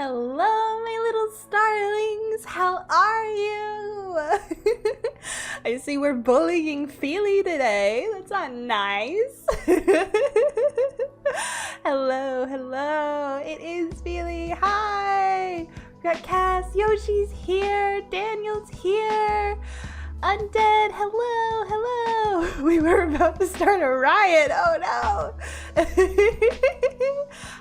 Hello, my little starlings! How are you? I see we're bullying Feely today. That's not nice. Hello, hello. It is Feely. Hi! We got Cass. Yoshi's here. Daniel's here. Undead, hello, hello. We were about to start a riot. Oh no.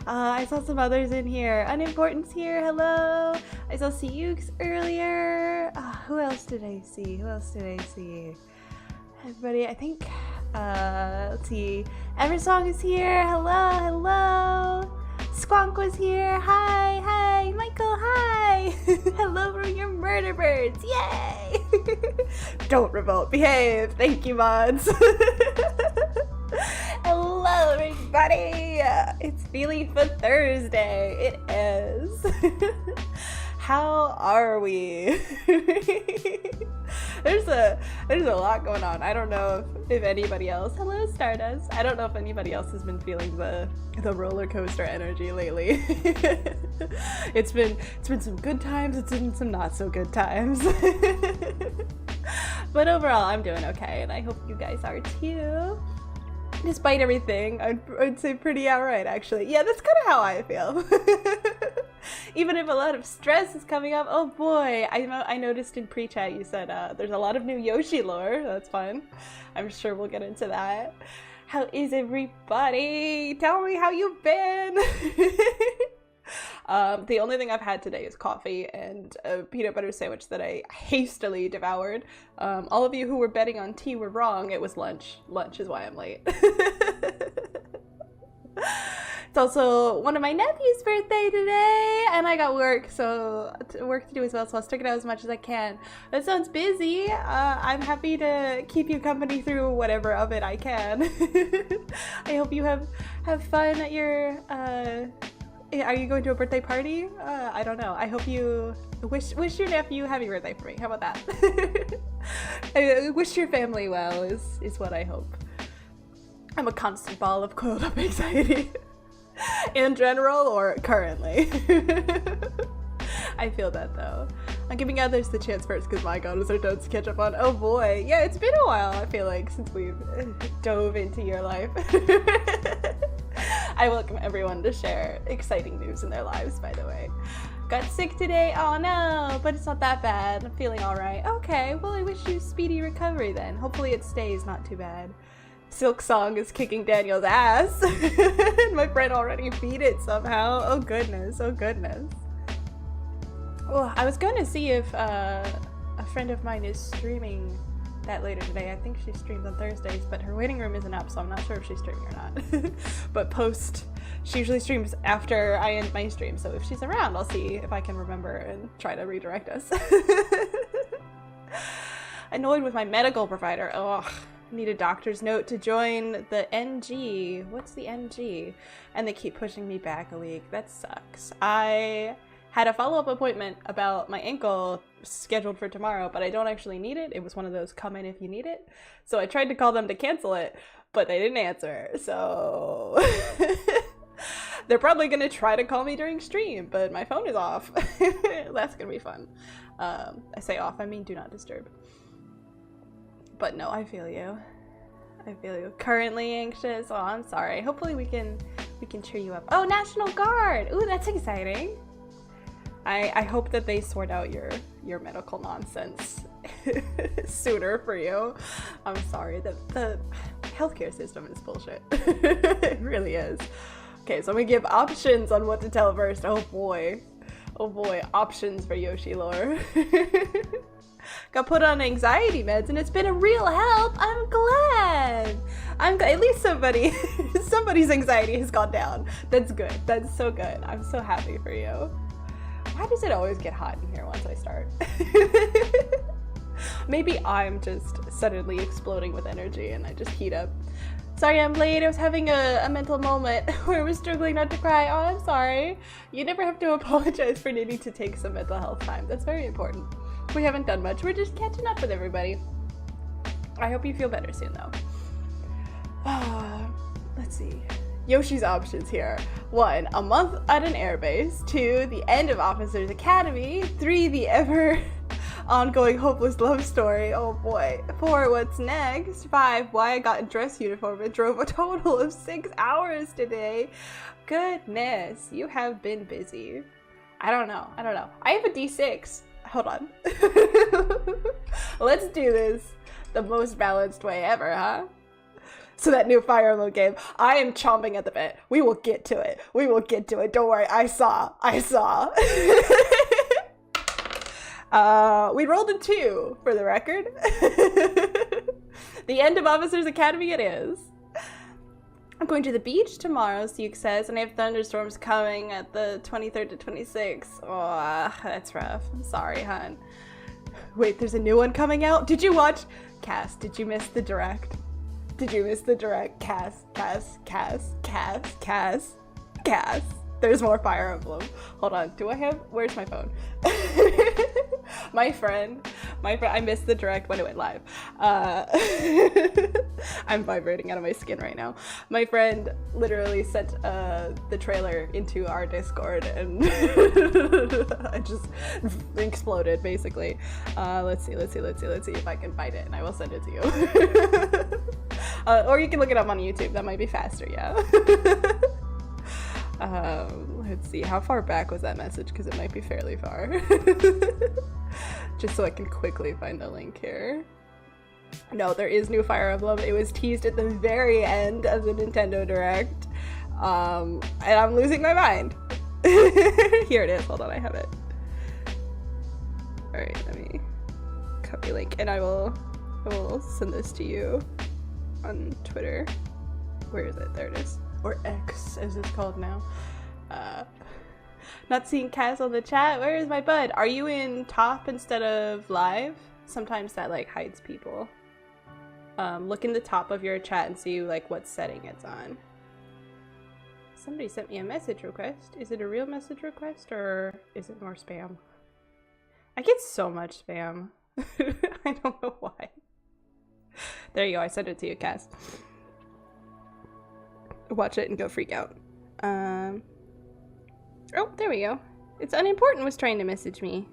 I saw some others in here. Unimportant's here. Hello. I saw Siux earlier. Who else did I see? Everybody, I think. Let's see. Eversong is here. Hello, hello. Squonk was here. Hi, hi. Michael, hi. Hello from your murder birds. Yay. Don't revolt. Behave. Thank you, mods. Hello, everybody. It's Feely for Thursday. It is. How are we? There's a lot going on. I don't know if anybody else. Hello, Stardust. I don't know if anybody else has been feeling the roller coaster energy lately. It's been some good times. It's been some not so good times. But overall, I'm doing okay, and I hope you guys are too. Despite everything, I'd say pretty outright, actually. Yeah, that's kind of how I feel. Even if a lot of stress is coming up. Oh boy, I noticed in pre-chat you said there's a lot of new Yoshi lore. That's fun. I'm sure we'll get into that. How is everybody? Tell me how you've been. The only thing I've had today is coffee and a peanut butter sandwich that I hastily devoured. All of you who were betting on tea were wrong. It was lunch. Lunch is why I'm late. It's also one of my nephew's birthday today, and I got work to do as well, so I'll stick it out as much as I can. That sounds busy. I'm happy to keep you company through whatever of it I can. I hope you have fun at your, are you going to a birthday party? I don't know. I hope you wish your nephew happy birthday for me. How about that? I wish your family well is what I hope. I'm a constant ball of coiled up anxiety. In general or currently. I feel that though. I'm giving others the chance first because my god, is there tons to catch up on. Oh boy. Yeah, it's been a while, I feel like, since we've dove into your life. I welcome everyone to share exciting news in their lives, by the way. Got sick today? Oh no, but it's not that bad. I'm feeling alright. Okay, well I wish you speedy recovery then. Hopefully it stays not too bad. Silk Song is kicking Daniel's ass. My friend already beat it somehow. Oh goodness, oh goodness. Well, I was going to see if a friend of mine is streaming that later today. I think she streams on Thursdays, but her waiting room isn't up, so I'm not sure if she's streaming or not. But she usually streams after I end my stream, so if she's around, I'll see if I can remember and try to redirect us. Annoyed with my medical provider. Ugh. Need a doctor's note to join the NG. What's the NG? And they keep pushing me back a week. That sucks. I had a follow-up appointment about my ankle scheduled for tomorrow, but I don't actually need it. It was one of those come in if you need it. So I tried to call them to cancel it, but they didn't answer. So they're probably gonna try to call me during stream, but my phone is off. That's gonna be fun. I say off, I mean do not disturb. But no, I feel you. I feel you. Currently anxious. Oh, I'm sorry. Hopefully we can cheer you up. Oh, National Guard! Ooh, that's exciting. I hope that they sort out your medical nonsense sooner for you. I'm sorry. The healthcare system is bullshit. It really is. Okay, so I'm gonna give options on what to tell first. Oh boy. Oh boy, options for Yoshi lore. Got put on anxiety meds and it's been a real help. I'm glad. At least somebody's anxiety has gone down. That's good. That's so good. I'm so happy for you. Why does it always get hot in here once I start? Maybe I'm just suddenly exploding with energy and I just heat up. Sorry I'm late. I was having a mental moment where I was struggling not to cry. Oh, I'm sorry. You never have to apologize for needing to take some mental health time. That's very important. We haven't done much. We're just catching up with everybody. I hope you feel better soon, though. Let's see. Yoshi's options here. 1, a month at an airbase. 2, the end of Officers Academy. 3, the ever ongoing hopeless love story. Oh boy. 4, what's next? 5, why I got a dress uniform and drove a total of 6 hours today. Goodness, you have been busy. I don't know. I have a D6. Hold on. Let's do this the most balanced way ever, huh? So that new Fire Emblem game, I am chomping at the bit. We will get to it. Don't worry, I saw. We rolled a 2, for the record. The end of Officers Academy it is. I'm going to the beach tomorrow, Suke says, and I have thunderstorms coming at the 23rd to 26th. Oh, that's rough. I'm sorry, hun. Wait, there's a new one coming out? Did you watch? Cass, did you miss the direct? Cass. There's more Fire Emblem. Hold on, where's my phone? My friend, I missed the direct when it went live. I'm vibrating out of my skin right now. My friend literally sent the trailer into our Discord and I just exploded basically. Let's see if I can find it and I will send it to you. Or you can look it up on YouTube, that might be faster, yeah. Let's see, how far back was that message? Because it might be fairly far. Just so I can quickly find the link here. No, there is new Fire Emblem. It was teased at the very end of the Nintendo Direct. And I'm losing my mind. Here it is. Hold on, I have it. Alright, let me copy link. And I will send this to you on Twitter. Where is it? There it is. Or X, as it's called now. Not seeing Cass on the chat. Where is my bud? Are you in top instead of live? Sometimes that like hides people. Look in the top of your chat and see like what setting it's on. Somebody sent me a message request. Is it a real message request or is it more spam? I get so much spam. I don't know why. There you go. I sent it to you, Cass. Watch it and go freak out. Oh, there we go. It's unimportant was trying to message me.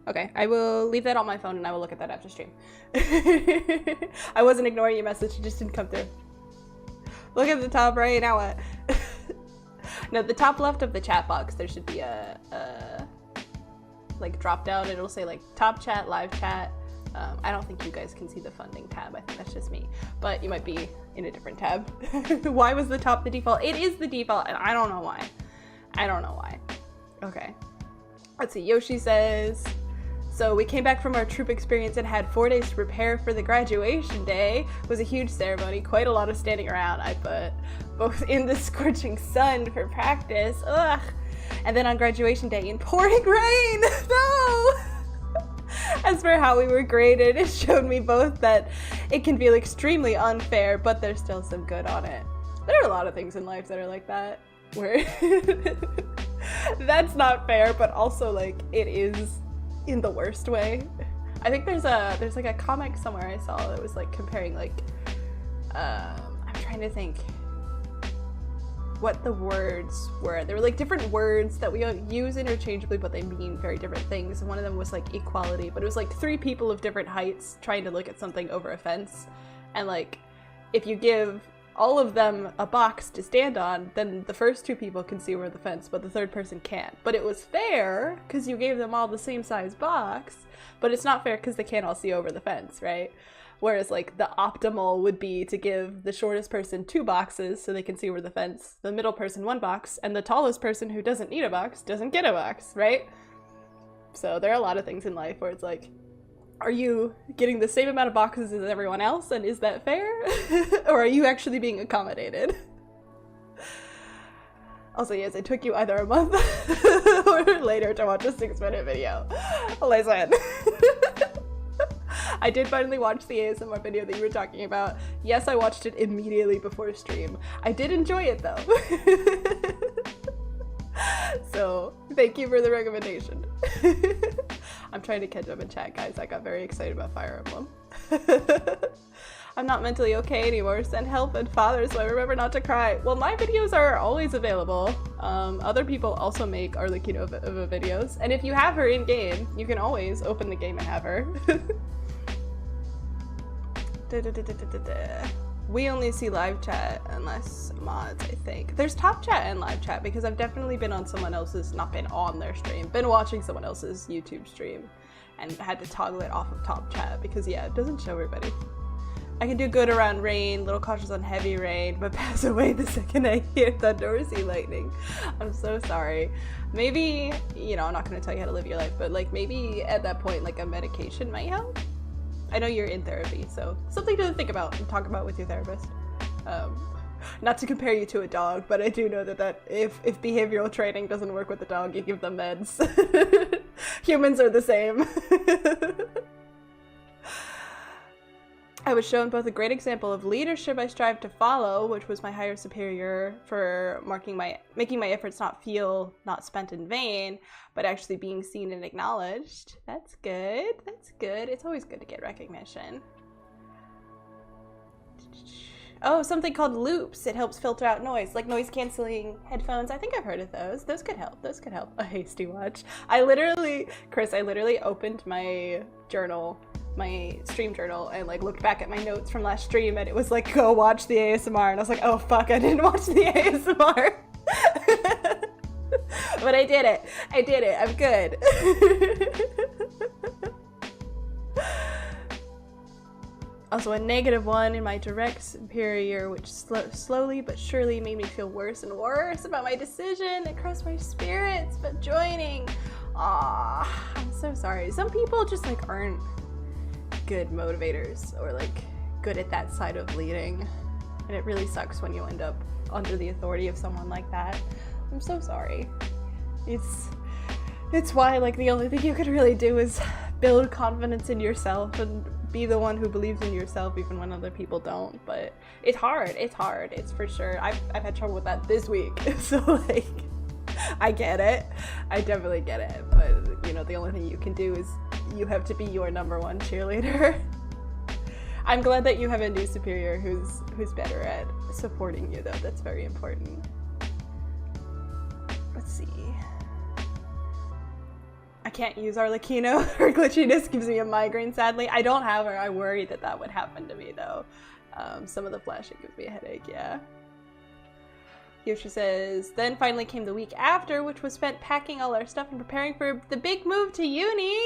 Okay, I will leave that on my phone and I will look at that after stream. I wasn't ignoring your message, it just didn't come through. Look at the top right, now what? No, the top left of the chat box, there should be a like drop down. It'll say like top chat, live chat. I don't think you guys can see the funding tab. I think that's just me. But you might be in a different tab. Why was the top the default? It is the default, and I don't know why. Okay. Let's see. Yoshi says, so we came back from our troop experience and had 4 days to prepare for the graduation day. It was a huge ceremony. Quite a lot of standing around, I put. Both in the scorching sun for practice. Ugh. And then on graduation day in pouring rain. No! As for how we were graded, it showed me both that it can feel extremely unfair, but there's still some good on it. There are a lot of things in life that are like that, where that's not fair, but also like it is in the worst way. I think there's like a comic somewhere I saw that was like comparing like, I'm trying to think what the words were. There were like different words that we use interchangeably, but they mean very different things. And one of them was like equality, but it was like 3 people of different heights trying to look at something over a fence. And like, if you give all of them a box to stand on, then the first 2 people can see over the fence, but the 3rd person can't. But it was fair because you gave them all the same size box, but it's not fair because they can't all see over the fence, right? Whereas like the optimal would be to give the shortest person 2 boxes so they can see over the fence, the middle person 1 box, and the tallest person who doesn't need a box doesn't get a box, right? So there are a lot of things in life where it's like, are you getting the same amount of boxes as everyone else, and is that fair? Or are you actually being accommodated? Also, yes, it took you either a month or later to watch a 6-minute video. Listen. I did finally watch the ASMR video that you were talking about. Yes, I watched it immediately before stream. I did enjoy it though. So, thank you for the recommendation. I'm trying to catch up in chat, guys. I got very excited about Fire Emblem. I'm I'm not mentally okay anymore. Send help and father so I remember not to cry. Well, my videos are always available. Other people also make Arlecchino videos. And if you have her in game, you can always open the game and have her. We only see live chat unless mods, I think. There's top chat and live chat because I've definitely been on someone else's, not been on their stream, been watching someone else's YouTube stream and had to toggle it off of top chat because yeah, it doesn't show everybody. I can do good around rain, little cautious on heavy rain, but pass away the second I hear thunder or see lightning. I'm so sorry. Maybe, you know, I'm not gonna tell you how to live your life, but like maybe at that point like a medication might help. I know you're in therapy, so something to think about and talk about with your therapist. Not to compare you to a dog, but I do know that if behavioral training doesn't work with the dog, you give them meds. Humans are the same. I was shown both a great example of leadership I strive to follow, which was my higher superior for making my efforts not spent in vain, but actually being seen and acknowledged. That's good. That's good. It's always good to get recognition. Oh, something called loops. It helps filter out noise, like noise canceling headphones. I think I've heard of those. Those could help. Those could help. A hasty watch. Chris, I literally opened my journal, my stream journal, and like looked back at my notes from last stream and it was like, go watch the ASMR, and I was like, oh fuck, I didn't watch the ASMR. But I did it. I'm good. Also a -1 in my direct superior, which slowly but surely made me feel worse and worse about my decision. It crushed my spirits, but joining. Aww, I'm so sorry. Some people just like aren't good motivators or like good at that side of leading, and it really sucks when you end up under the authority of someone like that. I'm so sorry. It's why like the only thing you could really do is build confidence in yourself and be the one who believes in yourself even when other people don't. But it's hard, it's for sure. I've had trouble with that this week. So like I get it, I definitely get it, but you know, the only thing you can do is you have to be your #1 cheerleader. I'm glad that you have a new superior who's better at supporting you though. That's very important. Let's see. I can't use Arlecchino. Her glitchiness gives me a migraine, sadly. I don't have her. I worry that that would happen to me though. Some of the flashing gives me a headache, yeah. Yoshi says, then finally came the week after, which was spent packing all our stuff and preparing for the big move to uni.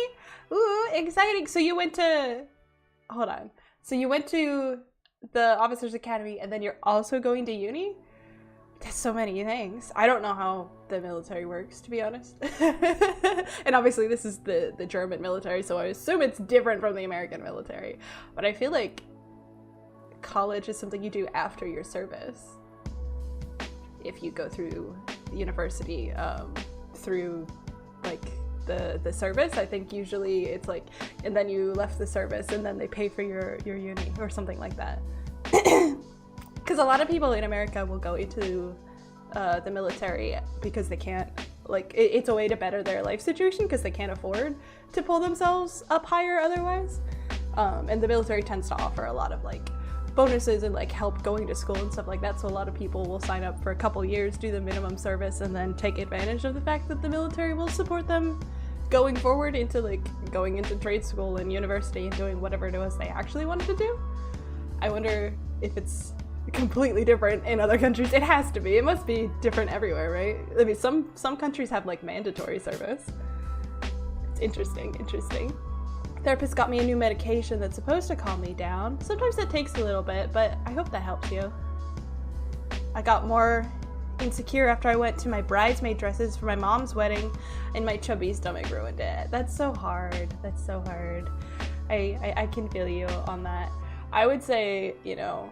Ooh, exciting. So you went to, hold on. So you went to the Officers Academy and then you're also going to uni? That's so many things. I don't know how the military works, to be honest. And obviously this is the German military, so I assume it's different from the American military. But I feel like college is something you do after your service. If you go through university through like the service, I think usually it's like, and then you left the service and then they pay for your uni or something like that. Because a lot of people in America will go into the military because they can't, like, it's a way to better their life situation because they can't afford to pull themselves up higher otherwise. And the military tends to offer a lot of like bonuses and like help going to school and stuff like that, so a lot of people will sign up for a couple years, do the minimum service, and then take advantage of the fact that the military will support them going forward into like going into trade school and university and doing whatever it was they actually wanted to do. I wonder if it's completely different in other countries. It has to be. It must be different everywhere, right? I mean, some countries have like mandatory service. It's interesting. Therapist got me a new medication that's supposed to calm me down. Sometimes it takes a little bit, but I hope that helps you. I got more insecure after I went to my bridesmaid dresses for my mom's wedding and my chubby stomach ruined it. That's so hard. I can feel you on that. I would say, you know,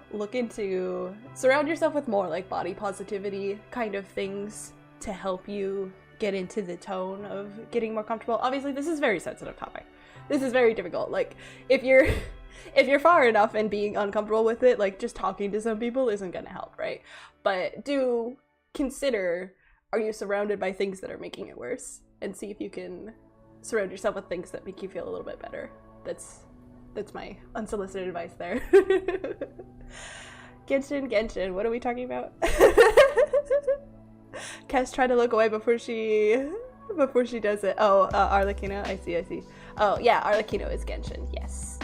surround yourself with more like body positivity kind of things to help you get into the tone of getting more comfortable. Obviously, this is a very sensitive topic. This is very difficult. Like, if you're far enough and being uncomfortable with it, like just talking to some people isn't gonna help, right? But do consider, are you surrounded by things that are making it worse? And see if you can surround yourself with things that make you feel a little bit better. That's my unsolicited advice there. Genshin, what are we talking about? Kes tried to look away before she does it. Oh, Arlecchino, I see. Oh, yeah, Arlecchino is Genshin, yes.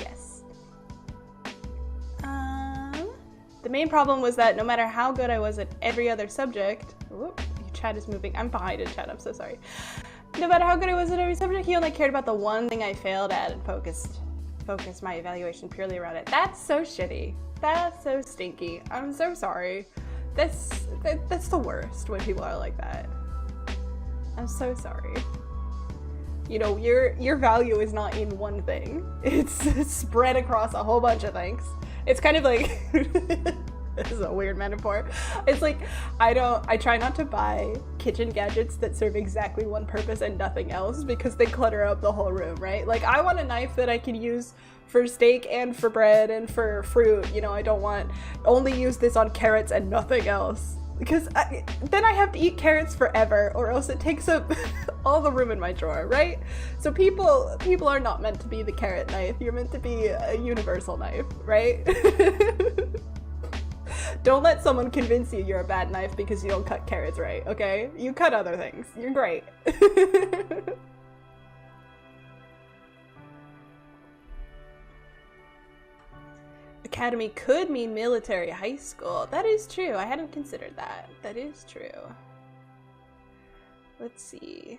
The main problem was that no matter how good I was at every other subject, whoop, your chat is moving, I'm behind in chat, I'm so sorry. No matter how good I was at every subject, he only cared about the one thing I failed at and focused my evaluation purely around it. That's so shitty. That's so stinky. I'm so sorry. That's the worst when people are like that. I'm so sorry. You know, your value is not in one thing. It's spread across a whole bunch of things. It's kind of like, this is a weird metaphor. It's like, I try not to buy kitchen gadgets that serve exactly one purpose and nothing else because they clutter up the whole room, right? Like, I want a knife that I can use for steak and for bread and for fruit. You know, I don't want only use this on carrots and nothing else. Because then I have to eat carrots forever, or else it takes up all the room in my drawer, right? So people are not meant to be the carrot knife. You're meant to be a universal knife, right? Don't let someone convince you you're a bad knife because you don't cut carrots right, okay? You cut other things. You're great. Academy could mean military high school. That is true. I hadn't considered that. That is true. Let's see.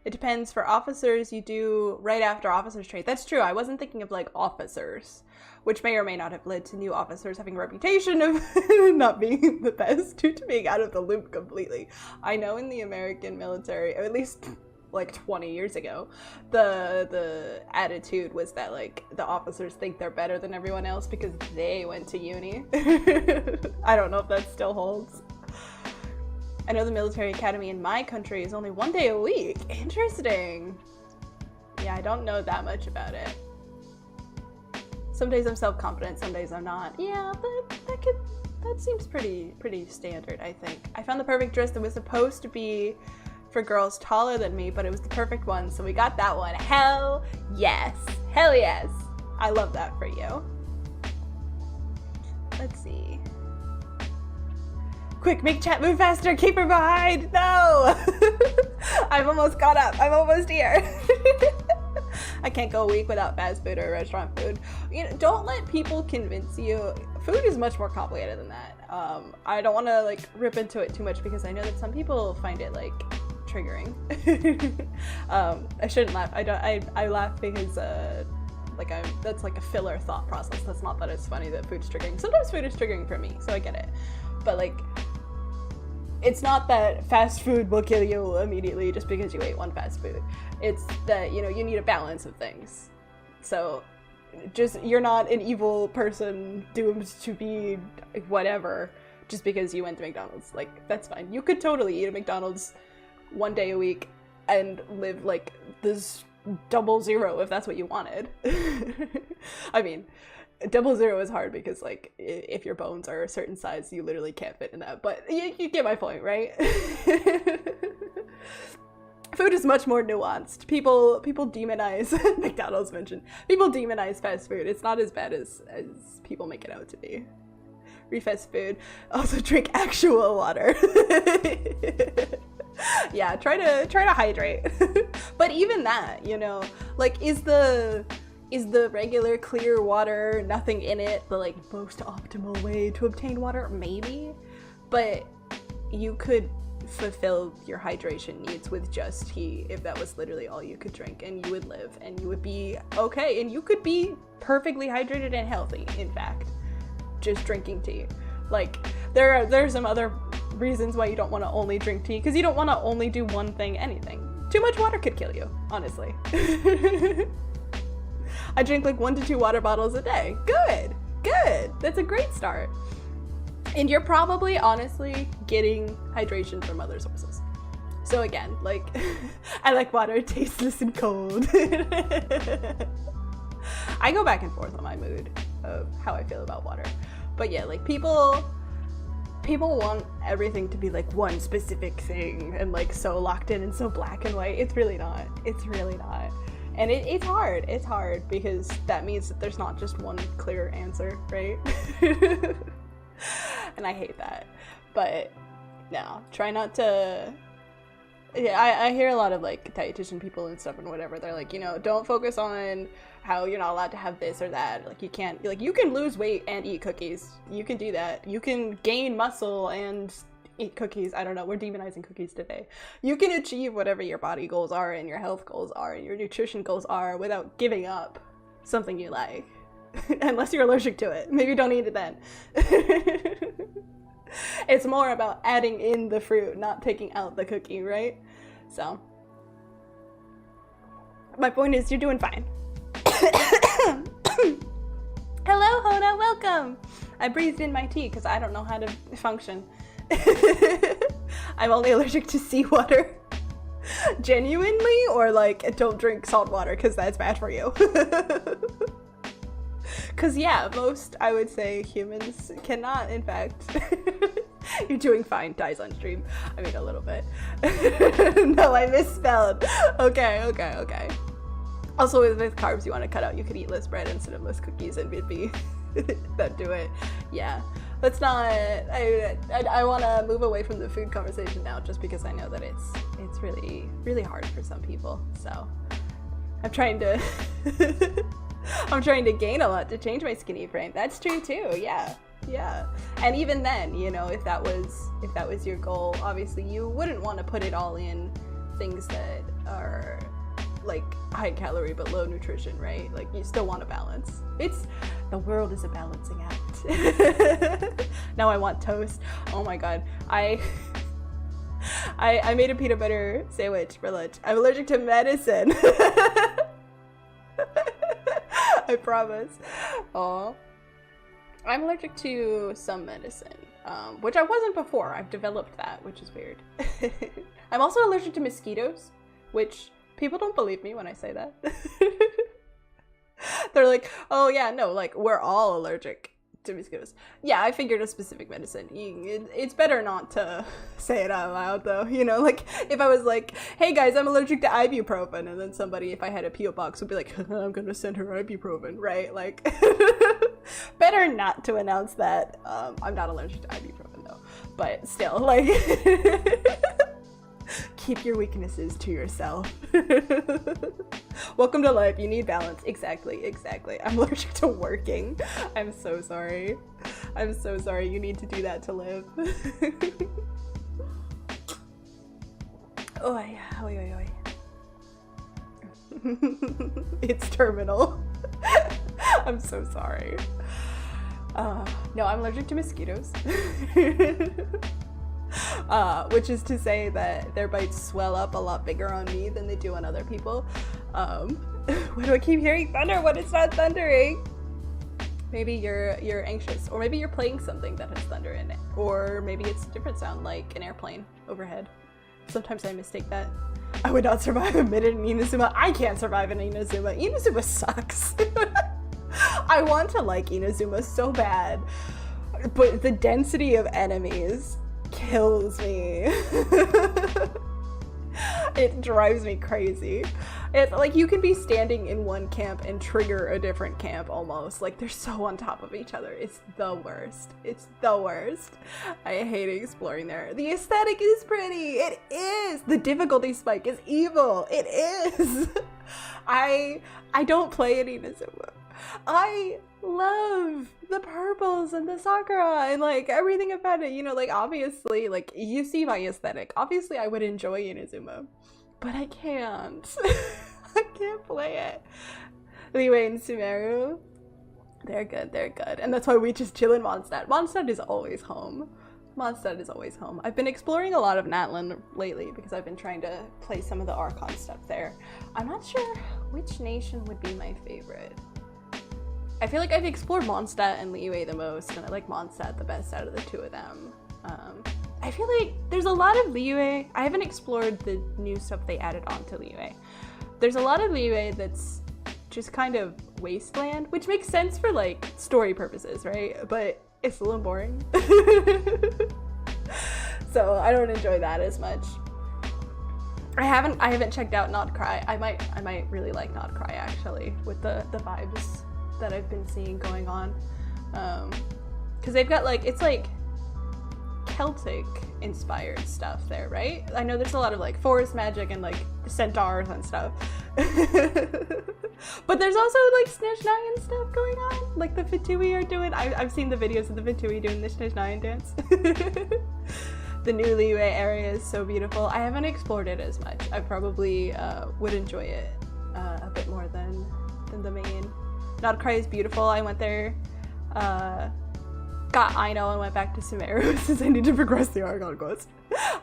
It depends. For officers, you do right after officers trade. That's true. I wasn't thinking of like officers, which may or may not have led to new officers having a reputation of not being the best due to being out of the loop completely. I know in the American military, or at least like 20 years ago, the attitude was that like the officers think they're better than everyone else because they went to uni. I don't know if that still holds. I know the military academy in my country is only 1 day a week. Interesting. Yeah, I don't know that much about it. Some days I'm self-confident, some days I'm not. Yeah, that seems pretty standard, I think. I found the perfect dress that was supposed to be for girls taller than me, but it was the perfect one, so we got that one. Hell yes. Hell yes. I love that for you. Let's see. Quick, make chat move faster. Keep her behind. No. I've almost caught up. I'm almost here. I can't go a week without fast food or restaurant food. You know, don't let people convince you. Food is much more complicated than that. I don't want to like rip into it too much because I know that some people find it like triggering. I shouldn't laugh. I laugh because that's like a filler thought process. That's not that it's funny that food's triggering. Sometimes food is triggering for me, so I get it. But like, it's not that fast food will kill you immediately just because you ate one fast food. It's that, you know, you need a balance of things. So just, you're not an evil person doomed to be whatever just because you went to McDonald's. Like, that's fine. You could totally eat at McDonald's 1 day a week and live like this 00 if that's what you wanted. I mean, 00 is hard because like if your bones are a certain size, you literally can't fit in that, but you get my point, right? Food is much more nuanced. People demonize McDonald's mentioned. People demonize fast food. It's not as bad as people make it out to be. Fast food. Also drink actual water. Yeah, try to hydrate. But even that, you know, like is the regular clear water, nothing in it, the like most optimal way to obtain water? Maybe, but you could fulfill your hydration needs with just tea if that was literally all you could drink, and you would live and you would be okay, and you could be perfectly hydrated and healthy, in fact, just drinking tea. Like there's some other reasons why you don't want to only drink tea, because you don't want to only do one thing, anything. Too much water could kill you, honestly. I drink like 1 to 2 water bottles a day. Good. That's a great start. And you're probably honestly getting hydration from other sources. So again, like, I like water tasteless and cold. I go back and forth on my mood of how I feel about water. But yeah, like people want everything to be like one specific thing and like so locked in and so black and white. It's really not. And it's hard because that means that there's not just one clear answer, right? And I hate that. But no, try not to. Yeah, I hear a lot of like dietitian people and stuff and whatever. They're like, you know, don't focus on how you're not allowed to have this or that. Like you can't, like you can lose weight and eat cookies. You can do that. You can gain muscle and eat cookies. I don't know, we're demonizing cookies today. You can achieve whatever your body goals are and your health goals are and your nutrition goals are without giving up something you like. Unless you're allergic to it. Maybe don't eat it then. It's more about adding in the fruit, not taking out the cookie, right? So, my point is, you're doing fine. Hello, Hoda, welcome! I breathed in my tea because I don't know how to function. I'm only allergic to seawater. Genuinely? Or like, don't drink salt water because that's bad for you. Because yeah, most, I would say, humans cannot, in fact. You're doing fine, dies on stream. I mean, a little bit. No, I misspelled. Okay. Also, with carbs you want to cut out, you could eat less bread instead of less cookies and it'd be, that'd do it. Yeah. Let's not, I want to move away from the food conversation now just because I know that it's really, really hard for some people. So, I'm trying to gain a lot to change my skinny frame. That's true too, yeah. And even then, you know, if that was your goal, obviously you wouldn't want to put it all in things that are like high calorie but low nutrition, right? Like you still want a balance. The world is a balancing act. Now I want toast. Oh my god. I made a peanut butter sandwich for lunch. I'm allergic to medicine. I promise. Aw. I'm allergic to some medicine, which I wasn't before. I've developed that, which is weird. I'm also allergic to mosquitoes, which people don't believe me when I say that. They're like, oh yeah, no, like we're all allergic to mosquitoes. Yeah, I figured a specific medicine. It's better not to say it out loud though, you know, like if I was like, hey guys, I'm allergic to ibuprofen, and then somebody, if I had a P.O. box, would be like, I'm gonna send her ibuprofen, right? Like, better not to announce that. I'm not allergic to ibuprofen though, but still, like, keep your weaknesses to yourself. Welcome to life. You need balance. Exactly. I'm allergic to working. I'm so sorry. You need to do that to live. Oi. It's terminal. I'm so sorry. No, I'm allergic to mosquitoes. Which is to say that their bites swell up a lot bigger on me than they do on other people. Why do I keep hearing thunder when it's not thundering? Maybe you're anxious, or maybe you're playing something that has thunder in it, or maybe it's a different sound like an airplane overhead. Sometimes I mistake that. I would not survive a minute in Inazuma. I can't survive in Inazuma. Inazuma sucks. I want to like Inazuma so bad, but the density of enemies kills me. It drives me crazy. It's like you can be standing in one camp and trigger a different camp almost. Like they're so on top of each other. It's the worst. I hate exploring there. The aesthetic is pretty. It is. The difficulty spike is evil. It is. I don't play it Inazuma. I love the purples and the sakura and like everything about it, you know, like obviously, like you see my aesthetic. Obviously I would enjoy Inazuma, but I can't. I can't play it. Liyue and Sumeru, they're good. And that's why we just chill in Mondstadt. Mondstadt is always home. I've been exploring a lot of Natlan lately because I've been trying to play some of the Archon stuff there. I'm not sure which nation would be my favorite. I feel like I've explored Mondstadt and Liyue the most, and I like Mondstadt the best out of the two of them. I feel like there's a lot of Liyue. I haven't explored the new stuff they added on to Liyue. There's a lot of Liyue that's just kind of wasteland, which makes sense for like story purposes, right? But it's a little boring. So I don't enjoy that as much. I haven't checked out Not Cry. I might really like Not Cry actually, with the vibes that I've been seeing going on. Because they've got like, it's like Celtic inspired stuff there, right? I know there's a lot of like forest magic and like centaurs and stuff. But there's also like Snezhnaya stuff going on, like the Fatui are doing. I've seen the videos of the Fatui doing the Snezhnaya dance. The new Liyue area is so beautiful. I haven't explored it as much. I probably would enjoy it a bit more than the main. Not Cry is beautiful. I went there, got Aino and went back to Sumeru since I need to progress the Argon quest.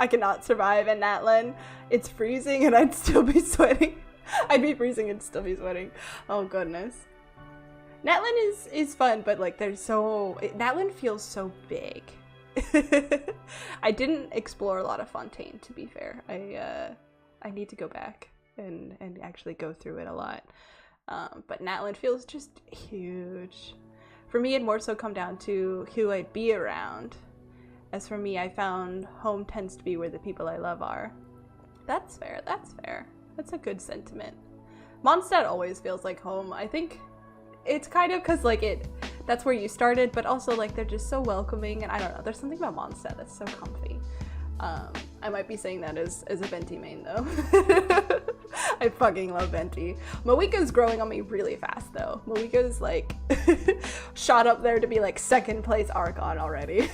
I cannot survive in Natlan. It's freezing and I'd still be sweating. I'd be freezing and still be sweating. Oh goodness. Natlan is fun, but like Natlan feels so big. I didn't explore a lot of Fontaine, to be fair. I need to go back and actually go through it a lot. But Natlan feels just huge. For me, it'd more so come down to who I'd be around. As for me, I found home tends to be where the people I love are. That's fair, that's fair. That's a good sentiment. Mondstadt always feels like home. I think it's kind of because like that's where you started, but also like they're just so welcoming, and I don't know, there's something about Mondstadt that's so comfy. I might be saying that as a Venti main though. I fucking love Venti. Moika's growing on me really fast though. Moika's like shot up there to be like second place Archon already.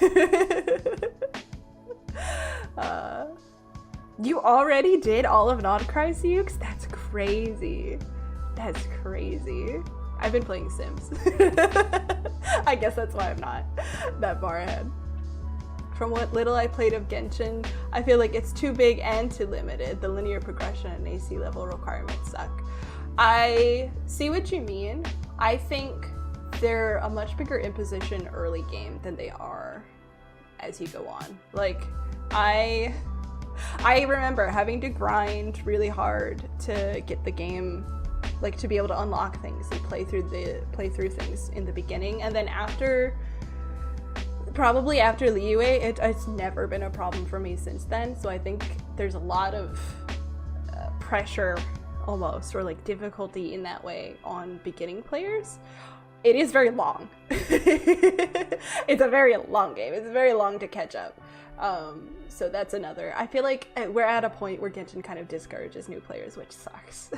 You already did all of Nodcry, Siux? That's crazy. That's crazy. I've been playing Sims. I guess that's why I'm not that far ahead. From what little I played of Genshin, I feel like it's too big and too limited. The linear progression and AC level requirements suck. I see what you mean. I think they're a much bigger imposition early game than they are as you go on. Like, I remember having to grind really hard to get the game, like to be able to unlock things and play through things in the beginning, and then probably after Liyue, it's never been a problem for me since then. So I think there's a lot of pressure almost, or like difficulty in that way on beginning players. It is very long. It's a very long game. It's very long to catch up. So that's another. I feel like we're at a point where Genshin kind of discourages new players, which sucks.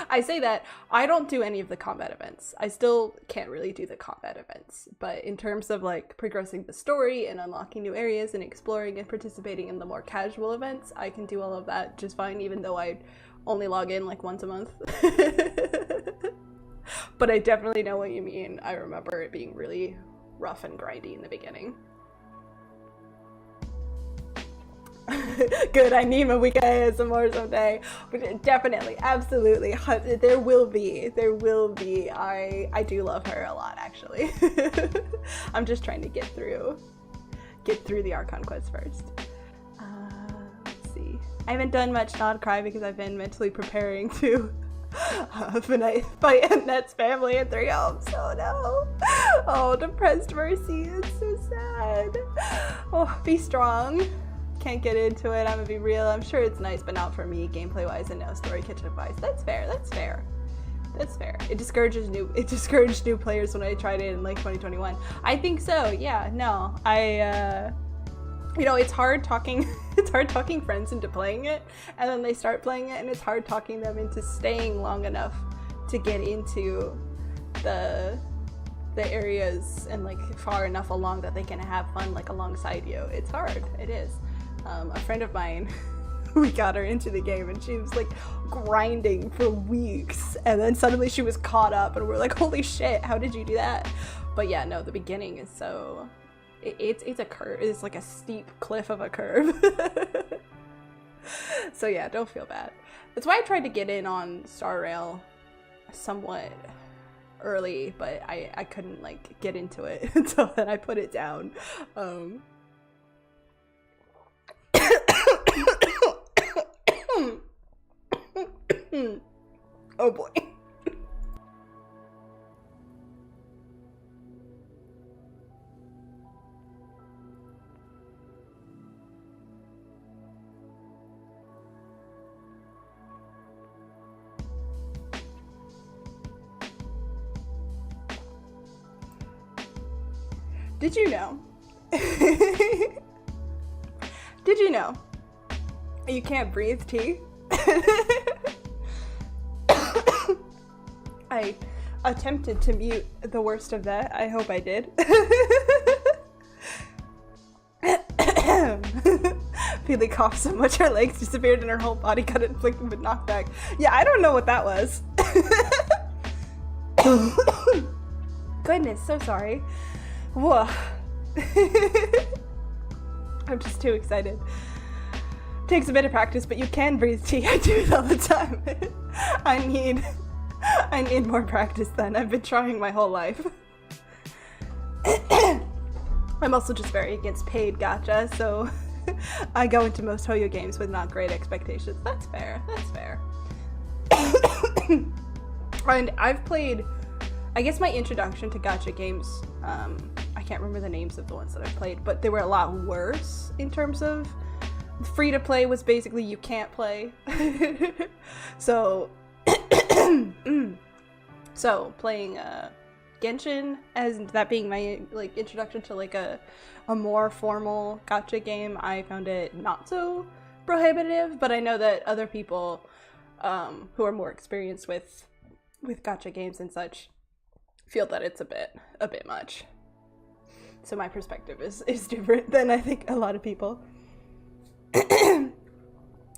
I say that, I don't do any of the combat events. I still can't really do the combat events, but in terms of like progressing the story and unlocking new areas and exploring and participating in the more casual events, I can do all of that just fine, even though I only log in like once a month. But I definitely know what you mean. I remember it being really rough and grindy in the beginning. Good, I need my week ASMR more someday. But definitely, absolutely, there will be. I do love her a lot, actually. I'm just trying to get through the Archon quest first. Let's see. I haven't done much Not Cry because I've been mentally preparing to fight Annette's family in Three Homes. Oh no. Oh, depressed Mercy. It's so sad. Oh, be strong. Can't get into it, I'm gonna be real. I'm sure it's nice, but not for me, gameplay wise and no story catch-up wise. That's fair. It discouraged new players when I tried it in like 2021. I think so, yeah. No, you know, it's hard talking friends into playing it, and then they start playing it, and it's hard talking them into staying long enough to get into the areas and like far enough along that they can have fun like alongside you. It's hard, it is. A friend of mine, we got her into the game and she was like grinding for weeks, and then suddenly she was caught up and we're like, holy shit, how did you do that? But yeah, no, the beginning is so, it's a curve, it's like a steep cliff of a curve. So yeah, don't feel bad. That's why I tried to get in on Star Rail somewhat early, but I couldn't like get into it until then I put it down. Oh boy. Did you know? Did you know you can't breathe tea? I attempted to mute the worst of that. I hope I did. Ophelia coughed so much her legs disappeared and her whole body got inflicted with knockback. Yeah, I don't know what that was. Goodness, so sorry. Whoa. I'm just too excited. Takes a bit of practice, but you can breathe tea. I do it all the time. I need more practice then. I've been trying my whole life. I'm also just very against paid gacha, so I go into most Hoyo games with not great expectations. That's fair. That's fair. And I've played, I guess my introduction to gacha games, I can't remember the names of the ones that I've played, but they were a lot worse in terms of free to play was basically you can't play. So, so playing Genshin, as that being my like introduction to like a more formal gacha game, I found it not so prohibitive, but I know that other people who are more experienced with gacha games and such feel that it's a bit much. So my perspective is different than I think a lot of people.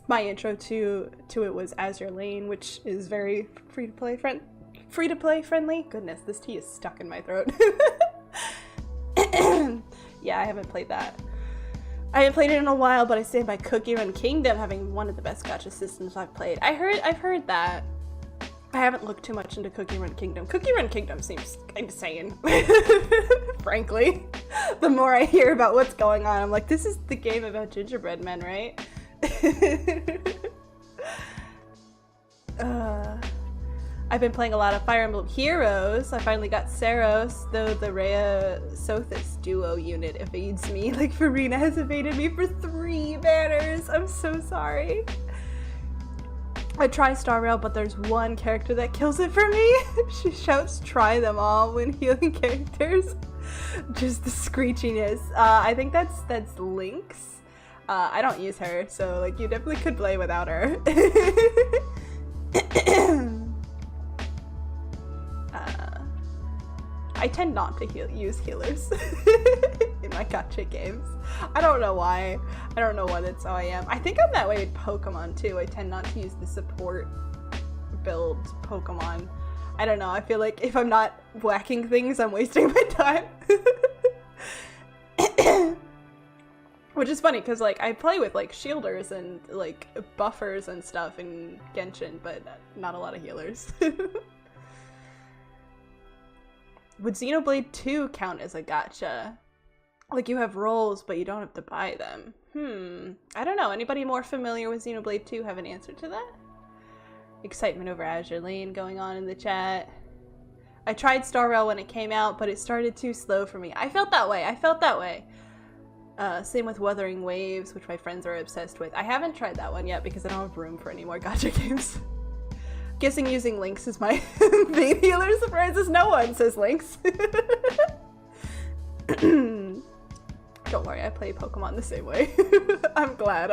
My intro to it was Azure Lane, which is very free to play friendly. Goodness, this tea is stuck in my throat. Yeah, I haven't played that. I haven't played it in a while, but I stand by Cookie Run Kingdom having one of the best gacha systems I've played. I've heard that. I haven't looked too much into Cookie Run Kingdom. Cookie Run Kingdom seems insane, frankly. The more I hear about what's going on, I'm like, this is the game about gingerbread men, right? I've been playing a lot of Fire Emblem Heroes. I finally got Saros, though the Rhea Sothis duo unit evades me. Like, Farina has evaded me for 3 banners. I'm so sorry. I try Star Rail, but there's one character that kills it for me. She shouts, try them all when healing characters. Just the screechiness. I think that's Lynx. I don't use her, so like you definitely could play without her. I tend not to use healers in my gacha games. I don't know why. I don't know why that's how I am. I think I'm that way with Pokemon too. I tend not to use the support build Pokemon. I don't know. I feel like if I'm not whacking things, I'm wasting my time. Which is funny because like I play with like shielders and like buffers and stuff in Genshin, but not a lot of healers. Would Xenoblade 2 count as a gacha? Like you have roles, but you don't have to buy them. I don't know. Anybody more familiar with Xenoblade 2 have an answer to that? Excitement over Azure Lane going on in the chat. I tried Star Rail when it came out, but it started too slow for me. I felt that way. Same with Wuthering Waves, which my friends are obsessed with. I haven't tried that one yet because I don't have room for any more gacha games. Guessing using Lynx is my main healer surprises no one, says Lynx. Don't worry, I play Pokemon the same way. I'm glad.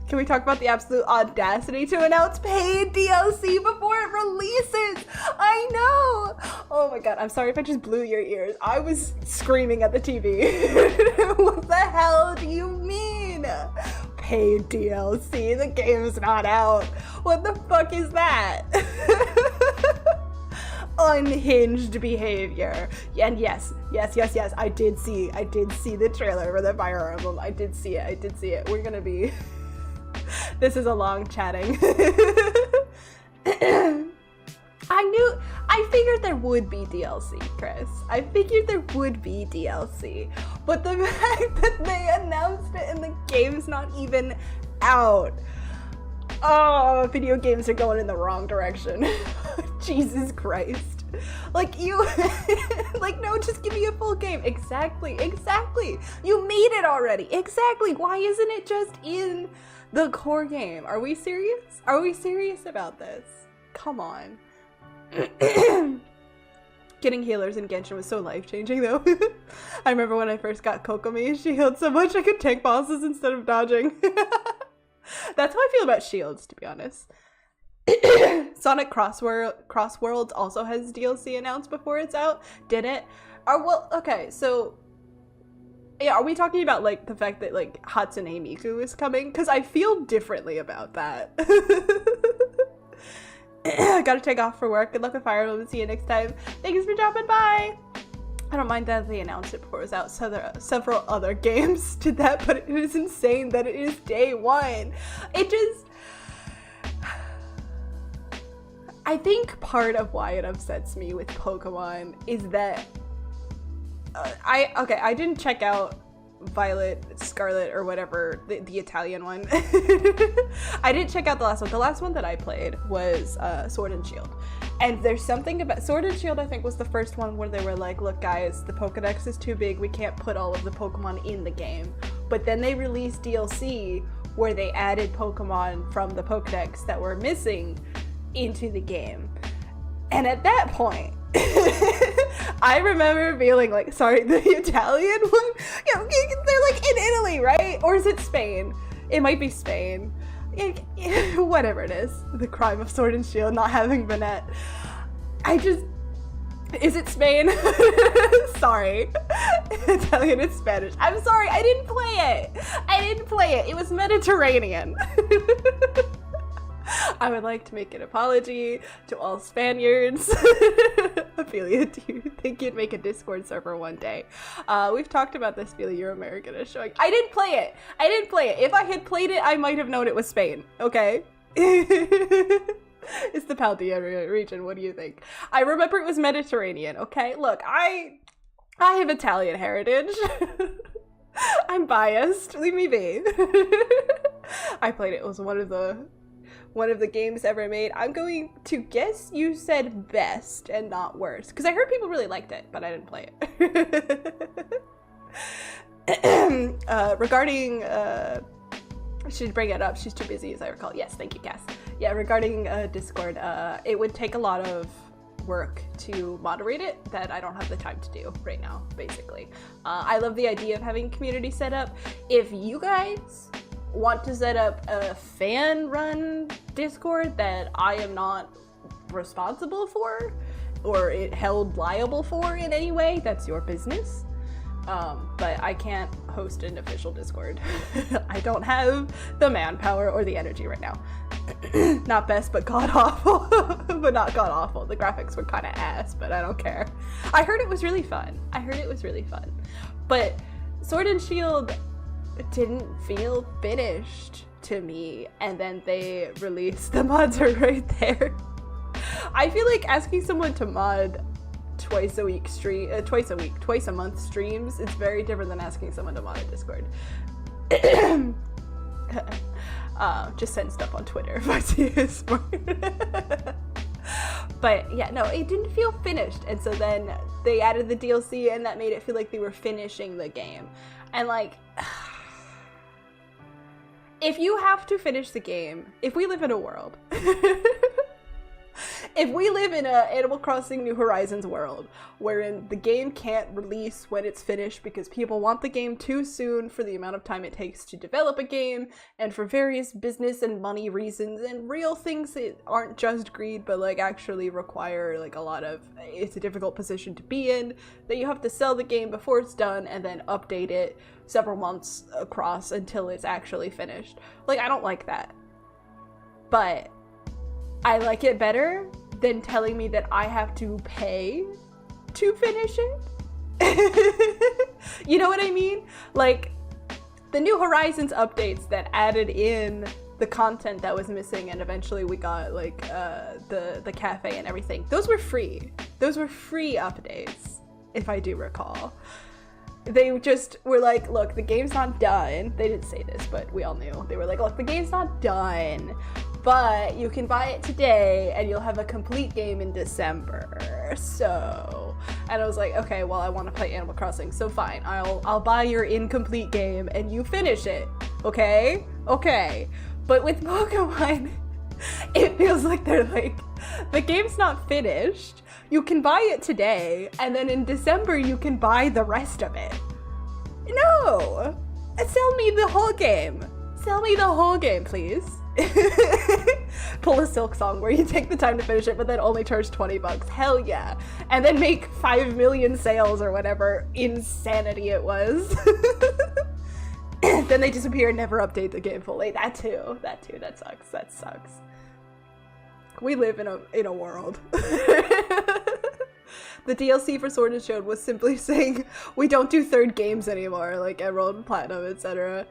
Can we talk about the absolute audacity to announce paid DLC before it releases? I know! Oh my god, I'm sorry if I just blew your ears. I was screaming at the TV. What the hell do you mean? Paid DLC? The game's not out. What the fuck is that? Unhinged behavior. And yes, I did see the trailer for the Fire Emblem. I did see it. We're gonna be... This is a long chatting. I figured there would be DLC, Chris. I figured there would be DLC. But the fact that they announced it and the game's not even out. Oh, video games are going in the wrong direction. Jesus Christ. Like like no, just give me a full game. Exactly. You made it already. Exactly. Why isn't it just in the core game? Are we serious? Are we serious about this? Come on. Getting healers in Genshin was so life-changing, though. I remember when I first got Kokomi, she healed so much I could tank bosses instead of dodging. That's how I feel about shields, to be honest. Sonic Crossworlds also has DLC announced before it's out. Did it? Well, okay, so... yeah, are we talking about, like, the fact that, like, Hatsune Miku is coming? Because I feel differently about that. I gotta take off for work. Good luck with Fire Emblem. See you next time. Thanks for dropping by. I don't mind that they announced it before it was out. So there are several other games did that, but it is insane that it is day one. It just... I think part of why it upsets me with Pokemon is that I didn't check out Violet, Scarlet, or whatever, the Italian one. I didn't check out the last one. The last one that I played was Sword and Shield. And there's something about Sword and Shield, I think, was the first one where they were like, look guys, the Pokedex is too big, we can't put all of the Pokemon in the game. But then they released DLC where they added Pokemon from the Pokedex that were missing into the game. And at that point, I remember feeling like, sorry, the Italian one? You know, they're like in Italy, right? Or is it Spain? It might be Spain. Whatever it is. The crime of Sword and Shield not having Vanette. Is it Spain? Sorry. Italian and Spanish. I'm sorry, I didn't play it. It was Mediterranean. I would like to make an apology to all Spaniards. Ophelia, do you think you'd make a Discord server one day? We've talked about this, Ophelia, you're American is showing. I didn't play it. If I had played it, I might have known it was Spain, okay? It's the Paldea region, what do you think? I remember it was Mediterranean, okay? Look, I have Italian heritage. I'm biased, leave me be. I played it, it was one of the games ever made. I'm going to guess you said best and not worst, because I heard people really liked it, but I didn't play it. Regarding, I should bring it up, she's too busy as I recall. Yes, thank you, Cass. Yeah, regarding Discord, it would take a lot of work to moderate it that I don't have the time to do right now, basically. I love the idea of having community set up. If you guys want to set up a fan-run Discord that I am not responsible for or it held liable for in any way, that's your business. But I can't host an official Discord. I don't have the manpower or the energy right now. Not best, but god-awful. But not god-awful. The graphics were kind of ass, but I don't care. I heard it was really fun. But Sword and Shield didn't feel finished to me, and then they released the mods are right there. I feel like asking someone to mod twice a month streams, it's very different than asking someone to mod a Discord. Just send stuff on Twitter if I see his word. But yeah, no, it didn't feel finished, and so then they added the DLC and that made it feel like they were finishing the game. And like, if you have to finish the game, if we live in a world, if we live in a Animal Crossing New Horizons world, wherein the game can't release when it's finished because people want the game too soon for the amount of time it takes to develop a game, and for various business and money reasons, and real things that aren't just greed, but like actually require like a lot of, it's a difficult position to be in, that you have to sell the game before it's done and then update it several months across until it's actually finished. Like, I don't like that. But I like it better than telling me that I have to pay to finish it. You know what I mean? Like, the New Horizons updates that added in the content that was missing, and eventually we got like the cafe and everything. Those were free. Those were free updates, if I do recall. They just were like, look, the game's not done. They didn't say this, but we all knew. They were like, look, the game's not done, but you can buy it today and you'll have a complete game in December. So, and I was like, okay, well, I want to play Animal Crossing, so fine. I'll buy your incomplete game and you finish it. Okay? Okay. But with Pokemon, It feels like they're like, the game's not finished. You can buy it today, and then in December you can buy the rest of it. No! Sell me the whole game. Sell me the whole game, please. Pull a Silk Song where you take the time to finish it, but then only charge 20 bucks. Hell yeah. And then make 5 million sales or whatever insanity it was. Then they disappear and never update the game fully. That too, that sucks. That sucks. We live in a world. The DLC for Sword and Shield was simply saying, we don't do third games anymore, like Emerald, Platinum, etc.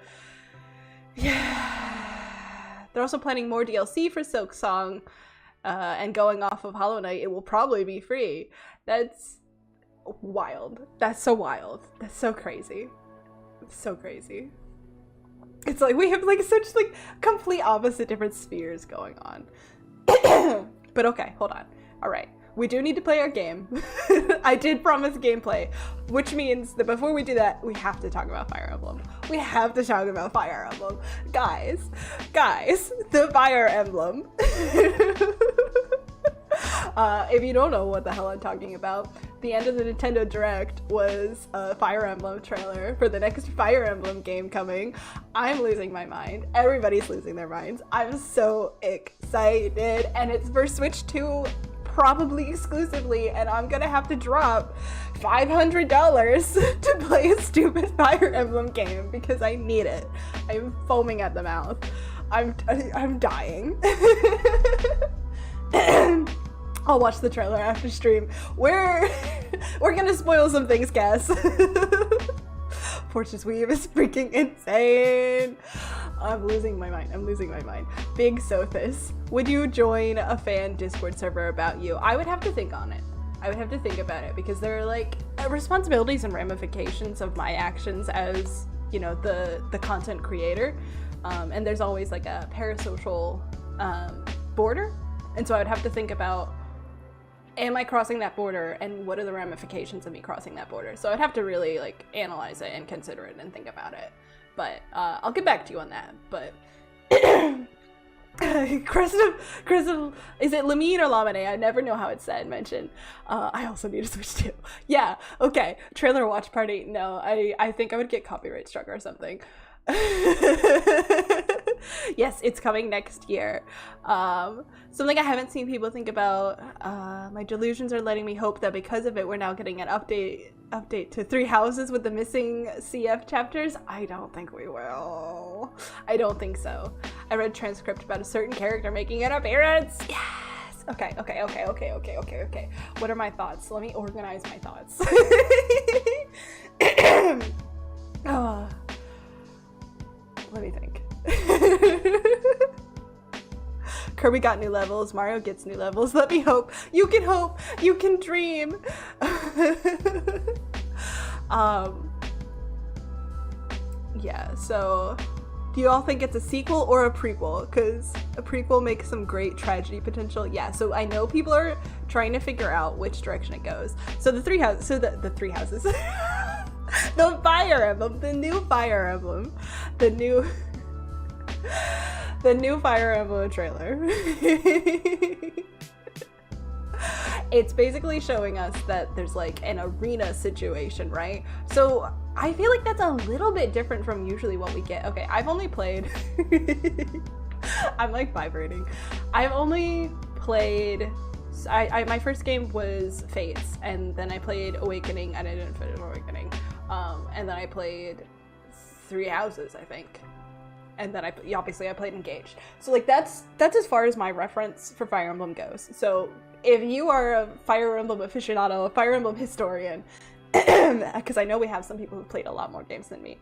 Yeah. They're also planning more DLC for Silk Song, and going off of Hollow Knight, it will probably be free. That's wild. That's so wild. That's so crazy. It's so crazy. It's like we have like such like complete opposite different spheres going on. But okay, hold on. All right. We do need to play our game. I did promise gameplay, which means that before we do that, we have to talk about Fire Emblem. We have to talk about Fire Emblem. Guys, the Fire Emblem. If you don't know what the hell I'm talking about, the end of the Nintendo Direct was a Fire Emblem trailer for the next Fire Emblem game coming. I'm losing my mind. Everybody's losing their minds. I'm so excited. And it's for Switch 2 probably exclusively, and I'm gonna have to drop $500 to play a stupid Fire Emblem game because I need it. I'm foaming at the mouth. I'm dying. I'll watch the trailer after stream. We're gonna spoil some things, Cass. Fortune's Weave is freaking insane. I'm losing my mind. Big Sophis, would you join a fan Discord server about you? I would have to think on it. I would have to think about it because there are like responsibilities and ramifications of my actions as, you know, the content creator. And there's always like a parasocial border. And so I would have to think about, am I crossing that border and what are the ramifications of me crossing that border? So I'd have to really like analyze it and consider it and think about it. But I'll get back to you on that. But Crystal, is it Lamine or Lamine? I never know how it's said, mentioned. I also need to switch too. Yeah, okay. Trailer watch party. No, I think I would get copyright struck or something. Yes, it's coming next year. Something I haven't seen people think about. My delusions are letting me hope that because of it, we're now getting an update to Three Houses with the missing CF chapters. I don't think we will. I don't think so. I read transcript about a certain character making an appearance. Yes. Okay. What are my thoughts? Let me organize my thoughts. Let me think. Kirby got new levels. Mario gets new levels. Let me hope. You can hope. You can dream. Yeah, so do you all think it's a sequel or a prequel? Because a prequel makes some great tragedy potential. Yeah, so I know people are trying to figure out which direction it goes. So the Three Houses, the Three Houses. The Fire Emblem, the new Fire Emblem, the new Fire Emblem trailer. It's basically showing us that there's like an arena situation, right? So I feel like that's a little bit different from usually what we get. Okay, I've only played, I'm like vibrating. I've only played, my first game was Fates, and then I played Awakening, and I didn't finish Awakening. And then I played Three Houses, I think. And then obviously I played Engaged. So like that's as far as my reference for Fire Emblem goes. So if you are a Fire Emblem aficionado, a Fire Emblem historian, because I know we have some people who played a lot more games than me,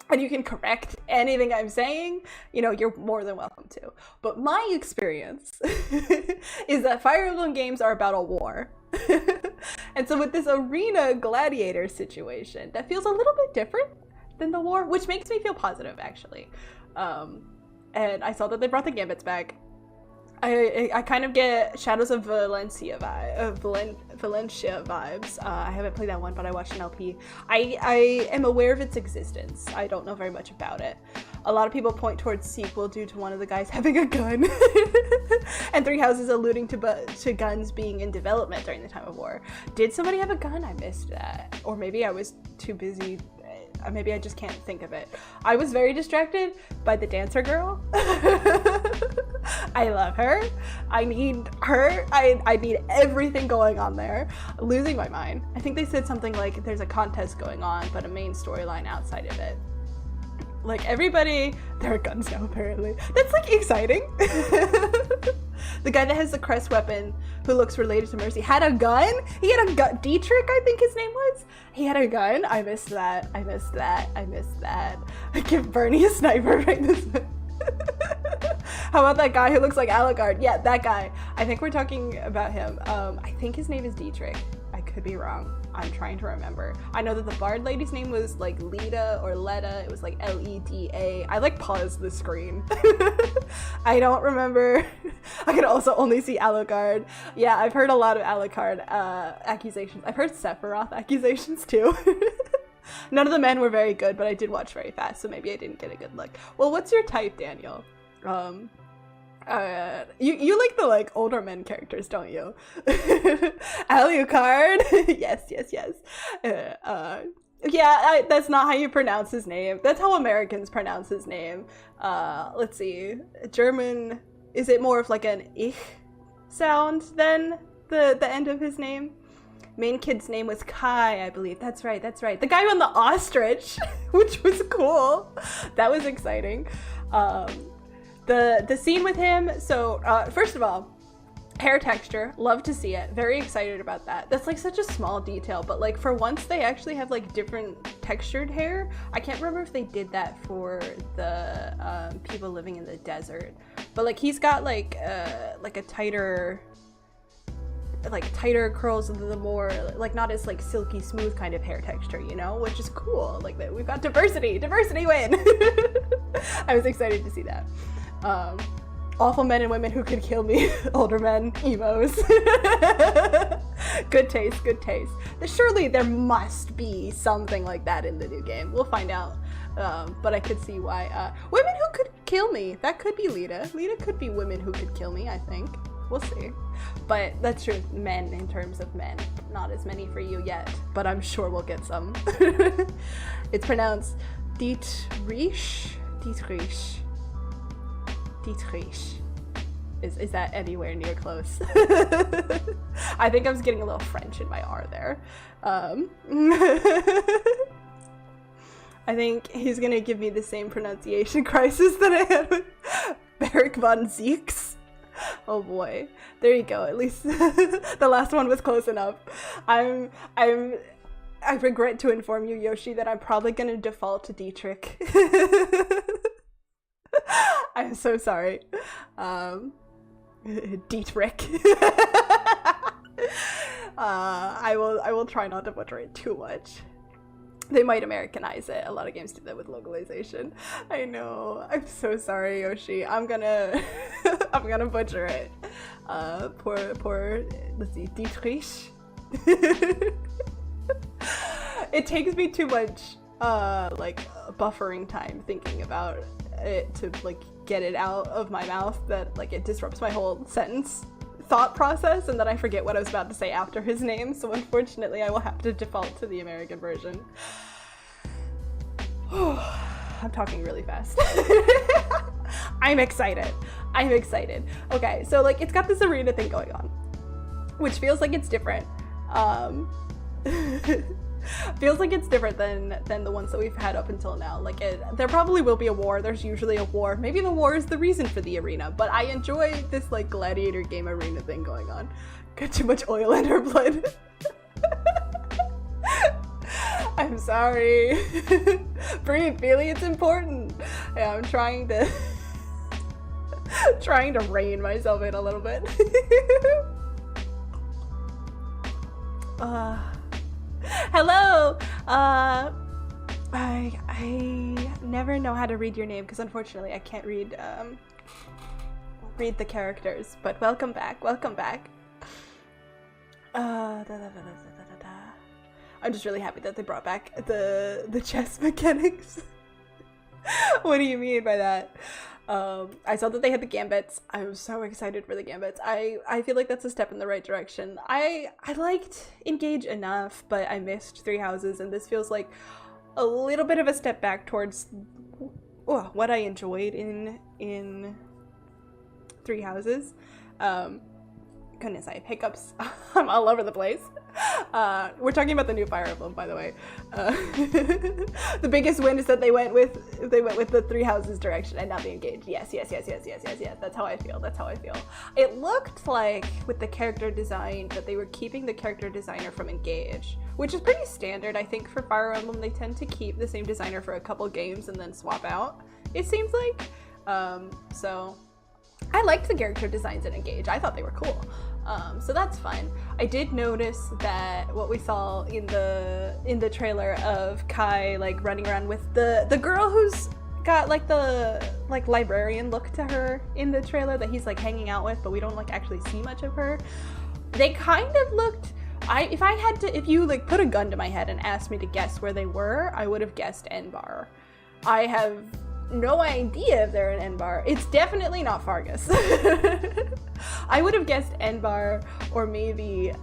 and you can correct anything I'm saying, you know, you're more than welcome to. But my experience is that Fire Emblem games are about a war. And so with this arena gladiator situation, that feels a little bit different than the war, which makes me feel positive, actually. And I saw that they brought the gambits back. I kind of get Shadows of Valencia Valencia vibes. I haven't played that one, but I watched an LP. I am aware of its existence. I don't know very much about it. A lot of people point towards sequel due to one of the guys having a gun, and Three Houses alluding to guns being in development during the time of war. Did somebody have a gun? I missed that, or maybe I was too busy. Maybe I just can't think of it. I was very distracted by the dancer girl. I love her. I need her. I need everything going on there. Losing my mind. I think they said something like there's a contest going on, but a main storyline outside of it. Like everybody, there are guns now apparently. That's like exciting. The guy that has the crest weapon, who looks related to Mercy, had a gun? He had a gun. Dietrich, I think his name was? He had a gun? I missed that. I missed that. I missed that. I give Bernie a sniper right this minute. How about that guy who looks like Alucard? Yeah, that guy. I think we're talking about him. I think his name is Dietrich. I could be wrong. I'm trying to remember. I know that the bard lady's name was like Leda or Leda. It was like Leda. I like paused the screen. I don't remember. I could also only see Alucard. Yeah, I've heard a lot of Alucard accusations. I've heard Sephiroth accusations too. None of the men were very good, but I did watch very fast, so maybe I didn't get a good look. Well, what's your type, Daniel? You like the like older men characters, don't you? Alucard. yes. Yeah, that's not how you pronounce his name. That's how Americans pronounce his name. Let's see. German, is it more of like an ich sound than the end of his name? Main kid's name was Kai, I believe. That's right. The guy on the ostrich, which was cool. That was exciting. The scene with him, so first of all, hair texture, love to see it, very excited about that. That's like such a small detail, but like for once they actually have like different textured hair. I can't remember if they did that for the people living in the desert, but like he's got like a tighter curls, and the more like not as like silky smooth kind of hair texture, you know, which is cool. Like that we've got diversity win. I was excited to see that. Awful men and women who could kill me. Older men, emos. Good taste. Surely there must be something like that in the new game. We'll find out. But I could see why. Women who could kill me. That could be Leda. Leda could be women who could kill me, I think. We'll see. But that's true. Men, in terms of men. Not as many for you yet, but I'm sure we'll get some. It's pronounced Dietrich. Is that anywhere near close? I think I was getting a little French in my R there. I think he's gonna give me the same pronunciation crisis that I had with Beric von Zieks. Oh boy. There you go. At least the last one was close enough. I regret to inform you, Yoshi, that I'm probably gonna default to Dietrich. I'm so sorry. Dietrich. I will try not to butcher it too much. They might Americanize it. A lot of games do that with localization. I know. I'm so sorry, Yoshi. I'm gonna butcher it. Poor let's see, Dietrich. It takes me too much like buffering time thinking about it to like get it out of my mouth, that like it disrupts my whole sentence thought process, and then I forget what I was about to say after his name, so unfortunately I will have to default to the American version. I'm talking really fast. I'm excited. Okay, so like it's got this arena thing going on, which feels like it's different. Feels like it's different than the ones that we've had up until now. Like there probably will be a war. There's usually a war. Maybe the war is the reason for the arena, but I enjoy this like gladiator game arena thing going on. Got too much oil in her blood. I'm sorry. Breathe, Feely, it's important. Yeah, I'm trying to rein myself in a little bit. Hello! I never know how to read your name because unfortunately I can't read read the characters, but welcome back, welcome back. I'm just really happy that they brought back the chess mechanics. What do you mean by that? I saw that they had the gambits. I was so excited for the gambits. I feel like that's a step in the right direction. I liked Engage enough, but I missed Three Houses, and this feels like a little bit of a step back towards what I enjoyed in Three Houses. Goodness, I have hiccups. I'm all over the place. We're talking about the new Fire Emblem, by the way. The biggest win is that they went with the Three Houses direction and not the Engage. Yes. That's how I feel. That's how I feel. It looked like with the character design that they were keeping the character designer from Engage, which is pretty standard. I think for Fire Emblem they tend to keep the same designer for a couple games and then swap out, it seems like. So I liked the character designs in Engage. I thought they were cool. So that's fine. I did notice that what we saw in the trailer of Kai like running around with the girl who's got like the librarian look to her in the trailer that he's like hanging out with, but we don't like actually see much of her. They kind of looked, if you like put a gun to my head and asked me to guess where they were, I would have guessed N-Bar. I have no idea if they're in N-Bar. It's definitely not Fargus. I would have guessed N-Bar or maybe is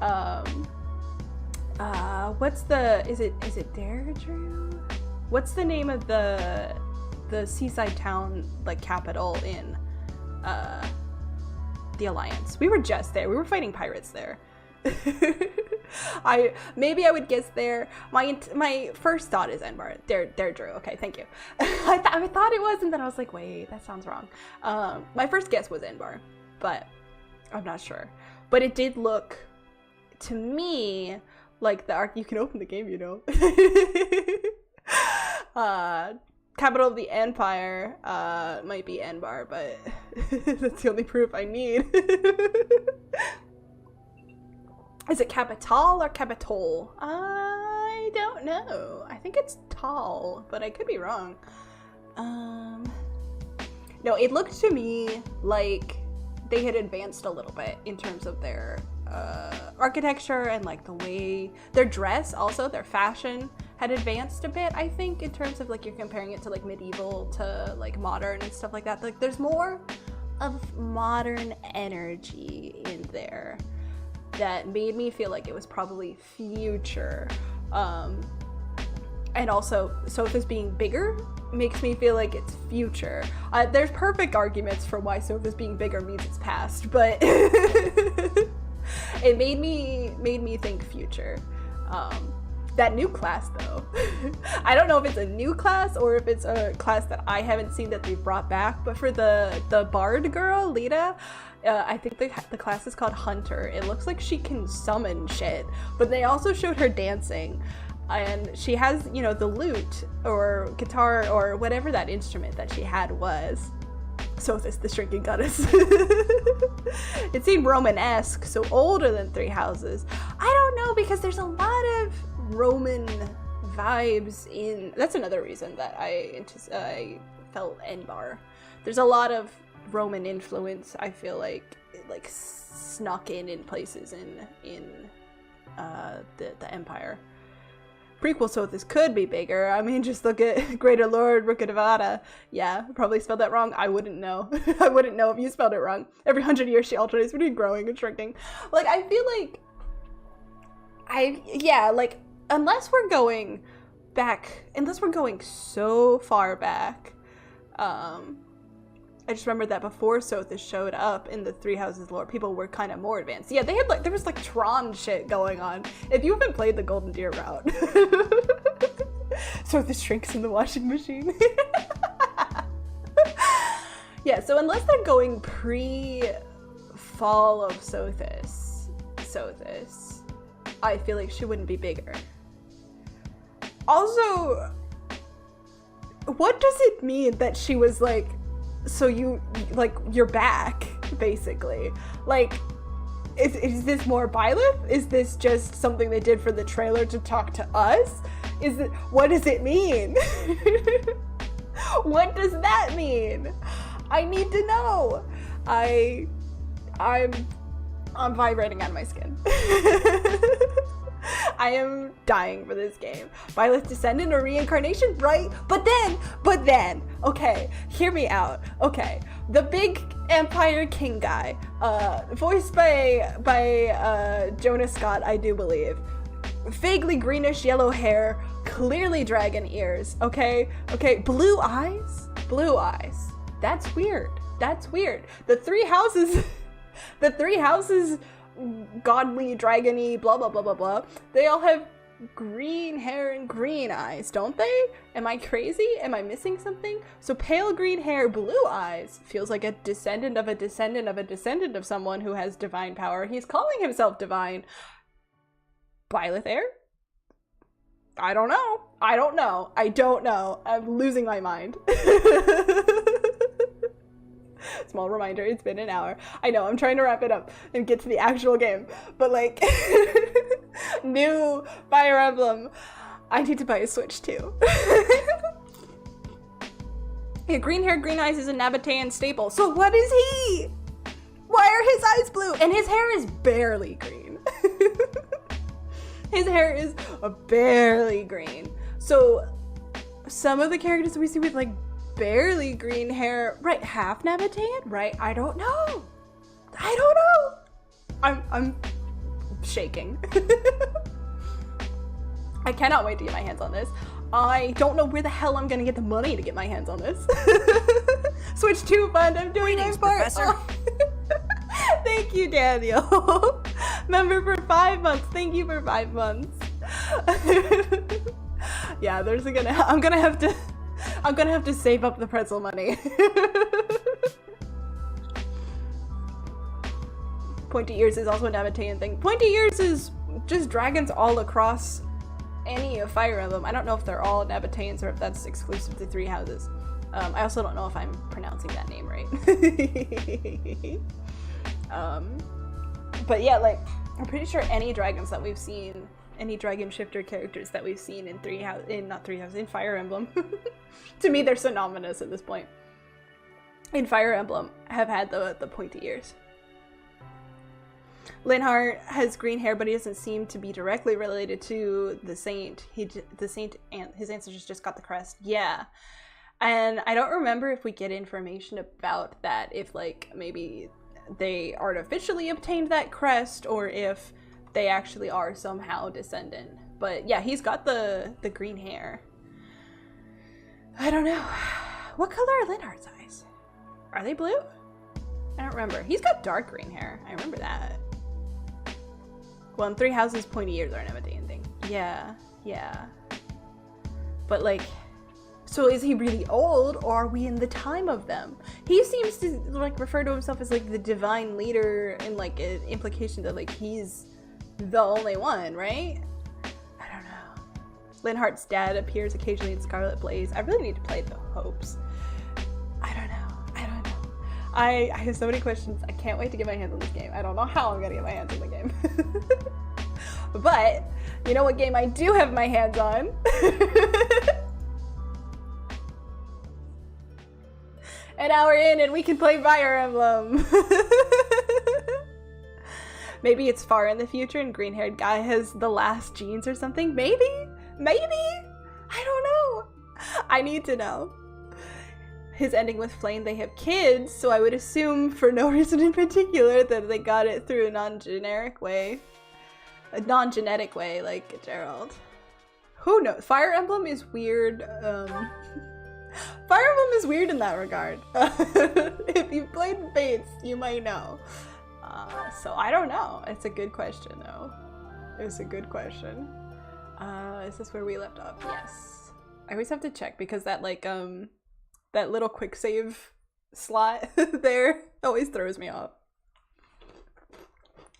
it derogatory? What's the name of the seaside town like capital in the Alliance? We were just there. We were fighting pirates there. Maybe I would guess there. My first thought is N-Bar. Drew. Okay, thank you. I thought it was, and then I was like, wait, that sounds wrong. My first guess was N-Bar, but I'm not sure. But it did look to me like the you can open the game, you know. Capital of the Empire might be N-Bar, but that's the only proof I need. Is it Capital or Capitol? I don't know. I think it's tall, but I could be wrong. No, it looked to me like they had advanced a little bit in terms of their architecture and like the way their dress, also their fashion had advanced a bit, I think, in terms of like you're comparing it to like medieval to like modern and stuff like that. Like there's more of modern energy in there that made me feel like it was probably future. And also, Sotha's being bigger makes me feel like it's future. There's perfect arguments for why Sotha's being bigger means it's past, but it made me think future. That new class though, I don't know if it's a new class or if it's a class that I haven't seen that they've brought back, but for the bard girl, Lita, I think the class is called Hunter. It looks like she can summon shit, but they also showed her dancing, and she has, you know, the lute or guitar or whatever that instrument that she had was. Sothis, the shrinking goddess. It seemed Romanesque, so older than Three Houses. I don't know, because there's a lot of Roman vibes in. That's another reason that I felt N-Bar. There's a lot of Roman influence, I feel like snuck in places in the Empire. Prequel Sothis could be bigger. I mean, just look at Greater Lord Rukkhadevata. Yeah, probably spelled that wrong. I wouldn't know. I wouldn't know if you spelled it wrong. Every 100 years she alternates between growing and shrinking. Like, I feel like unless we're going so far back, I just remember that before Sothis showed up in the Three Houses lore, people were kind of more advanced. Yeah, they had there was like Tron shit going on. If you haven't played the Golden Deer route, Sothis shrinks in the washing machine. Yeah, so unless they're going pre-fall of Sothis, I feel like she wouldn't be bigger. Also, what does it mean that she was like, so you're back, basically? Like, is this more Byleth? Is this just something they did for the trailer to talk to us? What does it mean? What does that mean? I need to know. I'm vibrating out of my skin. I am dying for this game. Violet's descendant or reincarnation, right? But then, okay, hear me out. Okay, the big Empire King guy, voiced by Jonas Scott, I do believe. Vaguely greenish yellow hair, clearly dragon ears, okay? Okay, blue eyes? Blue eyes. That's weird. That's weird. The three houses, the three houses, godly, dragony, blah, blah, blah, blah, blah. They all have green hair and green eyes, don't they? Am I crazy? Am I missing something? So pale green hair, blue eyes feels like a descendant of a descendant of a descendant of someone who has divine power. He's calling himself divine. Violet hair? I don't know. I don't know. I don't know. I'm losing my mind. Small reminder, it's been an hour. I know, I'm trying to wrap it up and get to the actual game. But like, new Fire Emblem. I need to buy a Switch too. Yeah, green hair, green eyes is a Nabatean staple. So what is he? Why are his eyes blue? And his hair is barely green. His hair is barely green. So some of the characters we see with like barely green hair, right, half Nabatean, right? I don't know. I don't know. I'm shaking. I cannot wait to get my hands on this. I don't know where the hell I'm gonna get the money to get my hands on this. Switch 2 fund, I'm doing my part. Oh. Thank you, Daniel. Member for 5 months. Thank you for 5 months. Yeah, I'm gonna have to save up the pretzel money. Pointy ears is also a Nabatean thing. Pointy ears is just dragons all across any of Fire Emblem. I don't know if they're all Nabateans or if that's exclusive to Three Houses. I also don't know if I'm pronouncing that name right. But yeah, like, I'm pretty sure any dragons that we've seen, any dragon shifter characters that we've seen in in Fire Emblem, to me they're synonymous at this point. In Fire Emblem, have had the pointy ears. Linhardt has green hair, but he doesn't seem to be directly related to the Saint. His ancestors just got the crest. Yeah. And I don't remember if we get information about that, if like maybe they artificially obtained that crest or if they actually are somehow descendant. But yeah, he's got the green hair. I don't know. What color are Linhardt's eyes? Are they blue? I don't remember. He's got dark green hair. I remember that. Well, in Three Houses, pointy ears are an Nabatean thing. Yeah, yeah. But like, so is he really old, or are we in the time of them? He seems to like refer to himself as like the divine leader, in like an implication that like he's the only one, right? I don't know. Linhardt's dad appears occasionally in Scarlet Blaze. I really need to play the Hopes. I don't know. I have so many questions. I can't wait to get my hands on this game. I don't know how I'm gonna get my hands on the game. But you know what game I do have my hands on? An hour in and we can play Fire Emblem. Maybe it's far in the future and green-haired guy has the last genes or something. Maybe? I don't know. I need to know. His ending with Flame, they have kids, so I would assume for no reason in particular that they got it through a non-generic way. A non-genetic way, like Gerald. Who knows? Fire Emblem is weird. Fire Emblem is weird in that regard. If you've played Fates, you might know. So I don't know. It's a good question, though. It's a good question. Is this where we left off? Yes. I always have to check because that, like, that little quick save slot there always throws me off.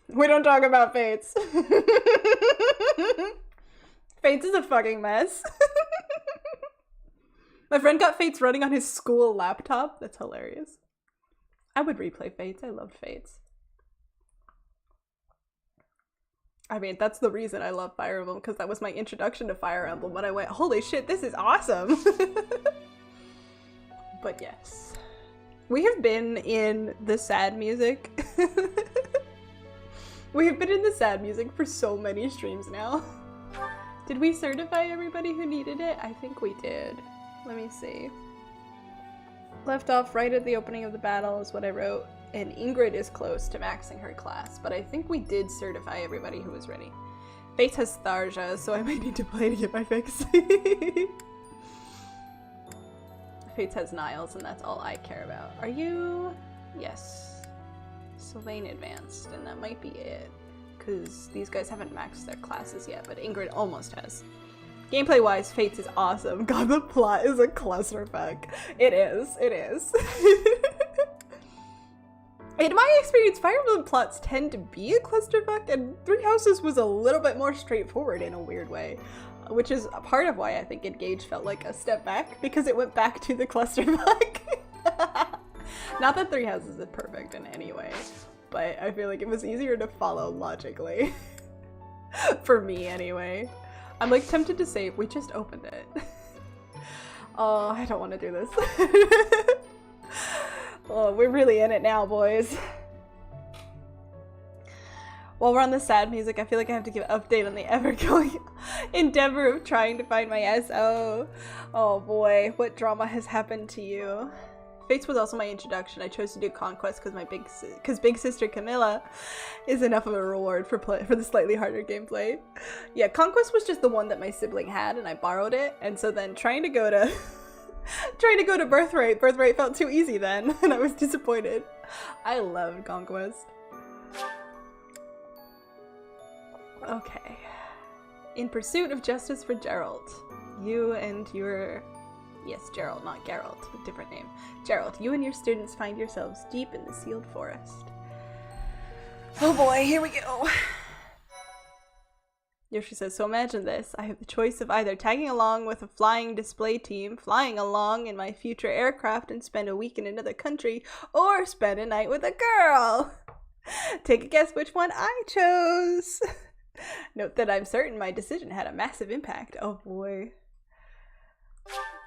We don't talk about Fates. Fates is a fucking mess. My friend got Fates running on his school laptop. That's hilarious. I would replay Fates. I loved Fates. I mean, that's the reason I love Fire Emblem, because that was my introduction to Fire Emblem when I went, holy shit, this is awesome. But yes. We have been in the sad music. We have been in the sad music for so many streams now. Did we certify everybody who needed it? I think we did. Let me see. Left off right at the opening of the battle is what I wrote. And Ingrid is close to maxing her class, but I think we did certify everybody who was ready. Faith has Tharja, so I might need to play to get my fix. Faith has Niles, and that's all I care about. Are you? Yes. Sylvain advanced, and that might be it. Because these guys haven't maxed their classes yet, but Ingrid almost has. Gameplay-wise, Faith is awesome. God, the plot is a clusterfuck. It is. It is. In my experience, Fire Emblem plots tend to be a clusterfuck, and Three Houses was a little bit more straightforward in a weird way, which is a part of why I think Engage felt like a step back, because it went back to the clusterfuck. Not that Three Houses is perfect in any way, but I feel like it was easier to follow logically. For me, anyway. I'm like tempted to save. We just opened it. Oh, I don't want to do this. Oh, we're really in it now, boys. While we're on the sad music, I feel like I have to give an update on the ever-going endeavor of trying to find my SO. Oh boy, what drama has happened to you? Fates was also my introduction. I chose to do Conquest because big sister Camilla is enough of a reward for the slightly harder gameplay. Yeah, Conquest was just the one that my sibling had, and I borrowed it. And so then trying to go to Birthright felt too easy then, and I was disappointed. I loved Conquest. Okay. In pursuit of justice for Geralt, you and your... Yes, Gerald, not Geralt, a different name. Gerald, you and your students find yourselves deep in the sealed forest. Oh boy, here we go. Yoshi says, so imagine this. I have the choice of either tagging along with a flying display team, flying along in my future aircraft and spend a week in another country, or spend a night with a girl. Take a guess which one I chose. Note that I'm certain my decision had a massive impact. Oh boy.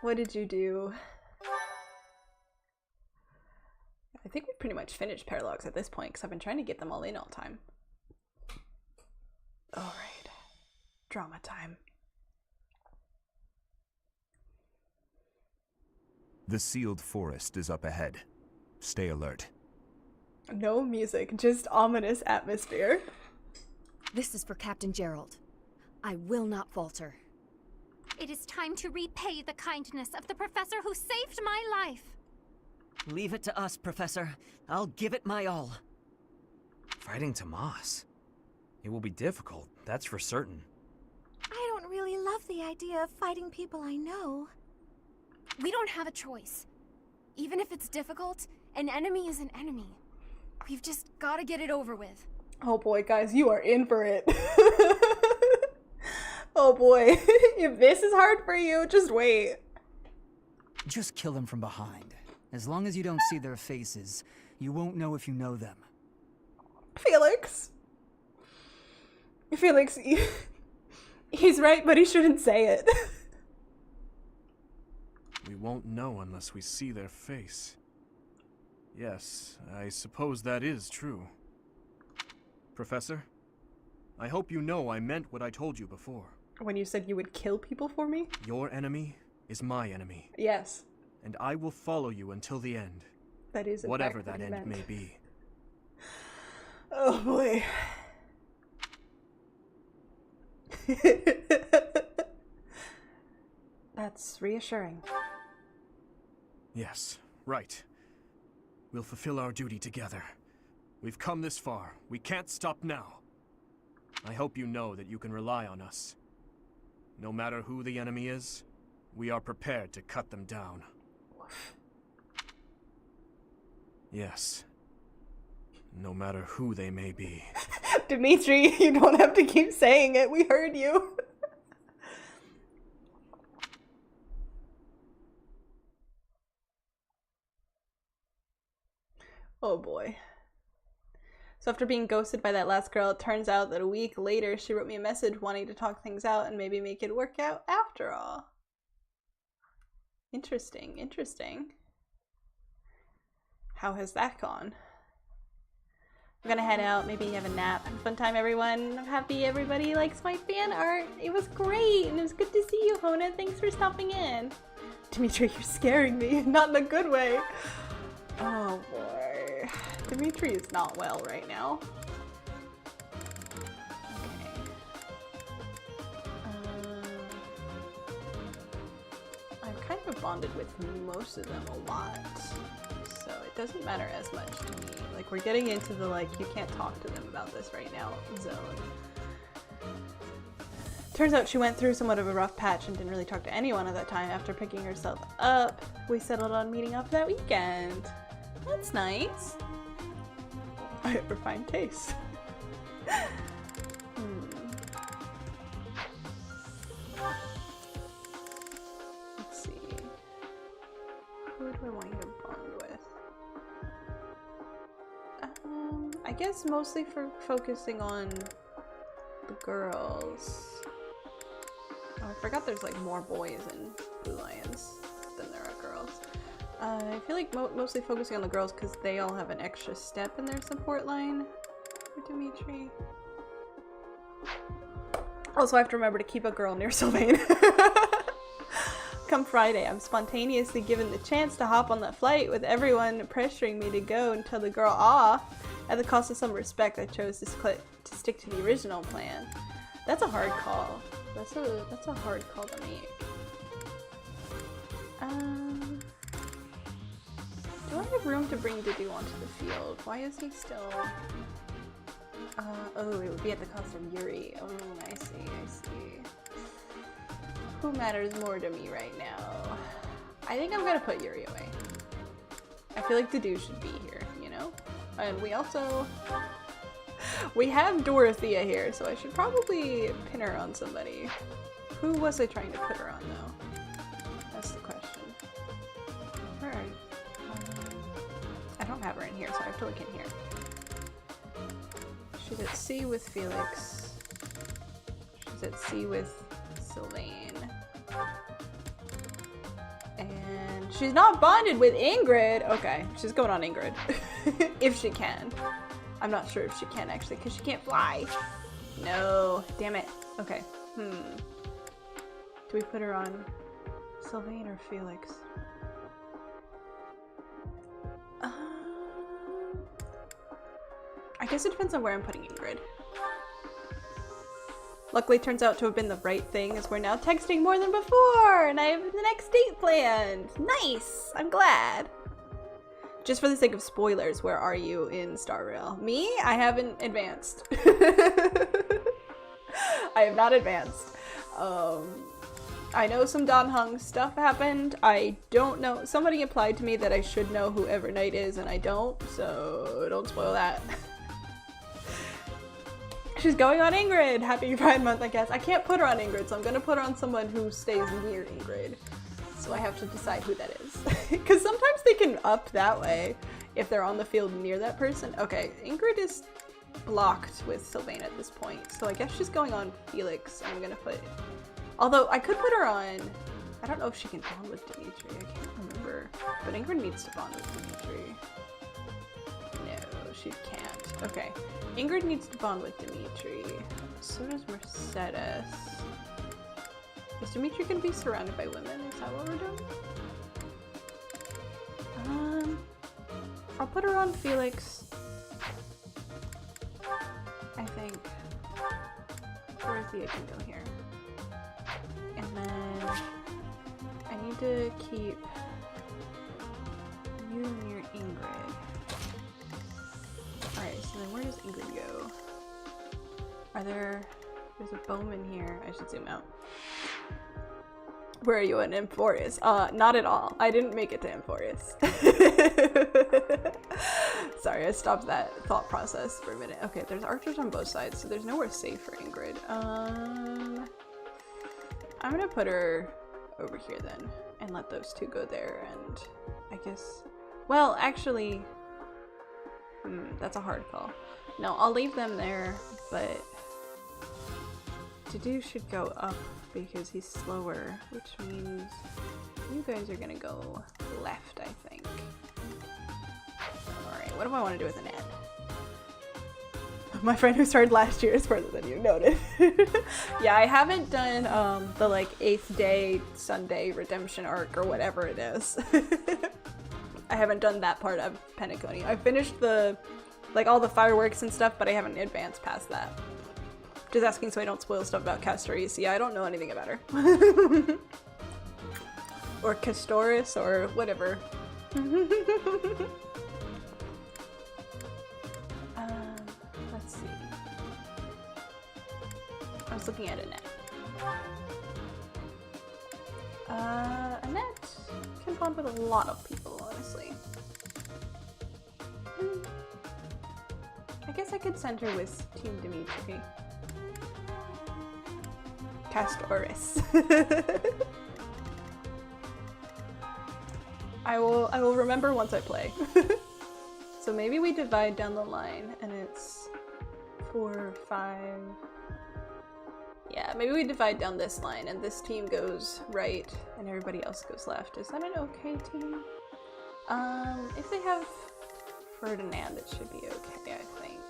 What did you do? I think we've pretty much finished Paralogs at this point because I've been trying to get them all in all time. Alright. Drama time. The sealed forest is up ahead. Stay alert. No music, just ominous atmosphere. This is for Captain Gerald. I will not falter. It is time to repay the kindness of the professor who saved my life. Leave it to us, Professor. I'll give it my all. Fighting Tomas. It will be difficult, that's for certain. I don't really love the idea of fighting people I know. We don't have a choice. Even if it's difficult, an enemy is an enemy. We've just got to get it over with. Oh boy, guys, you are in for it. Oh boy, if this is hard for you, just wait. Just kill them from behind. As long as you don't see their faces, you won't know if you know them. Felix, he's right, but he shouldn't say it. We won't know unless we see their face. Yes, I suppose that is true. Professor, I hope you know I meant what I told you before. When you said you would kill people for me? Your enemy is my enemy. Yes. And I will follow you until the end. That is whatever that end may be. Oh boy. That's reassuring. Yes, right. We'll fulfill our duty together. We've come this far. We can't stop now. I hope you know that you can rely on us. No matter who the enemy is, we are prepared to cut them down. Yes. No matter who they may be. Dimitri, you don't have to keep saying it. We heard you. Oh boy. So after being ghosted by that last girl, it turns out that a week later she wrote me a message wanting to talk things out and maybe make it work out after all. Interesting, interesting. How has that gone? I'm gonna head out, maybe have a nap. Have a fun time, everyone. I'm happy everybody likes my fan art. It was great, and it was good to see you, Hona. Thanks for stopping in. Dimitri, you're scaring me. Not in a good way. Oh boy. Dimitri is not well right now. Okay. I've kind of bonded with most of them a lot. So it doesn't matter as much to me. Like, we're getting into the, like, you can't talk to them about this right now zone. Turns out she went through somewhat of a rough patch and didn't really talk to anyone at that time. After picking herself up, we settled on meeting up that weekend. That's nice. I have refined taste. Let's see. Who do I want you to bond with? I guess mostly for focusing on the girls. Oh, I forgot there's like more boys in Blue Lions than there are girls. I feel like mostly focusing on the girls because they all have an extra step in their support line for Dimitri. Also, I have to remember to keep a girl near Sylvain. Come Friday, I'm spontaneously given the chance to hop on that flight with everyone pressuring me to go and tell the girl off. At the cost of some respect, I chose to stick to the original plan. That's a hard call. That's a hard call to make. Do I have room to bring Didu onto the field? Why is he still... oh, it would be at the cost of Yuri. Oh, I see. Who matters more to me right now? I think I'm gonna put Yuri away. I feel like Didu should be here, you know? And we also... we have Dorothea here, so I should probably pin her on somebody. Who was I trying to put her on, though? That's the question. Where are you? I don't have her in here, so I have to look in here. She's at sea with Felix. She's at sea with Sylvain. And she's not bonded with Ingrid! Okay, she's going on Ingrid. If she can. I'm not sure if she can, actually, because she can't fly. No. Damn it. Okay. Do we put her on Sylvain or Felix? I guess it depends on where I'm putting Ingrid. Luckily, it turns out to have been the right thing, as we're now texting more than before, and I have the next date planned. Nice! I'm glad. Just for the sake of spoilers, where are you in Star Rail? Me? I haven't advanced. I have not advanced. I know some Dan Heng stuff happened. I don't know. Somebody implied to me that I should know who Evernight is, and I don't, so don't spoil that. She's going on Ingrid! Happy Pride Month, I guess. I can't put her on Ingrid, so I'm gonna put her on someone who stays near Ingrid. So I have to decide who that is. Because sometimes they can up that way if they're on the field near that person. Okay, Ingrid is blocked with Sylvain at this point, so I guess she's going on Felix. I'm gonna put... Although, I could put her on... I don't know if she can bond with Dimitri. I can't remember. But Ingrid needs to bond with Dimitri. No, she can't. Okay. Ingrid needs to bond with Dimitri. So does Mercedes. Is Dimitri gonna be surrounded by women? Is that what we're doing? I'll put her on Felix. I think. Dorothea can go here. And then I need to keep you near Ingrid. Alright, so then where does Ingrid go? There's a bowman here. I should zoom out. Where are you in Emphorus? Not at all. I didn't make it to Emphorus. Sorry, I stopped that thought process for a minute. Okay, there's archers on both sides, so there's nowhere safe for Ingrid. I'm gonna put her over here then, and let those two go there, and I guess... Well, actually... that's a hard call. No, I'll leave them there, but... Didu should go up because he's slower, which means you guys are gonna go left, I think. What do I want to do with Annette? My friend who started last year is further than you noted. Yeah, I haven't done the like 8th day Sunday redemption arc or whatever it is. I haven't done that part of Penacony. I finished the like all the fireworks and stuff, but I haven't advanced past that. Just asking so I don't spoil stuff about Castoris. Yeah, I don't know anything about her. Or Castoris or whatever. Let's see. I was looking at Annette. Annette can bond with a lot of people, honestly. I guess I could send her with Team Dimitri. Castoris. I will remember once I play. So maybe we divide down the line and it's 4, 5. Yeah, maybe we divide down this line and this team goes right and everybody else goes left. Is that an okay team? If they have Ferdinand, it should be okay, I think.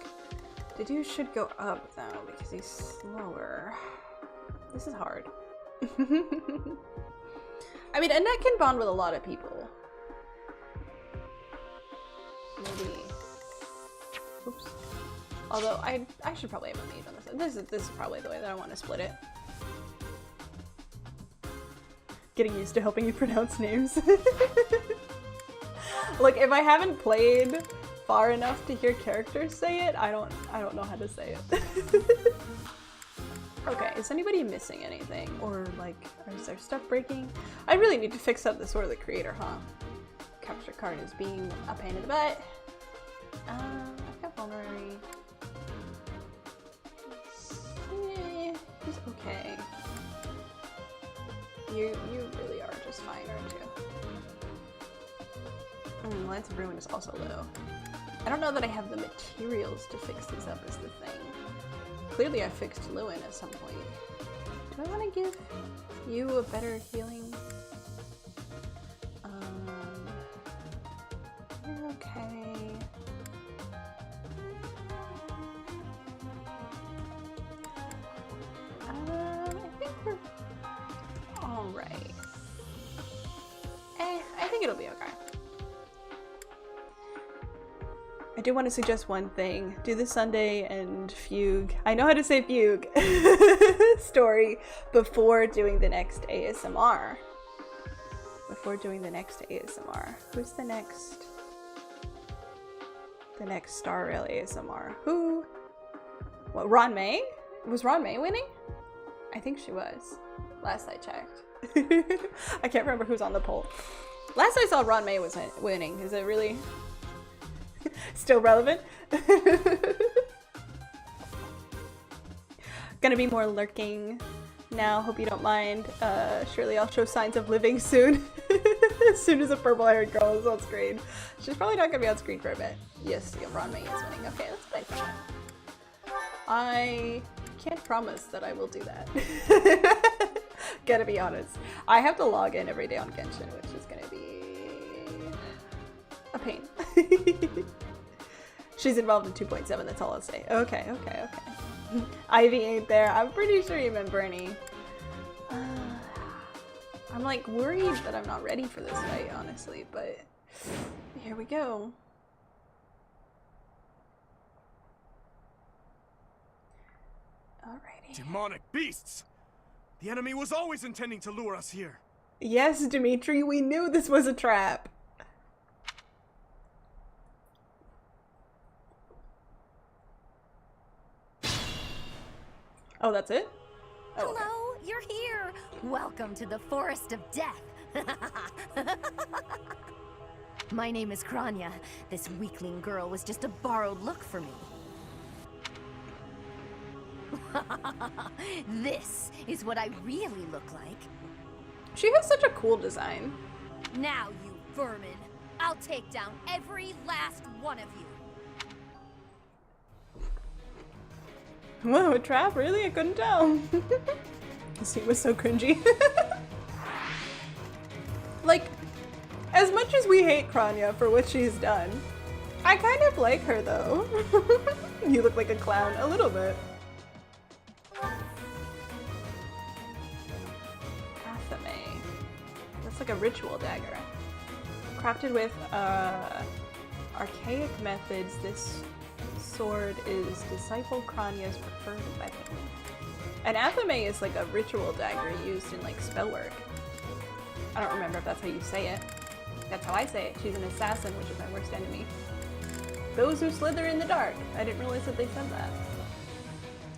The dude should go up though because he's slower. This is hard. I mean, Annette can bond with a lot of people. Maybe. Oops. Although I should probably have a mage on this. This is probably the way that I want to split it. Getting used to helping you pronounce names. Like if I haven't played far enough to hear characters say it, I don't know how to say it. Okay, is anybody missing anything? Or like, is there stuff breaking? I really need to fix up the Sword of the Creator, huh? Capture card is being a pain in the butt. I've got vulnerary. He's okay. You really are just fine, aren't you? Lance of Ruin is also low. I don't know that I have the materials to fix these up is the thing. Clearly I fixed Lewin at some point. Do I want to give you a better healing? You're okay. I think we're alright. I think it'll be okay. I do want to suggest one thing. Do the Sunday and Fugue. I know how to say Fugue story before doing the next ASMR. Before doing the next ASMR. Who's the next? The next Star Rail ASMR. Who? What, Ron May? Was Ron May winning? I think she was. Last I checked. I can't remember who's on the poll. Last I saw Ron May was winning. Is it really still relevant? Gonna be more lurking now. Hope you don't mind. Surely I'll show signs of living soon. As soon as a purple-haired girl is on screen. She's probably not gonna be on screen for a bit. Yes, Ron May is winning. Okay, let's play for that. I can't promise that I will do that. Gotta be honest. I have to log in every day on Genshin, which is gonna be a pain. She's involved in 2.7, that's all I'll say. Okay. Ivy ain't there. I'm pretty sure you meant Bernie. I'm like worried that I'm not ready for this fight, honestly, but here we go. Alrighty. Demonic beasts! The enemy was always intending to lure us here. Yes, Dimitri, we knew this was a trap. Oh, that's it? Oh, okay. Hello, you're here. Welcome to the Forest of Death. My name is Kranya. This weakling girl was just a borrowed look for me. This is what I really look like. She has such a cool design. Now, you vermin, I'll take down every last one of you. Whoa, a trap? Really? I couldn't tell. This scene was so cringy. Like, as much as we hate Kranya for what she's done, I kind of like her though. You look like a clown a little bit. Athame. That's like a ritual dagger. Crafted with archaic methods, this sword is Disciple Kranya's preferred weapon. An athame is like a ritual dagger used in like spellwork. I don't remember if that's how you say it. That's how I say it. She's an assassin, which is my worst enemy. Those who slither in the dark. I didn't realize that they said that.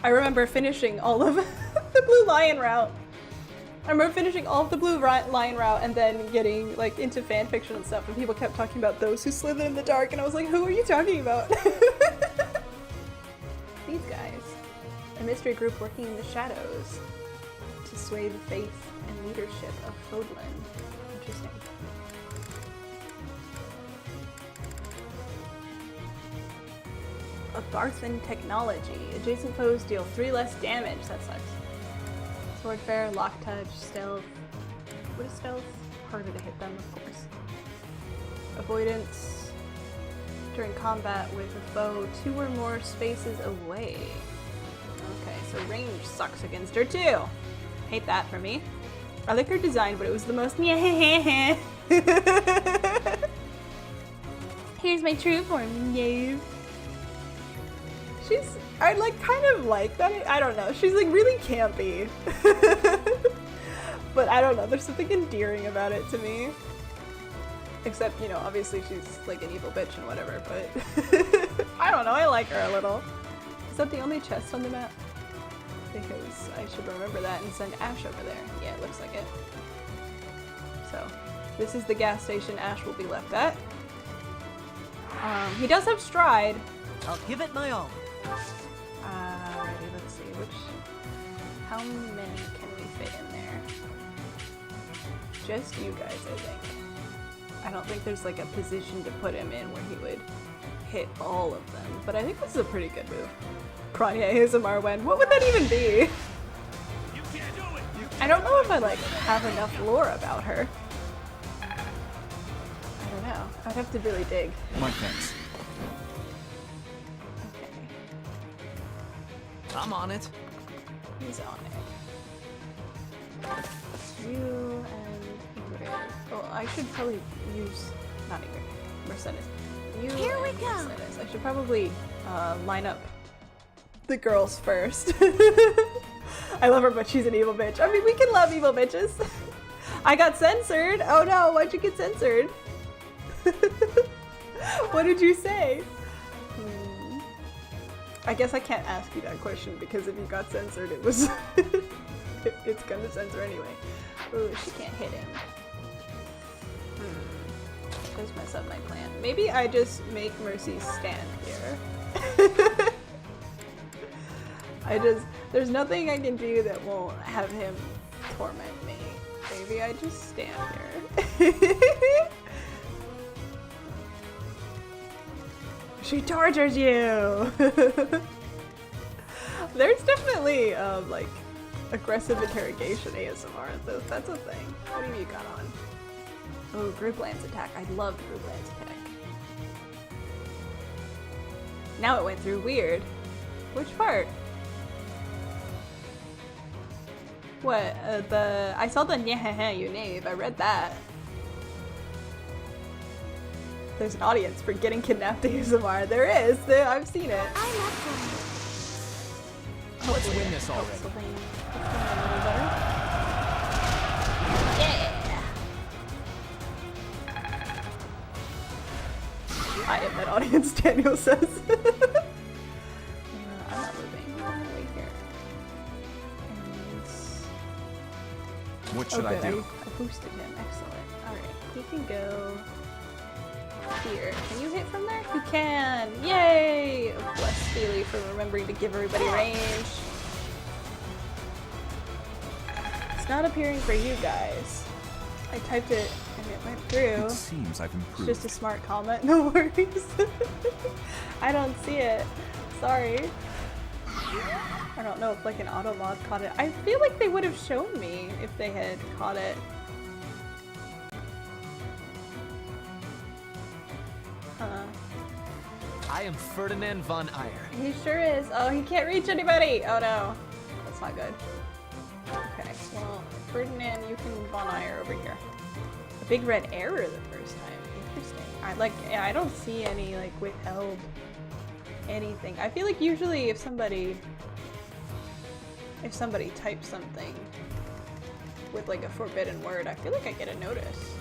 I remember finishing all of the Blue Lion route. I remember finishing all of the Blue Lion route and then getting like into fanfiction and stuff, and people kept talking about those who slither in the dark, and I was like, who are you talking about? These guys. A mystery group working in the shadows to sway the faith and leadership of Fodlan. Interesting. A Barthen technology. Adjacent foes deal 3 less damage. That sucks. Swordfare, lock touch, stealth. What is stealth? Harder to hit them, of course. Avoidance. During combat with a foe 2 or more spaces away. Okay, so range sucks against her too. Hate that for me. I like her design, but it was the most Here's my true form, no. I like kind of like that. I don't know. She's like really campy. But I don't know. There's something endearing about it to me. Except, you know, obviously she's like an evil bitch and whatever, but I don't know. I like her a little. Is that the only chest on the map? Because I should remember that and send Ash over there. Yeah, it looks like it. So, this is the gas station Ash will be left at. He does have stride. I'll give it my all. Alrighty, let's see, how many can we fit in there? Just you guys, I think. I don't think there's like a position to put him in where he would hit all of them, but I think this is a pretty good move. Kranya ASMR when, what would that even be? You can't do it. I don't know if I like have enough lore about her. I don't know. I'd have to really dig. My thanks. I'm on it. He's on it. You and Ingrid. Well, I should probably use not Ingrid. Mercedes. You Here we and go. Mercedes. I should probably line up the girls first. I love her, but she's an evil bitch. I mean, we can love evil bitches. I got censored. Oh no! Why'd you get censored? What did you say? I guess I can't ask you that question because if you got censored, it was it's gonna censor anyway. Ooh, she can't hit him. Does mess up my plan. Maybe I just make Mercy stand here. There's nothing I can do that won't have him torment me. Maybe I just stand here. She tortures you! There's definitely, like, aggressive interrogation ASMR. That's a thing. What have you got on? Oh, group lance attack. I love group lance attack. Now it went through weird. Which part? What? I saw the nyehehe you knave. I read that. There's an audience for getting kidnapped ASMR. There is. I've seen it. I love Let's win this already. Something a little better. Yeah. I am that audience, Daniel says. I'm not moving. I'm gonna wait here. And... What should I do? I boosted him. Excellent. Alright. He can go here. Can you hit from there? You can! Yay! Oh, bless Steely for remembering to give everybody range. It's not appearing for you guys. I typed it and it went through. It seems I've It's improved. just a smart comment. No worries. I don't see it. Sorry. I don't know if like an auto mod caught it. I feel like they would have shown me if they had caught it. Huh. I am Ferdinand von Eyre. He sure is. Oh, he can't reach anybody. Oh no, that's not good. Okay, well, Ferdinand, you can von Eyre over here. A big red error the first time. Interesting. I don't see any like withheld anything. I feel like usually if somebody types something with like a forbidden word, I feel like I get a notice.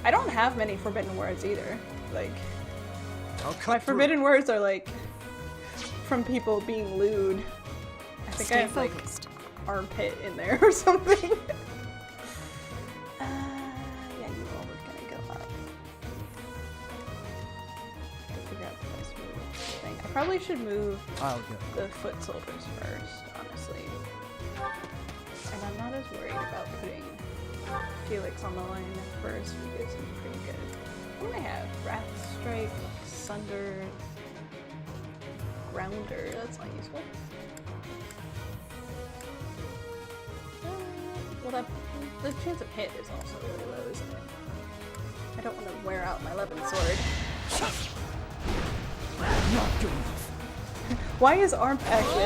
I don't have many forbidden words either. Like, my forbidden words are like from people being lewd. I think I have like armpit in there or something. Yeah, you all were gonna go up. Figure out the best move. I probably should move the foot soldiers first, honestly. And I'm not as worried about putting Felix on the line first because he's pretty good. What do I have? Wrath Strike, Sunder, Grounder. That's not useful. Well, the chance of hit is also really low, isn't it? I don't want to wear out my 11 sword. Not good enough. Why is arm actually?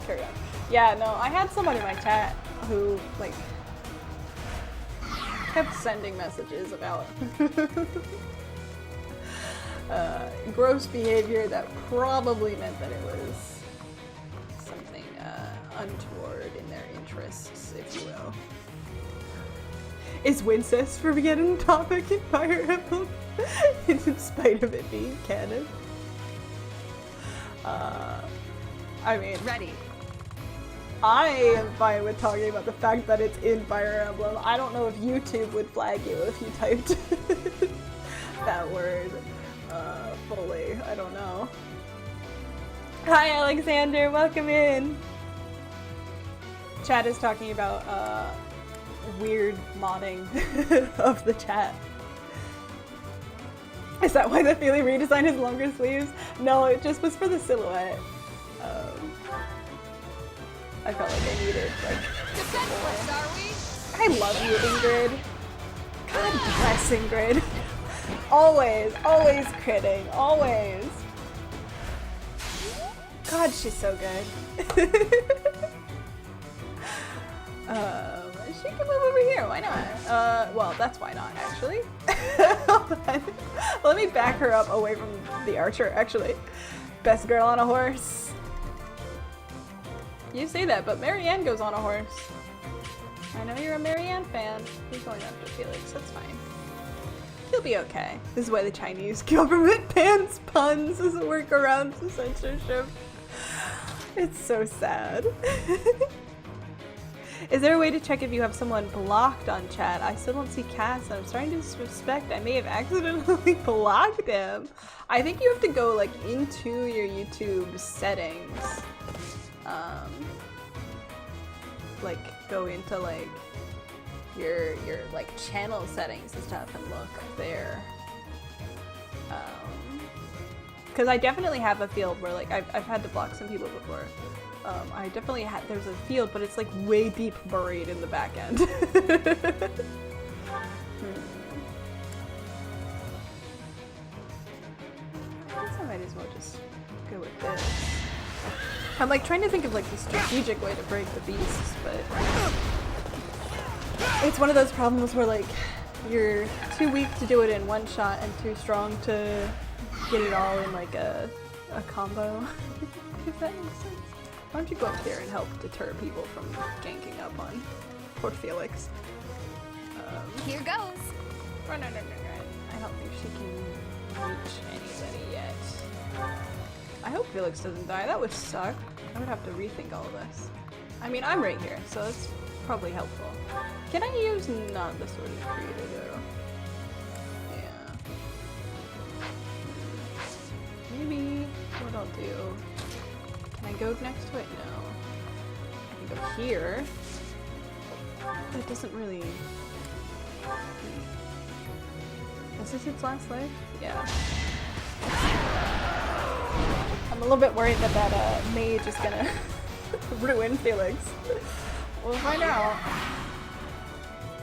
Carry on. Yeah, no, I had someone in my chat who like kept sending messages about gross behavior that probably meant that it was something untoward in their interests, if you will. Is Wincest forbidden topic in Fire Emblem? In spite of it being canon? I mean, Ready. I am fine with talking about the fact that it's in Fire Emblem. I don't know if YouTube would flag you if you typed that word fully. I don't know. Hi Alexander, welcome in. Chat is talking about weird modding of the chat. Is that why the Feely redesign has longer sleeves? No, it just was for the silhouette. I felt like I needed, like, Defenseless, are we? I love you, Ingrid. God bless Ingrid. Always, always critting, always. God, she's so good. She can move over here, why not? Well, that's why not, actually. Hold on. Let me back her up away from the archer, actually. Best girl on a horse. You say that, but Marianne goes on a horse. I know you're a Marianne fan. He's going after Felix, that's fine. He'll be okay. This is why the Chinese government bans puns as a workaround to censorship. It's so sad. Is there a way to check if you have someone blocked on chat? I still don't see Cass and I'm starting to suspect I may have accidentally blocked him. I think you have to go like into your YouTube settings. Like go into like your like channel settings and stuff and look there. Because I definitely have a field where like I've had to block some people before. I definitely had, there's a field, but it's like way deep buried in the back end. I guess I might as well just go with this. I'm like trying to think of like the strategic way to break the beasts, but it's one of those problems where like you're too weak to do it in one shot and too strong to get it all in like a combo. If that makes sense. Why don't you go up here and help deter people from ganking up on poor Felix? Here goes. Run. I don't think she can reach anybody yet. I hope Felix doesn't die. That would suck. I would have to rethink all of this. I mean, I'm right here, so that's probably helpful. Can I use not the Sword of Creator though? Yeah. Maybe what I'll do. Can I go next to it? No. I can go here. That doesn't really... Is this its last life? Yeah. I'm a little bit worried that that mage is gonna ruin Felix. We'll find out.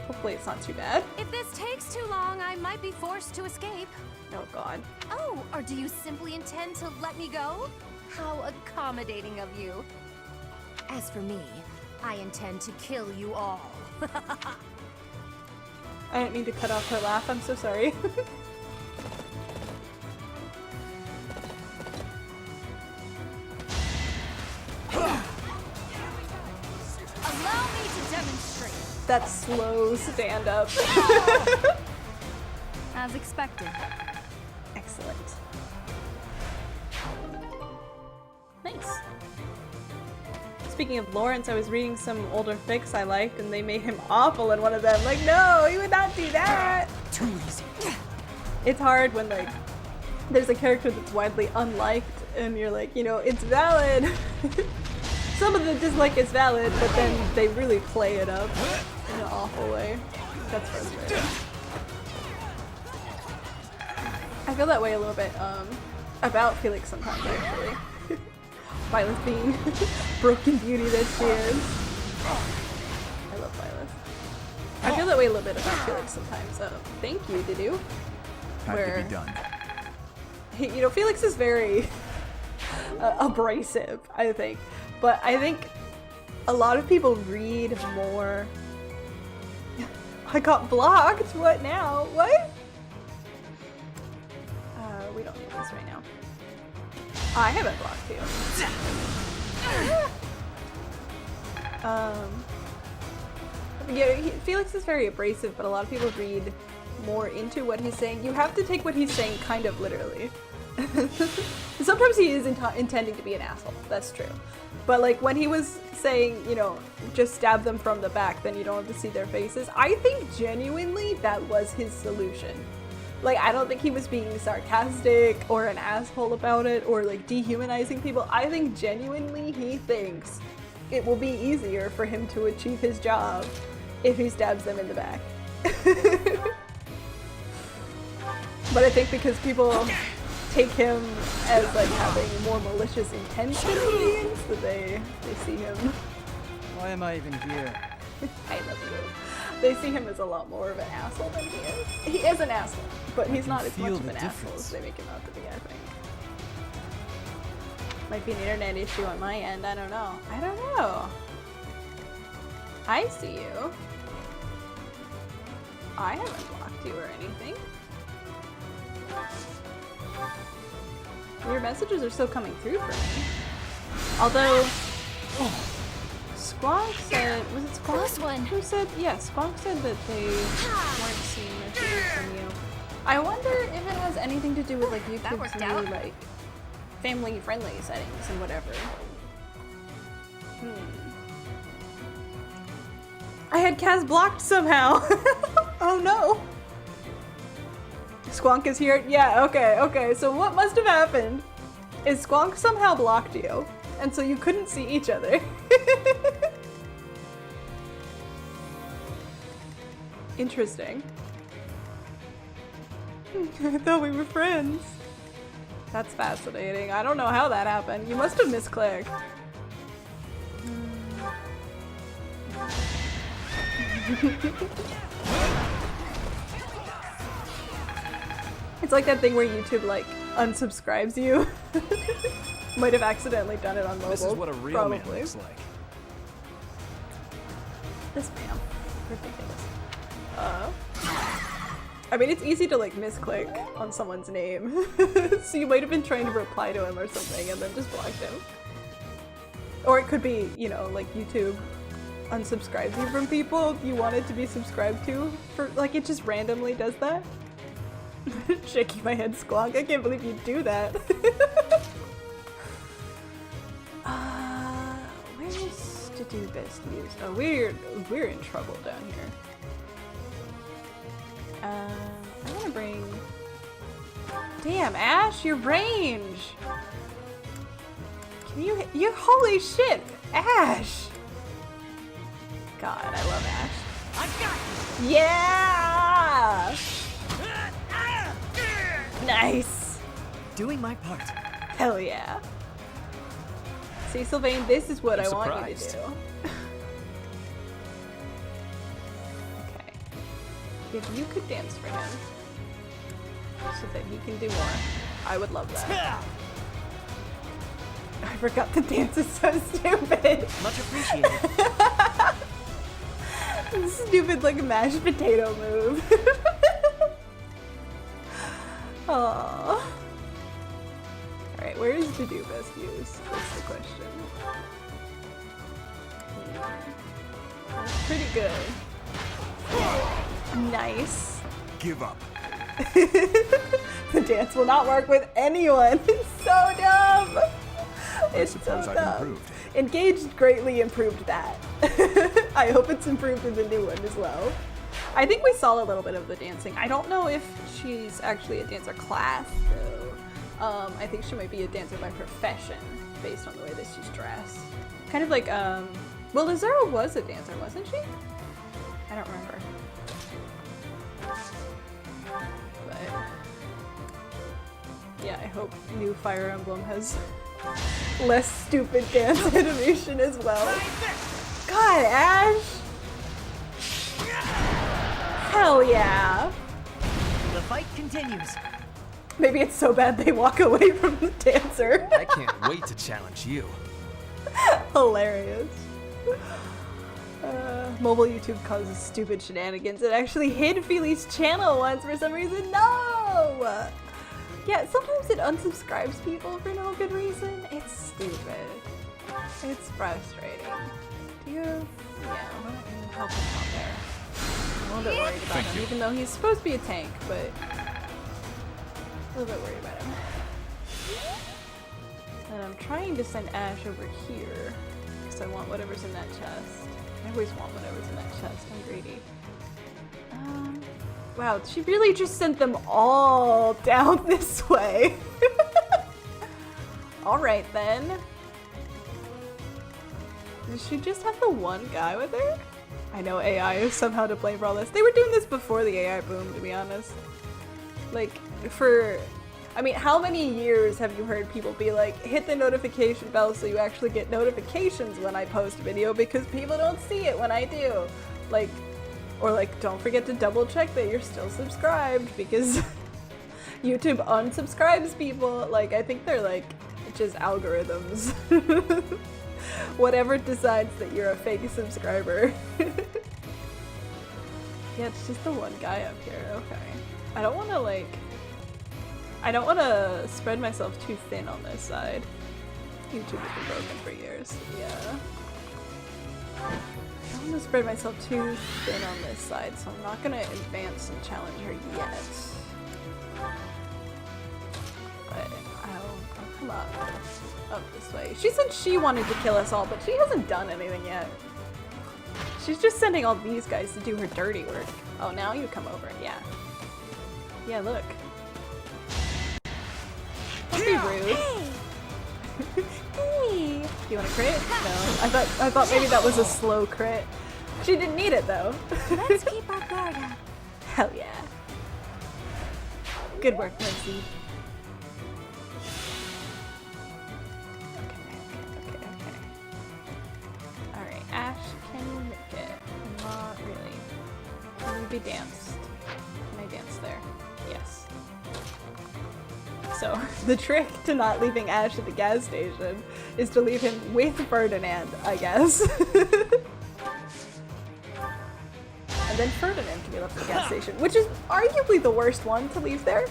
Hopefully hopefully it's not too bad. If this takes too long, I might be forced to escape. Oh god. Oh, or do you simply intend to let me go? How accommodating of you. As for me, I intend to kill you all. I didn't mean to cut off her laugh, I'm so sorry. Allow me to demonstrate. That slow stand up. As expected. Excellent. Nice. Speaking of Lawrence, I was reading some older fics I liked and they made him awful in one of them. Like, no, he would not do that! Too easy. It's hard when, like, there's a character that's widely unliked and you're like, you know, it's valid. Some of the dislike is valid, but then they really play it up in an awful way. That's frustrating. I feel that way a little bit about Felix sometimes, actually. Violet being broken beauty that she is. I love Violet. I feel that way a little bit about Felix sometimes. Thank you, Didu. Have to be done. You know, Felix is very abrasive, I think. But I think a lot of people read more. I got blocked. What now? What? We don't need this right now. I haven't blocked you. Yeah, Felix is very abrasive, but a lot of people read more into what he's saying. You have to take what he's saying kind of literally. Sometimes he is intending to be an asshole, that's true. But like when he was saying, you know, just stab them from the back, then you don't have to see their faces, I think genuinely that was his solution. Like, I don't think he was being sarcastic or an asshole about it or like dehumanizing people. I think genuinely he thinks it will be easier for him to achieve his job if he stabs them in the back. But I think because people take him as like having more malicious intentions that they see him. Why am I even here? I love you. They see him as a lot more of an asshole than he is. He is an asshole, but he's not as much of an asshole as they make him out to be, I think. Might be an internet issue on my end, I don't know. I don't know. I see you. I haven't blocked you or anything. Your messages are still coming through for me. Although, Squonk said, was it Squonk? Close one. Who said, yeah, Squonk said that they weren't seeing messages from you. I wonder if it has anything to do with like YouTube's new like family-friendly settings and whatever. I had Kaz blocked somehow. Oh no. Squonk is here? Yeah, okay. So what must have happened is Squonk somehow blocked you, and so you couldn't see each other. Interesting. I thought we were friends. That's fascinating. I don't know how that happened. You must have misclicked. It's like that thing where YouTube like unsubscribes you. Might have accidentally done it on mobile. This is what a real probably. man looks like. This man. Ridiculous. I mean, it's easy to like misclick on someone's name. So you might have been trying to reply to him or something and then just blocked him. Or it could be, you know, like YouTube unsubscribes you from people you wanted to be subscribed to. For like, it just randomly does that. Shaking my head, Squonk. I can't believe you do that. Where is to do best use? Oh, we're in trouble down here. I want to bring. Damn, Ash, your range. Can you? Holy shit, Ash. God, I love Ash. I got you. Yeah. Nice! Doing my part. Hell yeah. See, Sylvain, this is what I want you to do. Okay. If you could dance for him so that he can do more, I would love that. I forgot the dance is so stupid. Much appreciated. Stupid like mashed potato move. Aww. Alright, where is the do best used? That's the question. That's pretty good. Nice. Give up. The dance will not work with anyone. It's so dumb. It's so suppose I've dumb. improved. Engaged greatly improved that. I hope it's improved in the new one as well. I think we saw a little bit of the dancing. I don't know if she's actually a dancer class though. I think she might be a dancer by profession based on the way that she's dressed. Kind of like, well, Azure was a dancer, wasn't she? I don't remember. But yeah, I hope new Fire Emblem has less stupid dance animation as well. God, Ash! Hell yeah! The fight continues. Maybe it's so bad they walk away from the dancer. I can't wait to challenge you. Hilarious. Mobile YouTube causes stupid shenanigans. It actually hid Feely's channel once for some reason. No! Yeah, sometimes it unsubscribes people for no good reason. It's stupid. It's frustrating. Do you? Yeah, why don't you help him out there? I'm a little bit worried about him, even though he's supposed to be a tank, but a little bit worried about him. And I'm trying to send Ash over here because I want whatever's in that chest. I always want whatever's in that chest. I'm greedy. Wow, she really just sent them all down this way. Alright then. Does she just have the one guy with her? I know AI is somehow to blame for all this. They were doing this before the AI boom, to be honest. Like, I mean, how many years have you heard people be like, hit the notification bell so you actually get notifications when I post a video because people don't see it when I do? Like, or like, don't forget to double check that you're still subscribed because YouTube unsubscribes people. Like, I think they're like, just algorithms. Whatever decides that you're a fake subscriber. Yeah, it's just the one guy up here. Okay. I don't want to spread myself too thin on this side. YouTube has been broken for years. Yeah. I don't want to spread myself too thin on this side, so I'm not going to advance and challenge her yet. But I'll come up this way. She said she wanted to kill us all, but she hasn't done anything yet. She's just sending all these guys to do her dirty work. Oh, now you come over. Yeah. Yeah, look. Don't be rude. Hey! You want a crit? No. I thought maybe that was a slow crit. She didn't need it though. Let's keep our guard up. Hell yeah. Good work, Mercy. Okay. Alright, Ash, can you make it? Not really. Can you be danced? Can I dance there? Yes. So, the trick to not leaving Ash at the gas station is to leave him with Ferdinand, I guess. And then Ferdinand can be left at the gas station, which is arguably the worst one to leave there.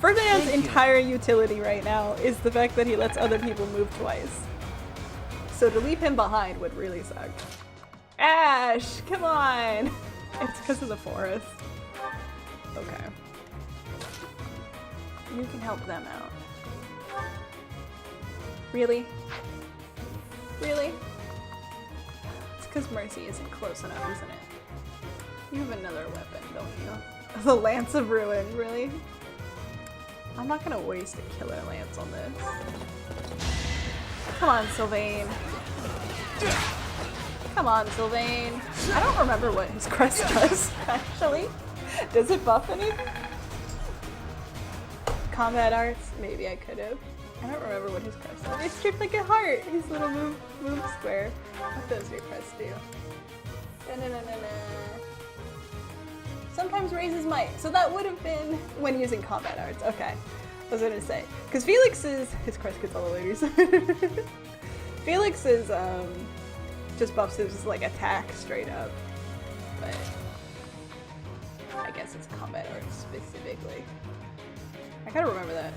Ferdinand's entire utility right now is the fact that he lets other people move twice. So to leave him behind would really suck. Ash, come on! It's because of the forest. Okay. You can help them out. Really? Really? It's because Mercy isn't close enough, isn't it? You have another weapon, don't you? The Lance of Ruin, really? I'm not gonna waste a killer lance on this. Come on, Sylvain. Come on, Sylvain. I don't remember what his crest does, actually. Does it buff anything? Combat arts? Maybe I could have. I don't remember what his crest does. It's shaped like a heart! His little move square. What does your crest do? Da-na-na-na-na. sometimes raises might. So that would have been when using combat arts. Okay. I was gonna say. Because Felix is his Christ gets all the ladies. Felix is just buffs his like attack straight up. But I guess it's combat arts specifically. I gotta remember that.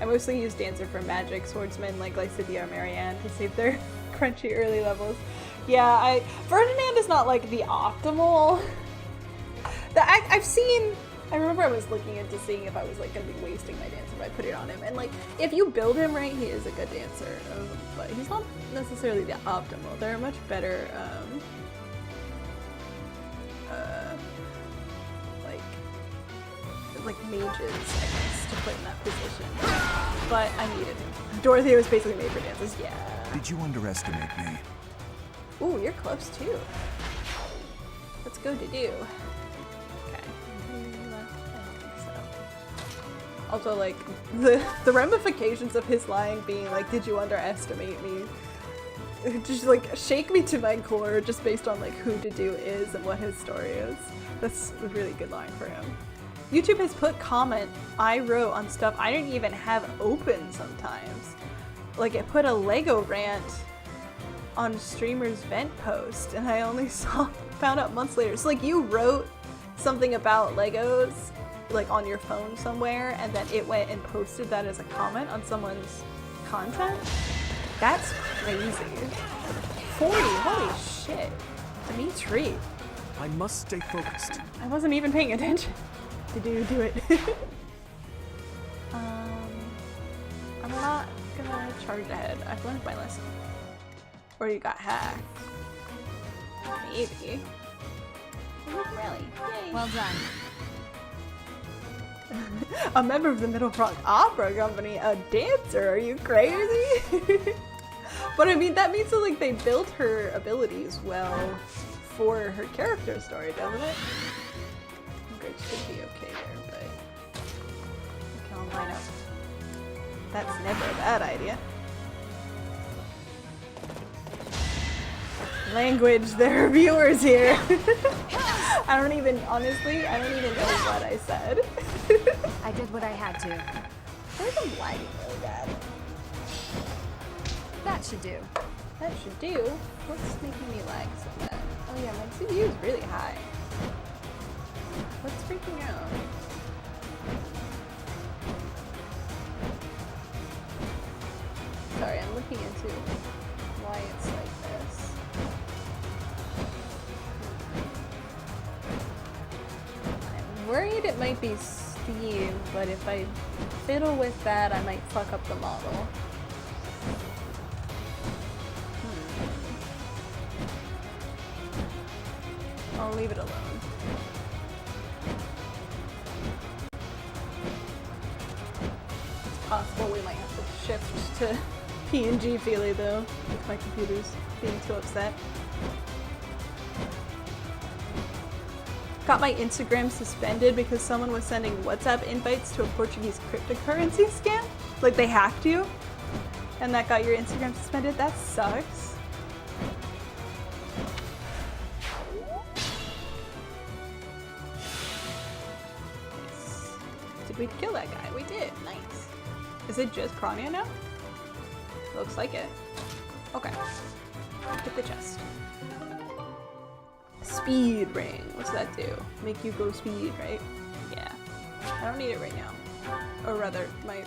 I mostly use Dancer for magic swordsmen like Lysithea or Marianne to save their crunchy early levels. Yeah, Ferdinand is not like the optimal. I've seen. I remember I was looking into seeing if I was like gonna be wasting my dancer if I put it on him, and like if you build him right, he is a good dancer, but he's not necessarily the optimal. There are much better like mages, I guess, to put in that position. But I needed him. Dorothea was basically made for dances. Yeah. Did you underestimate me? Ooh, you're close too. Let's go to do. Okay. Also, like, the ramifications of his lying being like, did you underestimate me? Just like shake me to my core just based on like who to do is and what his story is. That's a really good line for him. YouTube has put comment I wrote on stuff I didn't even have open sometimes. Like it put a Lego rant on streamer's vent post and I only found out months later. So like you wrote something about Legos like on your phone somewhere and then it went and posted that as a comment on someone's content? That's crazy. 40, holy shit. Dimitri. I must stay focused. I wasn't even paying attention. Did you do it? I'm not gonna charge ahead. I've learned my lesson. Or you got hacked. Maybe. Really? Yay. Well done. A member of the Middle Rock Opera Company, a dancer? Are you crazy? But I mean, that means that like they built her abilities well for her character story, doesn't it? It should be okay there, but we can all line up. That's never a bad idea. Language, there are viewers here. I don't even know what I said. I did what I had to. I feel like I'm lagging really bad. That should do. That should do. What's making me lag so bad? Oh yeah, my CPU is really high. What's freaking out? Sorry, I'm looking into why it's like this. I'm worried it might be Steve, but if I fiddle with that, I might fuck up the model. I'll leave it alone. Possible we might have to shift to PNG Feely though, if my computer's being too upset. Got my Instagram suspended because someone was sending WhatsApp invites to a Portuguese cryptocurrency scam? Like they hacked you? And that got your Instagram suspended? That sucks. Did we kill that guy? We did. Nice. Is it just Krania now? Looks like it. Okay. Get the chest. Speed ring. What's that do? Make you go speed, right? Yeah. I don't need it right now. Or rather, my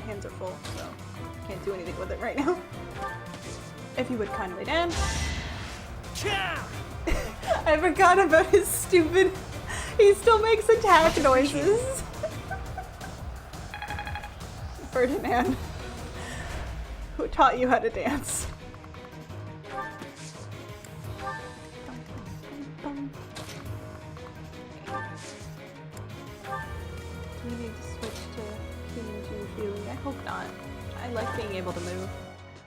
hands are full, so I can't do anything with it right now. If you would kindly dance. I forgot about his stupid... He still makes attack noises. Ferdinand, who taught you how to dance. Do we need to switch to PNG feeling? I hope not. I like being able to move.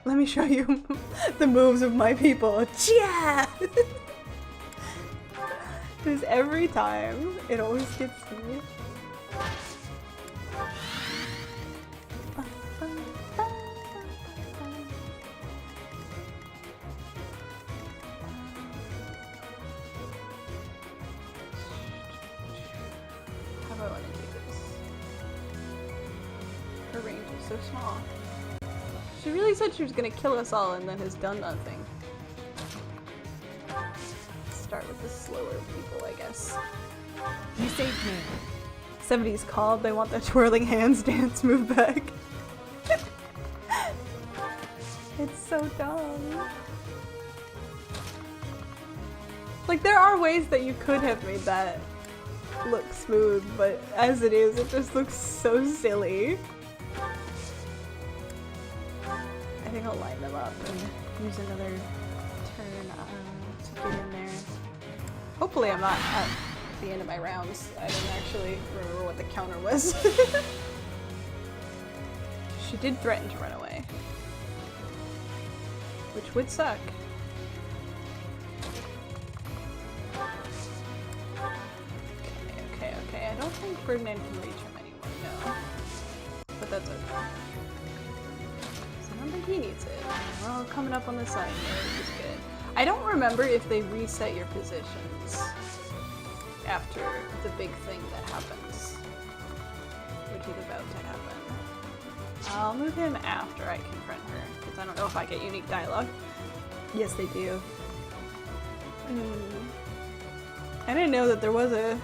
Let me show you the moves of my people. Yeah! Because every time, it always gets me. so small. She really said she was gonna kill us all and then has done nothing. Start with the slower people, I guess. You saved me. 70s called, they want the twirling hands dance move back. It's so dumb. Like, there are ways that you could have made that look smooth, but as it is, it just looks so silly. I think I'll line them up and use another turn to get in there. Hopefully I'm not at the end of my rounds. I don't actually remember what the counter was. She did threaten to run away, which would suck. Okay, I don't think Ferdinand can reach him anymore, no. But that's okay. So I don't think he needs it. We're all coming up on the side here, which is good. I don't remember if they reset your positions after the big thing that happens, which is about to happen. I'll move him after I confront her, because I don't know if I get unique dialogue. Yes, they do. I didn't know that there was a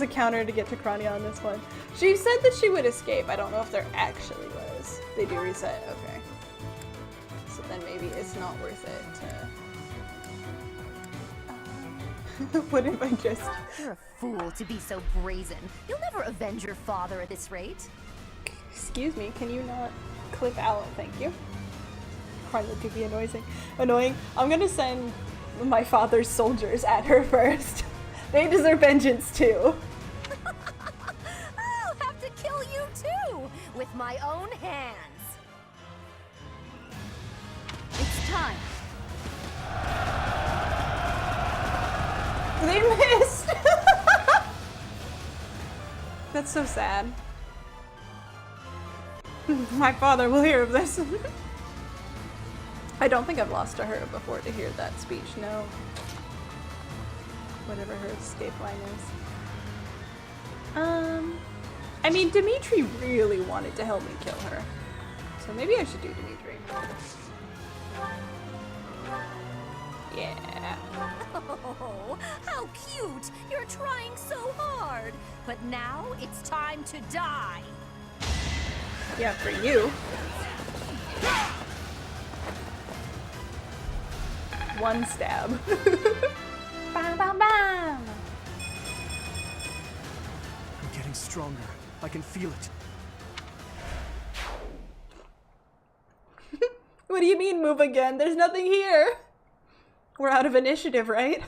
counter to get to Krania on this one. She said that she would escape. I don't know if there actually was. They do reset, okay. So then maybe it's not worth it to... What if I just... You're a fool to be so brazen. You'll never avenge your father at this rate. Excuse me, can you not clip out? Thank you. Find that to be annoying. I'm gonna send my father's soldiers at her first. They deserve vengeance too. I'll have to kill you too, with my own hands. It's time. They missed! That's so sad. My father will hear of this. I don't think I've lost to her before to hear that speech, no. Whatever her escape line is. I mean, Dimitri really wanted to help me kill her. So maybe I should do Dimitri. Yeah. Oh, how cute! You're trying so hard. But now it's time to die. Yeah, for you. One stab. Bam, bam, bam! I'm getting stronger. I can feel it. What do you mean, move again? There's nothing here! We're out of initiative, right?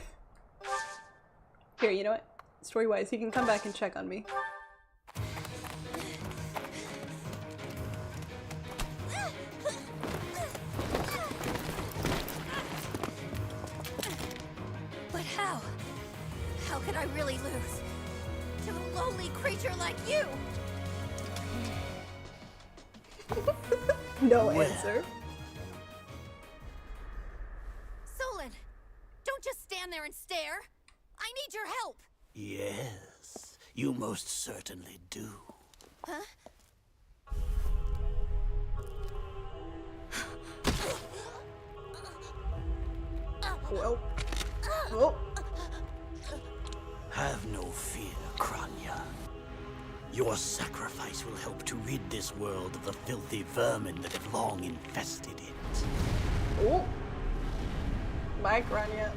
Here, you know what? Story-wise, he can come back and check on me. But how? How could I really lose to a lowly creature like you? No answer. Solon, don't just stand there and stare. I need your help. Yes, you most certainly do. Huh? Well. Oh. Have no fear, Krania. Your sacrifice will help to rid this world of the filthy vermin that have long infested it. Oh. Bye, Krania.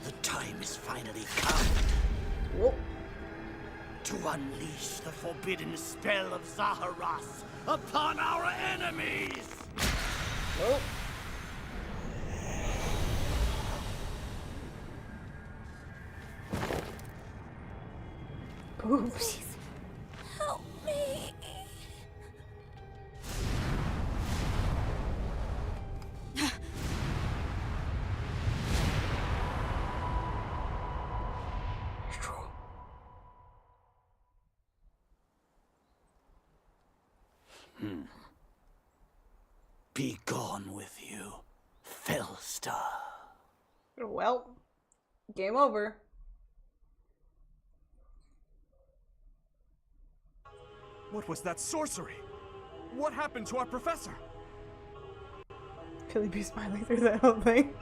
The time is finally come to unleash the forbidden spell of Zaharas upon our enemies! Oh. Oops. Help me. Be gone with you, Fellstar. Well, game over. What was that sorcery? What happened to our professor? Could he be smiling through that whole thing?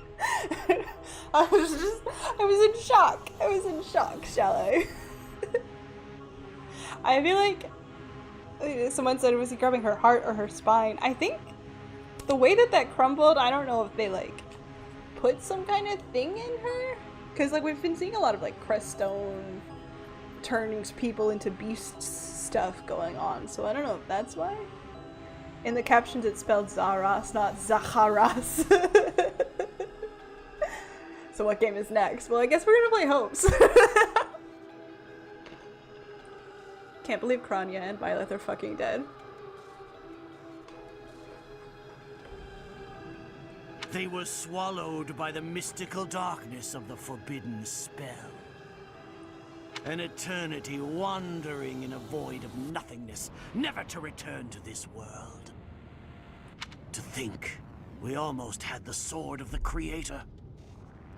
I was in shock. I was in shock, shall I? I feel like someone said, was he grabbing her heart or her spine? I think the way that crumbled, I don't know if they like put some kind of thing in her, because like we've been seeing a lot of like Crestone turning people into beasts stuff going on, so I don't know if that's why. In the captions it's spelled Zaras, not Zaharas. So what game is next? Well, I guess we're gonna play Hopes. Can't believe Kranya and Violet are fucking dead. They were swallowed by the mystical darkness of the forbidden spell. An eternity wandering in a void of nothingness, never to return to this world. To think, we almost had the sword of the Creator.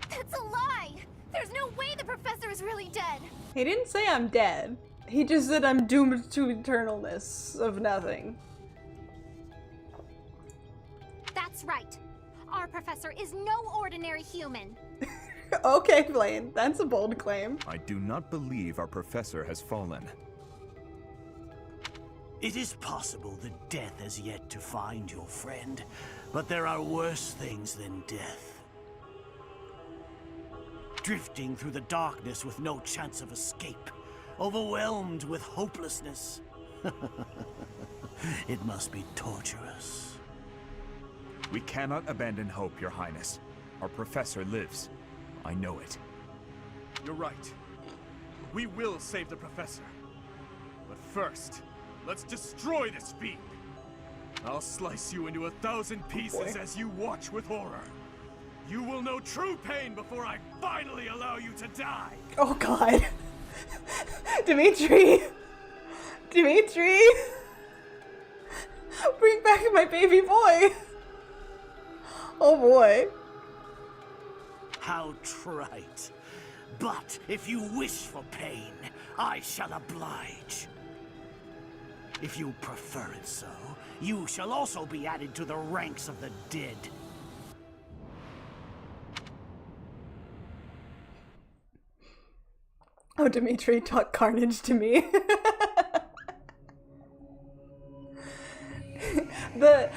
That's a lie! There's no way the professor is really dead! He didn't say I'm dead. He just said I'm doomed to eternalness of nothing. That's right. Our professor is no ordinary human. Okay, Blaine, that's a bold claim. I do not believe our professor has fallen. It is possible that death has yet to find your friend, but there are worse things than death. Drifting through the darkness with no chance of escape, overwhelmed with hopelessness. It must be torturous. We cannot abandon hope, Your Highness. Our professor lives. I know it. You're right. We will save the professor. But first, let's destroy this fiend. I'll slice you into 1,000 pieces as you watch with horror. You will know true pain before I finally allow you to die. Oh god. Dimitri! Dimitri! Bring back my baby boy! Oh boy. How trite. But if you wish for pain, I shall oblige. If you prefer it so, you shall also be added to the ranks of the dead. Oh, Dimitri, talk carnage to me.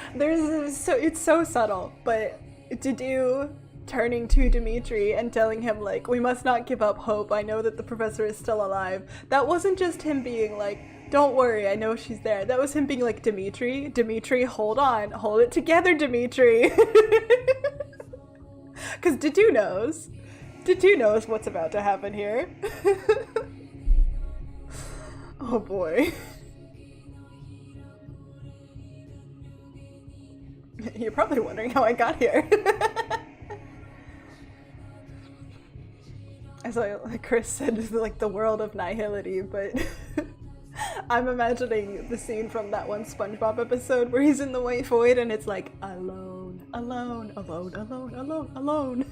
It's so subtle, but to do turning to Dimitri and telling him like, we must not give up hope, I know that the professor is still alive. That wasn't just him being like, don't worry, I know she's there. That was him being like, Dimitri, hold on, hold it together, Dimitri. Because Didu knows what's about to happen here. Oh boy. You're probably wondering how I got here. As like Chris said, like the world of nihility, but I'm imagining the scene from that one SpongeBob episode where he's in the white void and it's like, alone, alone, alone, alone, alone, alone.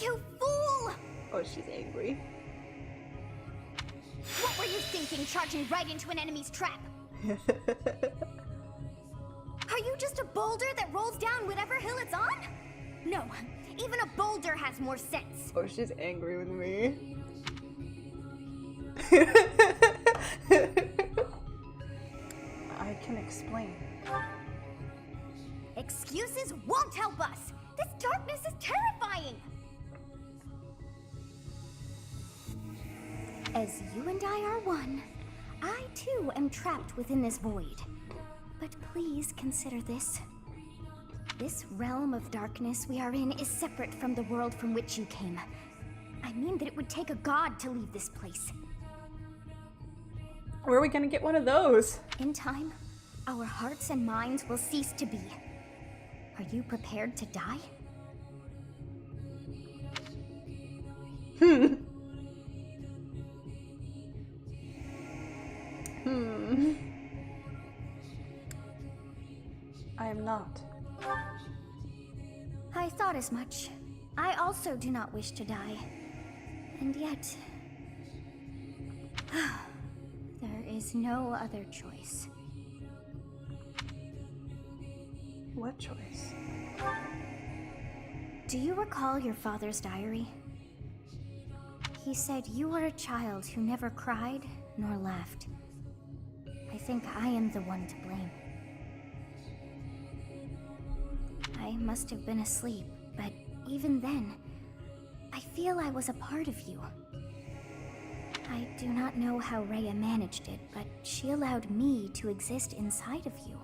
You fool! Oh, she's angry. What were you thinking, charging right into an enemy's trap? Are you just a boulder that rolls down whatever hill it's on? No, even a boulder has more sense. Oh, she's angry with me. I can explain. Excuses won't help us. This darkness is terrifying. As you and I are one, I too am trapped within this void. But please consider this. This realm of darkness we are in is separate from the world from which you came. I mean that it would take a god to leave this place. Where are we gonna get one of those? In time, our hearts and minds will cease to be. Are you prepared to die? I'm not. I thought as much. I also do not wish to die. And yet... there is no other choice. What choice? Do you recall your father's diary? He said you were a child who never cried nor laughed. I think I am the one to blame. I must have been asleep, but even then, I feel I was a part of you. I do not know how Rhea managed it, but she allowed me to exist inside of you.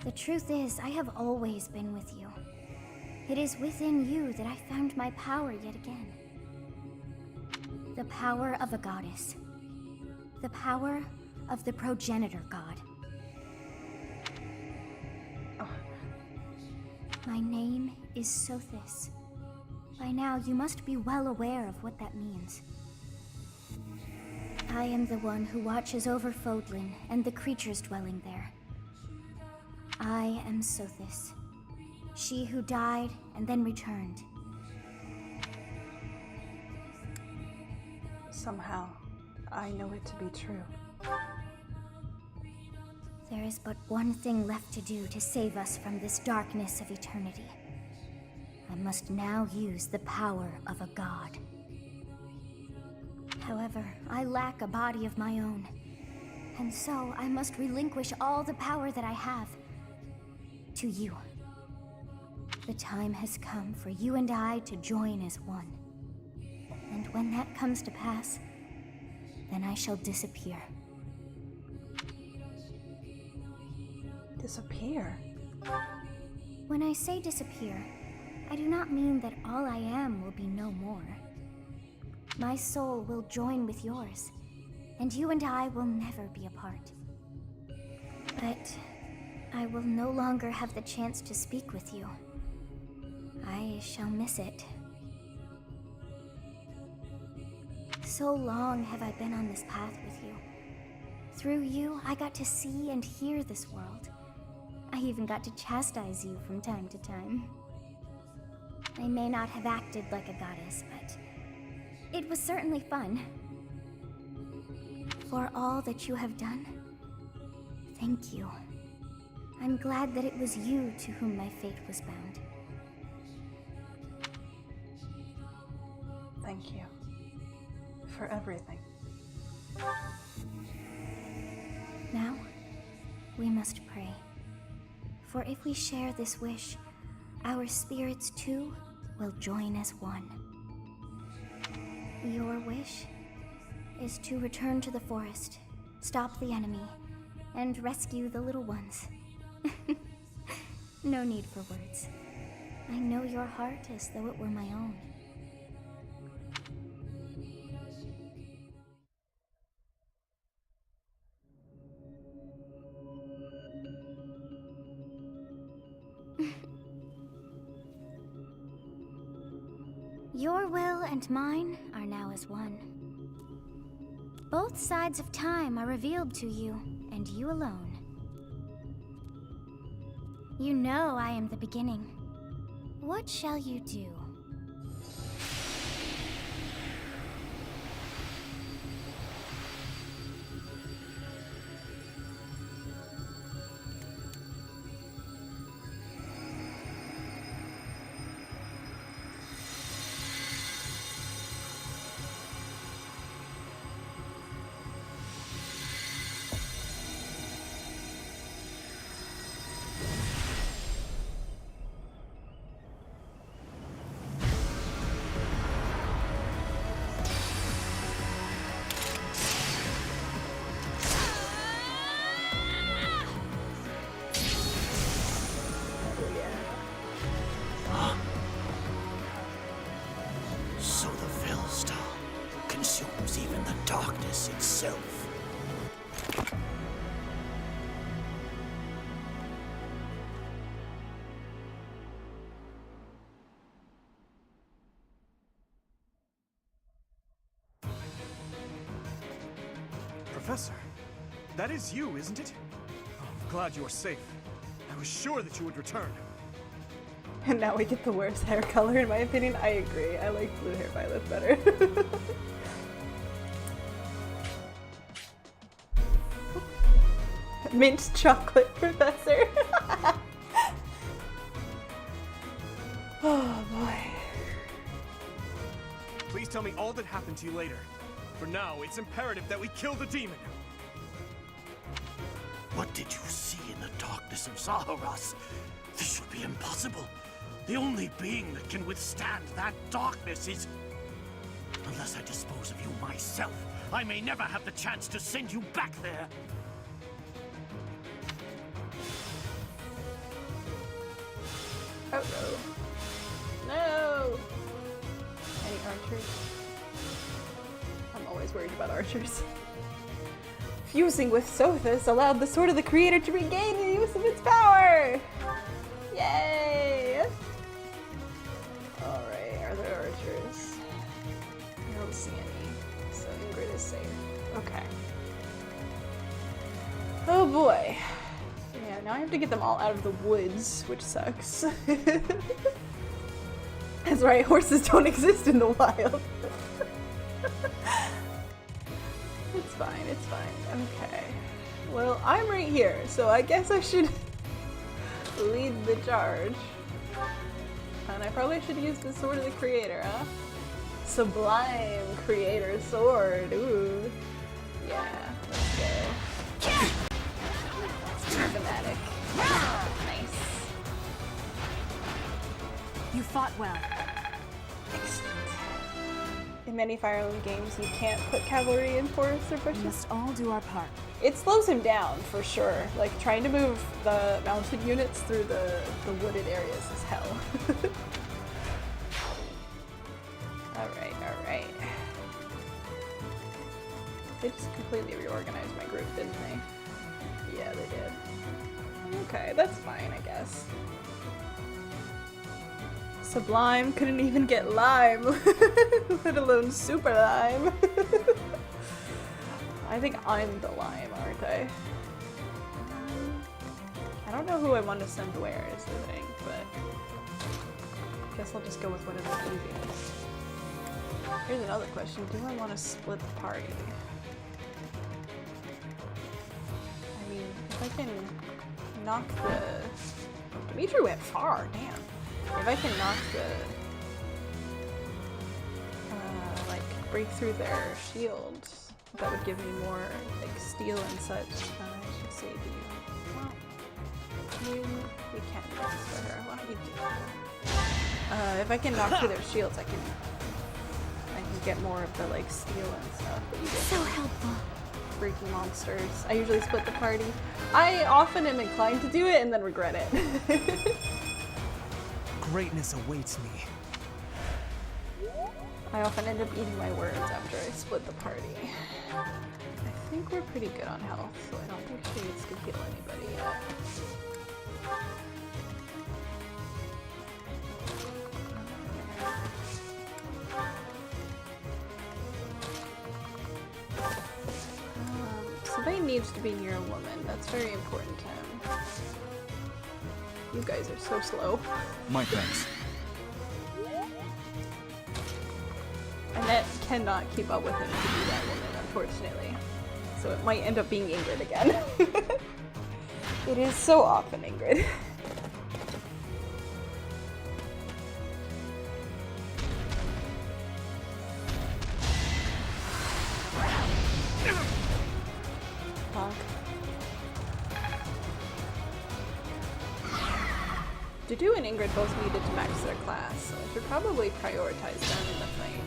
The truth is, I have always been with you. It is within you that I found my power yet again. The power of a goddess. The power of the progenitor god. My name is Sothis. By now, you must be well aware of what that means. I am the one who watches over Fodlan and the creatures dwelling there. I am Sothis, she who died and then returned. Somehow, I know it to be true. There is but one thing left to do to save us from this darkness of eternity. I must now use the power of a god. However, I lack a body of my own, and so I must relinquish all the power that I have to you. The time has come for you and I to join as one. And when that comes to pass, then I shall disappear. Disappear? When I say disappear, I do not mean that all I am will be no more. My soul will join with yours, and you and I will never be apart. But I will no longer have the chance to speak with you. I shall miss it. So long have I been on this path with you. Through you, I got to see and hear this world. I even got to chastise you from time to time. I may not have acted like a goddess, but it was certainly fun. For all that you have done, thank you. I'm glad that it was you to whom my fate was bound. Thank you. For everything. Now, we must pray. For if we share this wish, our spirits too will join as one. Your wish is to return to the forest, stop the enemy, and rescue the little ones. No need for words. I know your heart as though it were my own. Your will and mine are now as one. Both sides of time are revealed to you, and you alone. You know I am the beginning. What shall you do? So the Fellstar consumes even the darkness itself. Professor, that is you, isn't it? Oh, I'm glad you are safe. was sure that you would return. And now we get the worst hair color in my opinion. I agree. I like blue hair Violet better. Mint chocolate professor. Oh boy. Please tell me all that happened to you later. For now, it's imperative that we kill the demon. What did you see in the darkness of Zaharas? This should be impossible. The only being that can withstand that darkness is... Unless I dispose of you myself, I may never have the chance to send you back there. Oh no. No! Any archers? I'm always worried about archers. Fusing with Sothis allowed the Sword of the Creator to regain the use of its power! Yay! Alright, are there archers? I don't see any, so Ingrid is safe. Okay. Oh boy. Yeah, now I have to get them all out of the woods, which sucks. That's right, horses don't exist in the wild. It's fine, it's fine. Okay. Well, I'm right here, so I guess I should lead the charge. And I probably should use the Sword of the Creator, huh? Sublime Creator Sword. Ooh. Yeah, let's go. Dramatic. Nice. You fought well. Excellent. In many Fire Emblem games, you can't put cavalry in forests or We bushes. must all do our part. It slows him down, for sure. Like, trying to move the mounted units through the wooded areas is hell. Alright, alright. They just completely reorganized my group, didn't they? Yeah, they did. Okay, that's fine, I guess. Sublime couldn't even get Lime, let alone Super Lime. I think I'm the Lime, aren't I? I don't know who I want to send where is the thing, but I guess I'll just go with whatever's easiest. Here's another question, do I want to split the party? I mean, if I can knock the... Dimitri went far, damn. If I can knock the, like, break through their shields, that would give me more, like, steel and such. I should save you. Well, we can't do this for her. Why don't you do that? If I can knock through their shields, I can get more of the, like, steel and stuff. But you get So helpful. freaky monsters. I usually split the party. I often am inclined to do it and then regret it. Greatness awaits me. I often end up eating my words after I split the party. I think we're pretty good on health, so I don't think she needs to heal anybody yet. Somebody needs to be near a woman. That's very important to him. You guys are so slow. My thanks. Annette cannot keep up with him to be that woman, unfortunately. So it might end up being Ingrid again. It is so often Ingrid. Honk. Dudu and Ingrid both needed to max their class, so I should probably prioritize them in the fight.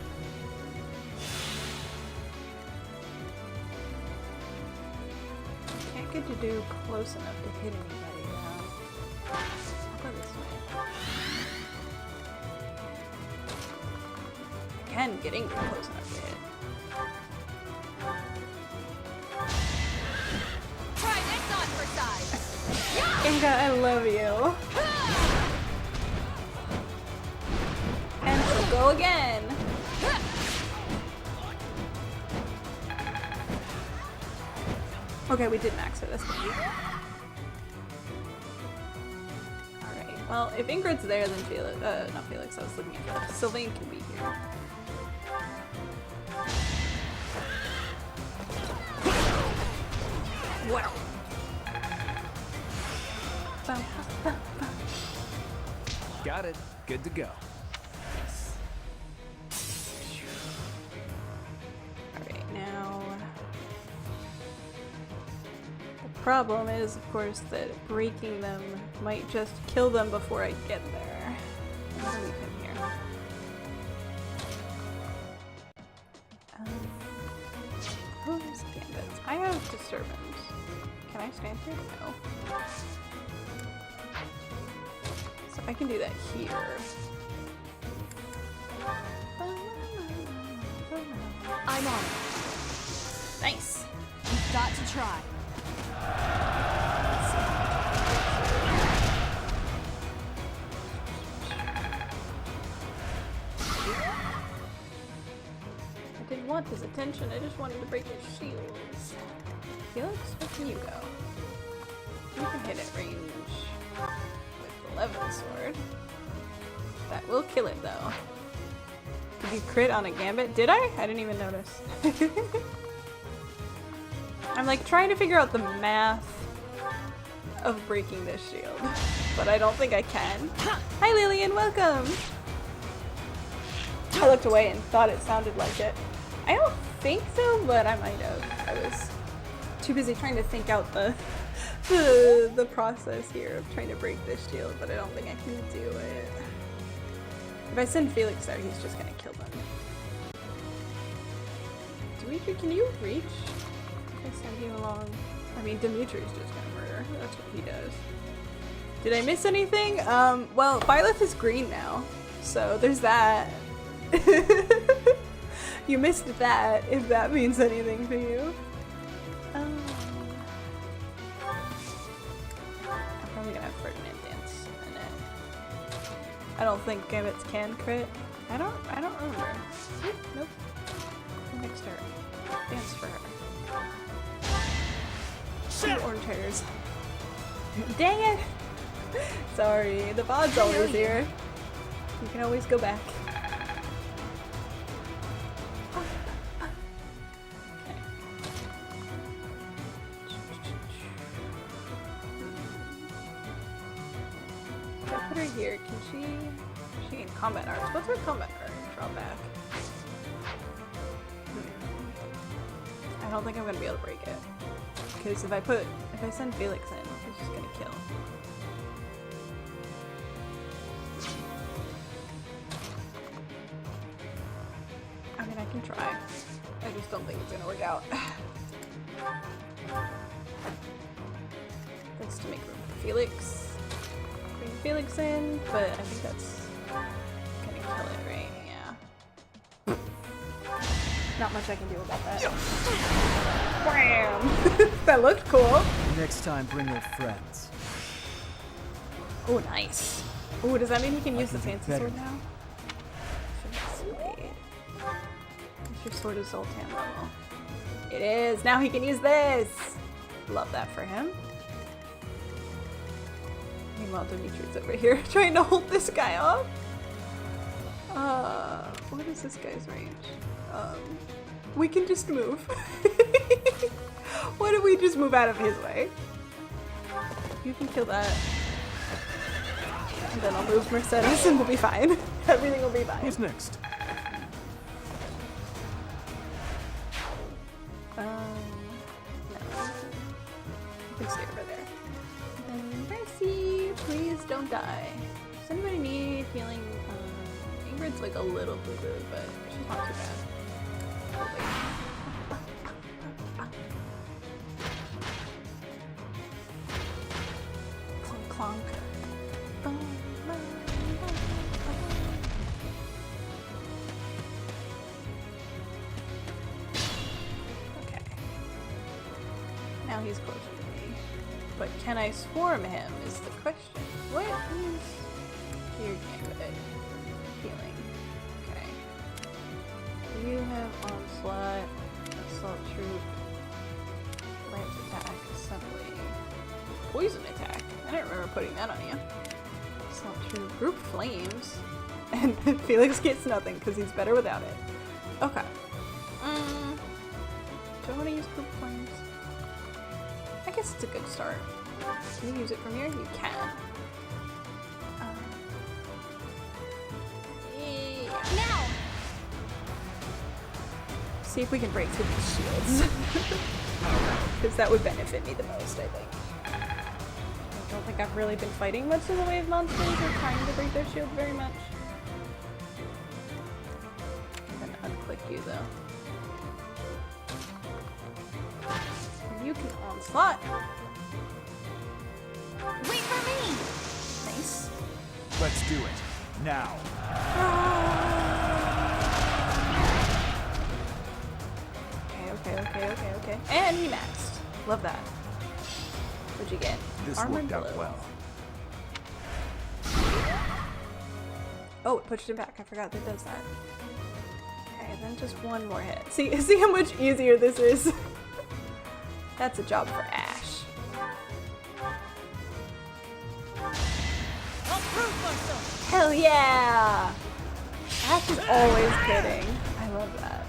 Can't get Dudu close enough to hit anybody now. I'll go this way. I can get Ingrid close enough to hit. Try this on for size. Inga, I love you. And we'll go again. Okay, we did max for this one. Well, if Ingrid's there, then Felix, not Felix, I was looking at that. Sylvain can be here. Wow. Got it. Good to go. Alright, now... The problem is, of course, that breaking them might just kill them before I get there. I'm gonna leave him here. Who's Gambit? I have Disturbance. Can I stand here? No. So I can do that here. I'm on. Nice! You've got to try. I didn't want his attention, I just wanted to break his shields. Felix, where can you go? You can hit at range with the Levin sword. That will kill it though. Did you crit on a Gambit? Did I? I didn't even notice. I'm like trying to figure out the math of breaking this shield, but I don't think I can. Hi Lillian, welcome! I looked away and thought it sounded like it. I don't think so, but I might have. I was too busy trying to think out the process here of trying to break this shield, but I don't think I can do it. If I send Felix there, he's just gonna kill them. Dimitri, can you reach? If I send you along. I mean, Dimitri's just gonna murder. That's what he does. Did I miss anything? Well, Byleth is green now, so there's that. You missed that, if that means anything to you. I'm probably gonna have Ferdinand dance in it. I don't think Gambits can crit. I don't remember. Nope. Next turn. Dance for her. Two orange hairs. Dang it! Sorry, the VOD's always here. You can always go back. Put her here. Can she can combat arts. What's her combat art drawback? I don't think I'm gonna be able to break it. Because if I send Felix in, he's just gonna kill. I mean, I can try. I just don't think it's gonna work out. That's to make room for Felix. Bring Felix in, but I think that's gonna kill it, right? Yeah. Not much I can do about that. Bam! That looked cool. Next time, bring your friends. Oh, nice. Oh, does that mean he can use the fancy better. sword now? Sweet. Your sword is Zoltan level. It is! Now he can use this! Love that for him. Meanwhile, Dimitri's over here trying to hold this guy off. What is this guy's range? We can just move. What if we just move out of his way? You can kill that. And then I'll move Mercedes and we'll be fine. Everything will be fine. Who's next? No. You can stay over there. And Mercy, please don't die. Does anybody need healing? Ingrid's like a little boo-boo, but she's not too bad. Oh, wait. Clonk clonk. Okay. Now he's closer to me. But can I swarm him is the question. What is your Gambit? Healing. Okay. You have onslaught, assault troop, lance attack, assembly, poison attack. I don't remember putting that on you. It's not true. Group flames. And Felix gets nothing because he's better without it. Okay. Do I want to use group flames? I guess it's a good start. Can you use it from here? You can. Yeah. Now! See if we can break through these shields. Because that would benefit me the most, I think. I don't think I've really been fighting much in the way of monsters or trying to break their shield very much. I'm gonna unclick you though. And you can onslaught. Wait for me! Nice. Let's do it. Now. Okay. And he maxed. Love that. What'd you get? This Armored worked out blow. well. Oh, it pushed him back. I forgot that does that. Okay, then just one more hit. See how much easier this is? That's a job for Ash. I'll prove myself. Hell yeah! Ash is always kidding. I love that.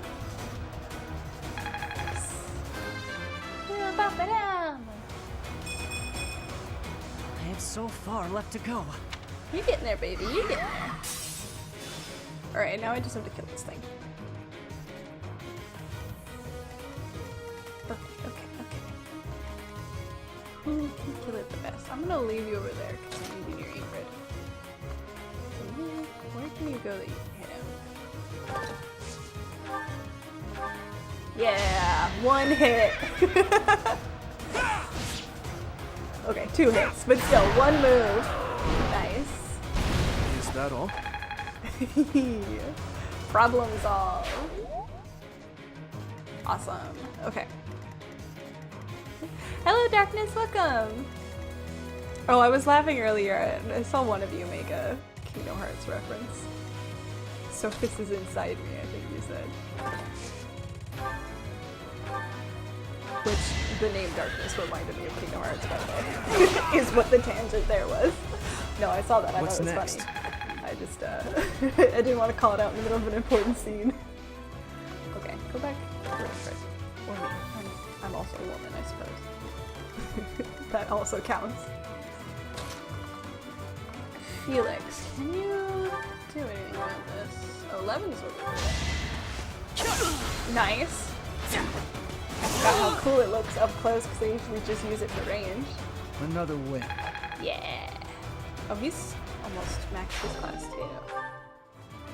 I have so far left to go. You getting there, baby. You getting there. Alright, now I just have to kill this thing. Okay. Who can kill it the best? I'm gonna leave you over there because I need you near Ingrid. Where can you go that you can hit him? Yeah, one hit. Okay, 2 hits, but still, 1 move. Nice. Is that all? Problem solved. Awesome. Okay. Hello, Darkness. Welcome. Oh, I was laughing earlier and I saw one of you make a Kingdom Hearts reference. Sophis is inside me, I think you said. Which the name Darkness reminded me of Kingdom Hearts, by the way. Is what the tangent there was. No, I saw that. I What's thought it was next? funny. I just, I didn't want to call it out in the middle of an important scene. Okay, go back. Or me. I'm also a woman, I suppose. That also counts. Felix, can you do anything about this? 11's what we do. Nice. I forgot how cool it looks up close because I usually just use it for range. Another win. Yeah. Oh, he's almost maxed his class too.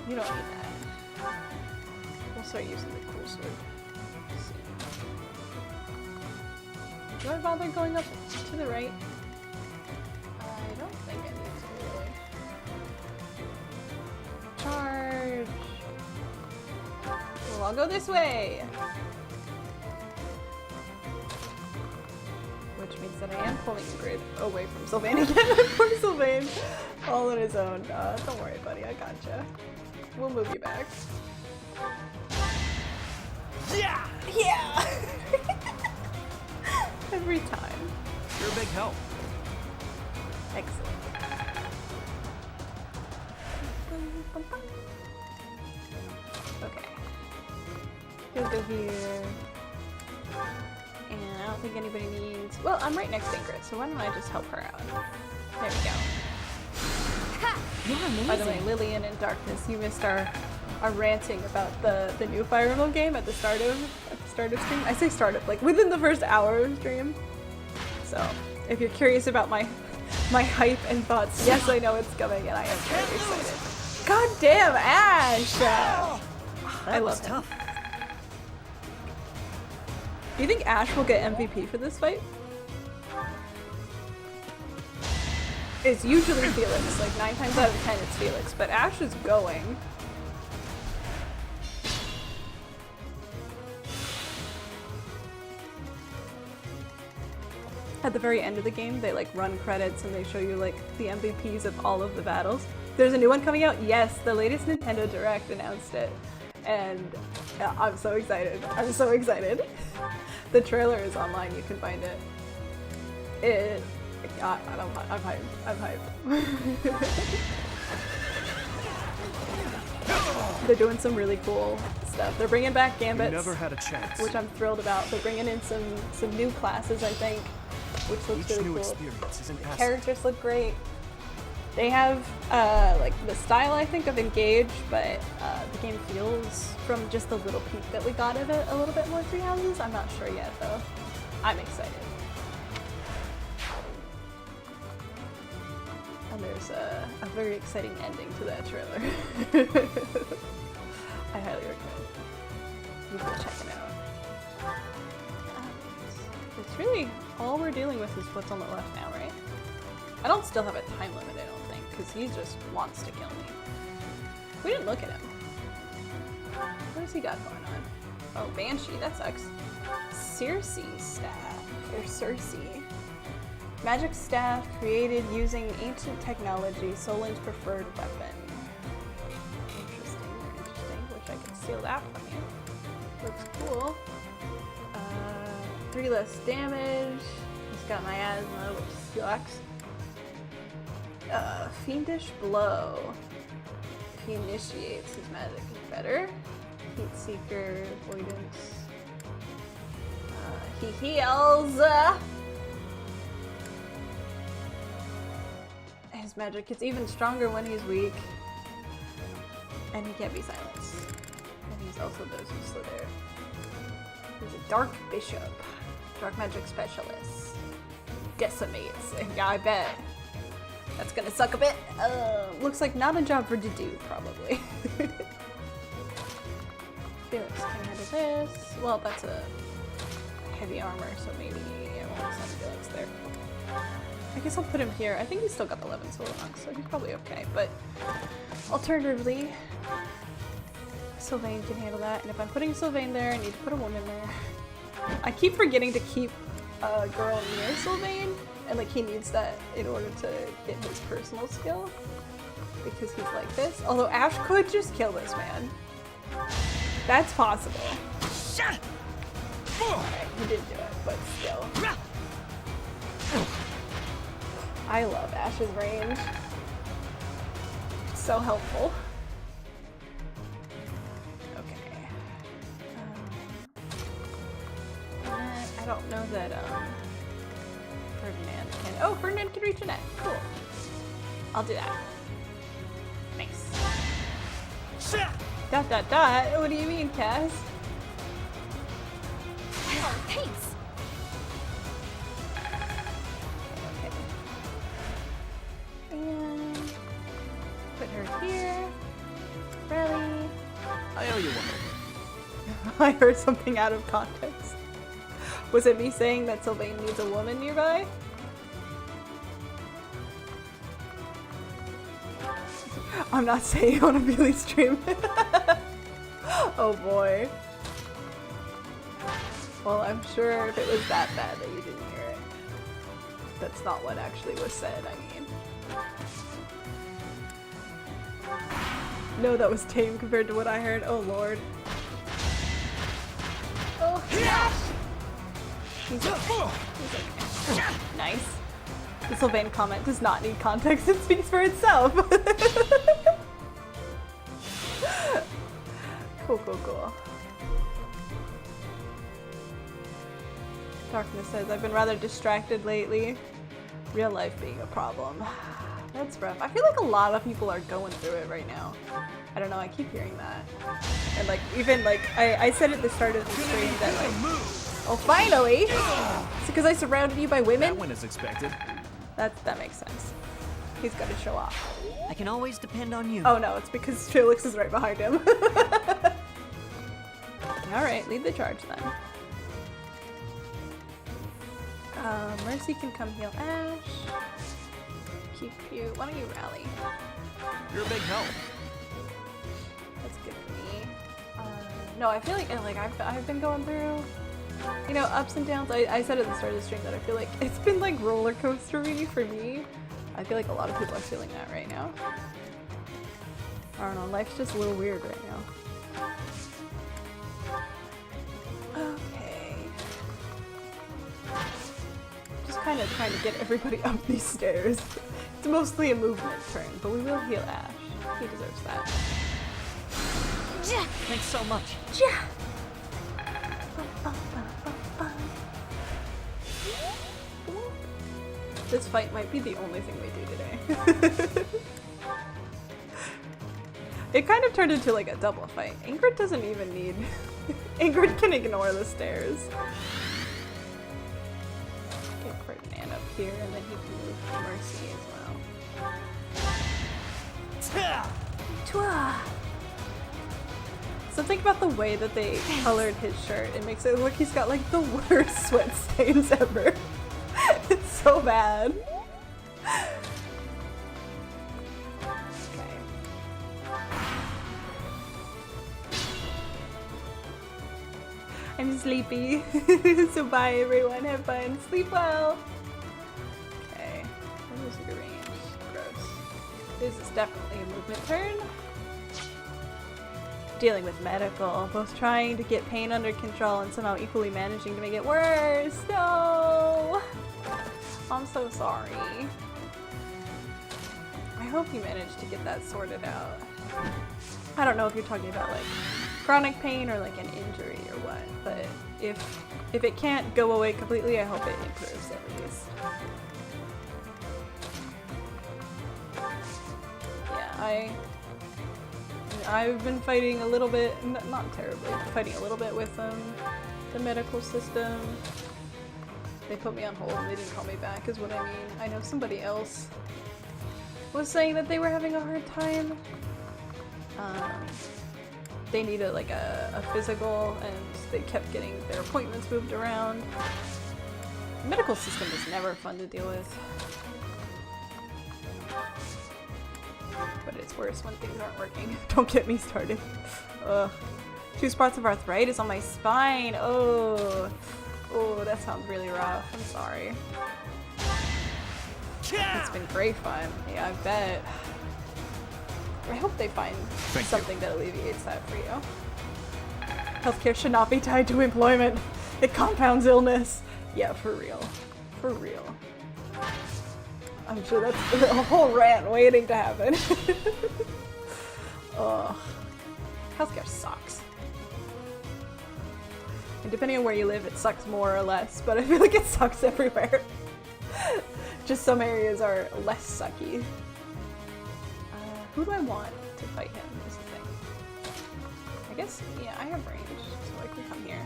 You don't need that. We'll start using the cool sword soon. Do I bother going up to the right? I don't think I need to really. Charge! Well, I'll go this way! Which means that I am pulling Ingrid away from Sylvain again. Poor Sylvain, all on his own. Don't worry, buddy, I gotcha. We'll move you back. Yeah! Yeah! Every time. You're a big help. Excellent. Okay. He'll go here. And I don't think anybody needs... Well, I'm right next to Ingrid, so why don't I just help her out? There we go. You're By the way, Lillian and Darkness, you missed our ranting about the new Fire Emblem game at the start of stream. I say start of, like within the first hour of stream. So, if you're curious about my hype and thoughts, yes, I know it's coming, and I am very excited. God damn, Ash! I love him. Tough. Do you think Ash will get MVP for this fight? It's usually Felix, like 9 times out of 10 it's Felix, but Ash is going. At the very end of the game, they like run credits and they show you like the MVPs of all of the battles. There's a new one coming out? Yes, the latest Nintendo Direct announced it. And yeah, I'm so excited. I'm so excited. The trailer is online, you can find it. I'm hyped. I'm hyped. They're doing some really cool stuff. They're bringing back Gambits, You never had a chance. which I'm thrilled about. They're bringing in some new classes, I think, which looks Each really new cool. experience isn't passive. Characters look great. They have like the style, I think, of Engage, but the game feels, from just the little peek that we got of it, a little bit more Three Houses. I'm not sure yet, though. I'm excited. And there's a very exciting ending to that trailer. I highly recommend you go check it out. It's really all we're dealing with is what's on the left now, right? I don't still have a time limit, I don't think, because he just wants to kill me. We didn't look at him. What has he got going on? Oh, Banshee, that sucks. Circe staff, or Circe. Magic staff created using ancient technology, Solin's preferred weapon. Interesting, interesting. Wish I could steal that from you. Looks cool. 3 less damage. He's got my asthma, which sucks. Fiendish blow. He initiates his magic is better. Heat seeker, avoidance. He heals. His magic gets even stronger when he's weak. And he can't be silenced. And he's also those who slither. He's a dark bishop. Dark magic specialist. Decimates. Yeah, I bet. That's gonna suck a bit. Looks like not a job for Dedu, probably. Felix can handle this. Well, that's a heavy armor, so maybe I won't send Felix there. I guess I'll put him here. I think he's still got the 11 soul knocks, so he's probably okay. But alternatively, Sylvain can handle that. And if I'm putting Sylvain there, I need to put a woman there. I keep forgetting to keep a girl near Sylvain, and like he needs that in order to get his personal skill, because he's like this. Although Ash could just kill this man. That's possible. Alright, he didn't do it, but still. I love Ash's range. It's so helpful. Okay. I don't know that Ferdinand can. Oh, Ferdinand can reach a net. Cool. I'll do that. Nice. Dot dot dot. What do you mean, Cass? Oh, thanks. And put her here. Really? I owe you one. I heard something out of context. Was it me saying that Sylvain needs a woman nearby? I'm not saying on a Billy stream. Oh boy. Well, I'm sure if it was that bad that you didn't hear it. That's not what actually was said, I mean. No, that was tame compared to what I heard. Oh lord. Oh, gosh! He's okay. Nice. The Sylvain comment does not need context, it speaks for itself. Cool, cool, cool. Darkness says, I've been rather distracted lately. Real life being a problem. That's rough. I feel like a lot of people are going through it right now. I don't know, I keep hearing that. And like, even like, I said at the start of the stream that like, oh finally! It's because I surrounded you by women? That one is expected. That makes sense. He's got to show off. I can always depend on you. Oh no, it's because Felix is right behind him. Alright, lead the charge then. Mercy can come heal Ash. Keep you. Why don't you rally? You're a big help. That's good for me. No, I feel like I've been going through, you know, ups and downs. I said at the start of the stream that I feel like it's been like roller coaster-y for me. I feel like a lot of people are feeling that right now. I don't know, life's just a little weird right now. Okay. Just kind kind of trying to get everybody up these stairs. It's mostly a movement turn, but we will heal Ash. He deserves that. Thanks so much. This fight might be the only thing we do today. It kind of turned into like a double fight. Ingrid doesn't even need... Ingrid can ignore the stairs. Get Ferdinand up here and then he can move to Mercy as well. Something about the way that they colored his shirt, it makes it look like he's got like the worst sweat stains ever. It's so bad. Okay. I'm sleepy. So bye everyone, have fun, sleep well. Okay, music range, gross. This is definitely a movement turn. Dealing with medical, both trying to get pain under control and somehow equally managing to make it worse. No! I'm so sorry. I hope you managed to get that sorted out. I don't know if you're talking about like chronic pain or like an injury or what, but if it can't go away completely, I hope it improves at least. Yeah, I've been fighting a little bit, not terribly, but fighting a little bit with the medical system. They put me on hold and they didn't call me back is what I mean. I know somebody else was saying that they were having a hard time. They needed like a physical and they kept getting their appointments moved around. The medical system is never fun to deal with. But it's worse when things aren't working. Don't get me started. Ugh. 2 spots of arthritis on my spine. Oh, that sounds really rough. I'm sorry. It's been great fun. Yeah, I bet. I hope they find something that alleviates that for you. Healthcare should not be tied to employment. It compounds illness. Yeah, for real. For real. I'm sure that's a whole rant waiting to happen. Ugh. Healthcare sucks. And depending on where you live, it sucks more or less, but I feel like it sucks everywhere. Just some areas are less sucky. Who do I want to fight him is the thing. I guess, yeah, I have range, so I can come here.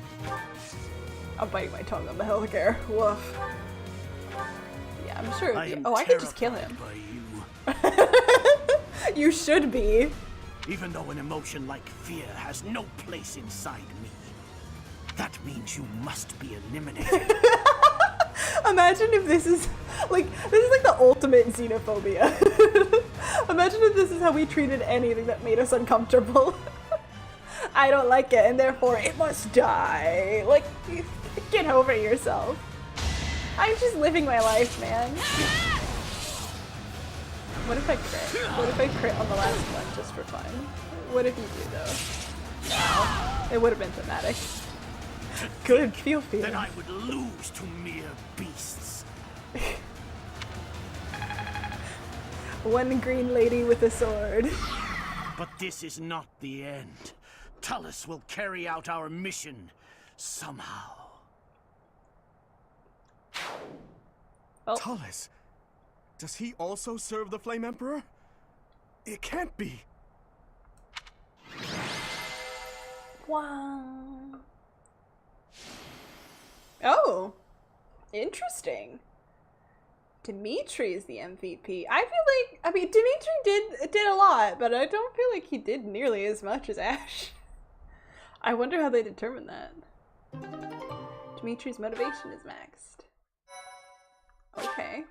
I'm biting my tongue on the healthcare. Woof. Yeah, I'm sure. I could just kill him. You should be. Even though an emotion like fear has no place inside me, that means you must be eliminated. Imagine if this is like the ultimate xenophobia. Imagine if this is how we treated anything that made us uncomfortable. I don't like it, and therefore it must die. Like, get over yourself. I'm just living my life, man. What if I crit? What if I crit on the last one just for fun? What if you do though? Wow. It would have been thematic. Good, feel fear. Then I would lose to mere beasts. One green lady with a sword. But this is not the end. Tullus will carry out our mission somehow. Oh. Tullus? Does he also serve the Flame Emperor? It can't be. Wow. Oh, interesting. Dimitri is the MVP. I feel like, I mean, Dimitri did a lot, but I don't feel like he did nearly as much as Ash. I wonder how they determined that. Dimitri's motivation is maxed. Okay.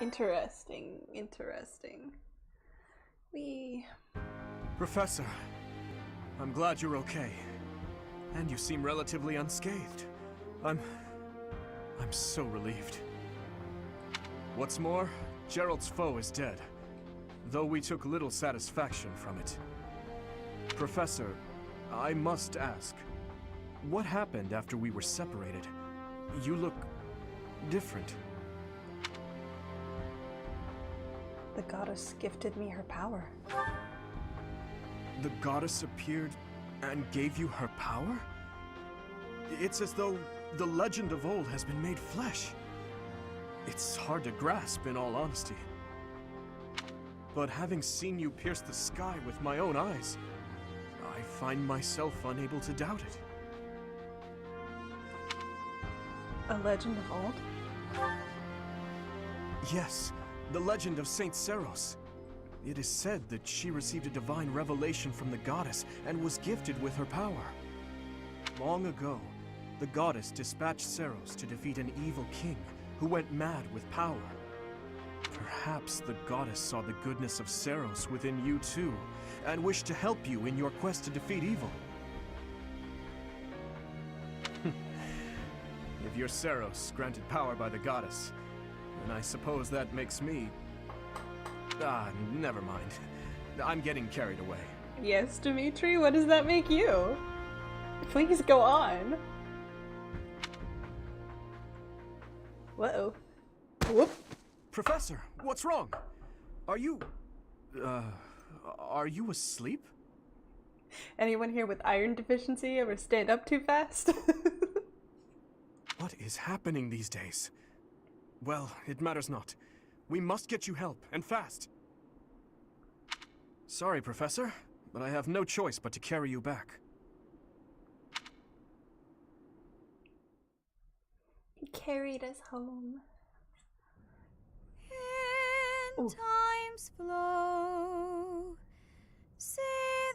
Interesting. Professor, I'm glad you're okay. And you seem relatively unscathed. I'm so relieved. What's more, Gerald's foe is dead, though we took little satisfaction from it. Professor, I must ask, what happened after we were separated? You look different. The goddess gifted me her power. The goddess appeared and gave you her power? It's as though the legend of old has been made flesh. It's hard to grasp, in all honesty. But having seen you pierce the sky with my own eyes, I find myself unable to doubt it. A legend of old? Yes, the legend of Saint Seros. It is said that she received a divine revelation from the goddess and was gifted with her power. Long ago, the goddess dispatched Seros to defeat an evil king who went mad with power. Perhaps the goddess saw the goodness of Seros within you too, and wished to help you in your quest to defeat evil. If you're Seros, granted power by the goddess, then I suppose that makes me... never mind. I'm getting carried away. Yes, Dimitri, what does that make you? Please go on. Whoa. Whoop. Professor, what's wrong? Are you asleep? Anyone here with iron deficiency ever stand up too fast? What is happening these days? Well, it matters not. We must get you help, and fast. Sorry, Professor, but I have no choice but to carry you back. He carried us home. In time's flow, see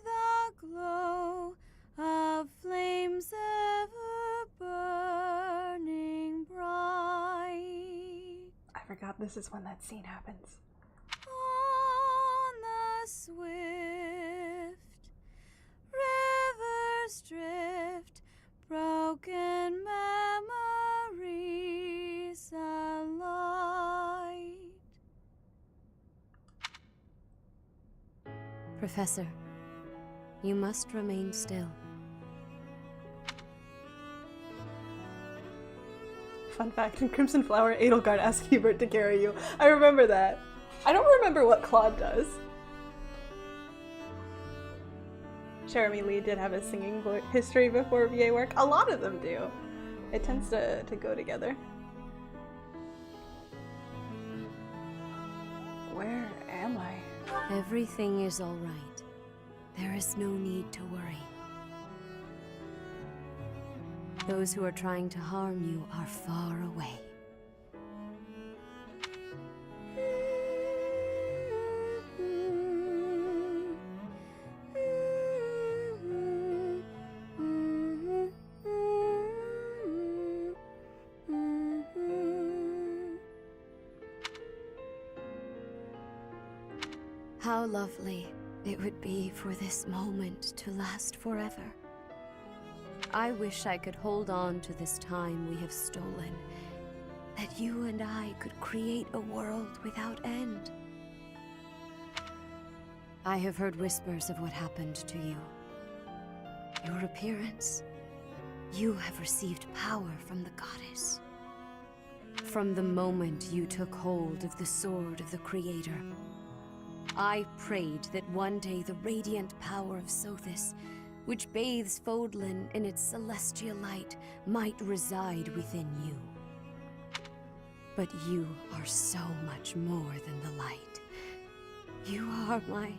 the glow of flames ever burning bright. I forgot this is when that scene happens. On the swift rivers drift, broken memories alight. Professor, you must remain still. Fun fact, in Crimson Flower, Edelgard asked Hubert to carry you. I remember that. I don't remember what Claude does. Jeremy Lee did have a singing history before VA work. A lot of them do. It tends to go together. Where am I? Everything is all right. There is no need to worry. Those who are trying to harm you are far away. How lovely it would be for this moment to last forever. I wish I could hold on to this time we have stolen, that you and I could create a world without end. I have heard whispers of what happened to you. Your appearance. You have received power from the goddess. From the moment you took hold of the sword of the Creator, I prayed that one day the radiant power of Sothis, which bathes Fodlan in its celestial light, might reside within you. But you are so much more than the light. You are my...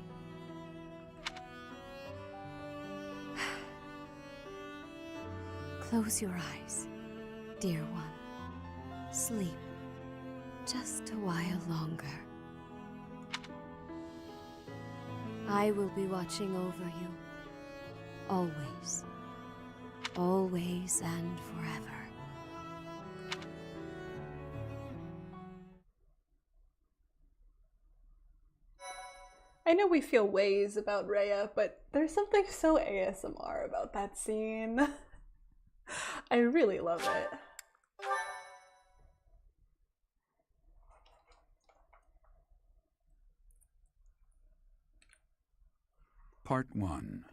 Close your eyes, dear one. Sleep just a while longer. I will be watching over you. Always. Always and forever. I know we feel ways about Rhea, but there's something so ASMR about that scene. I really love it. Part 1.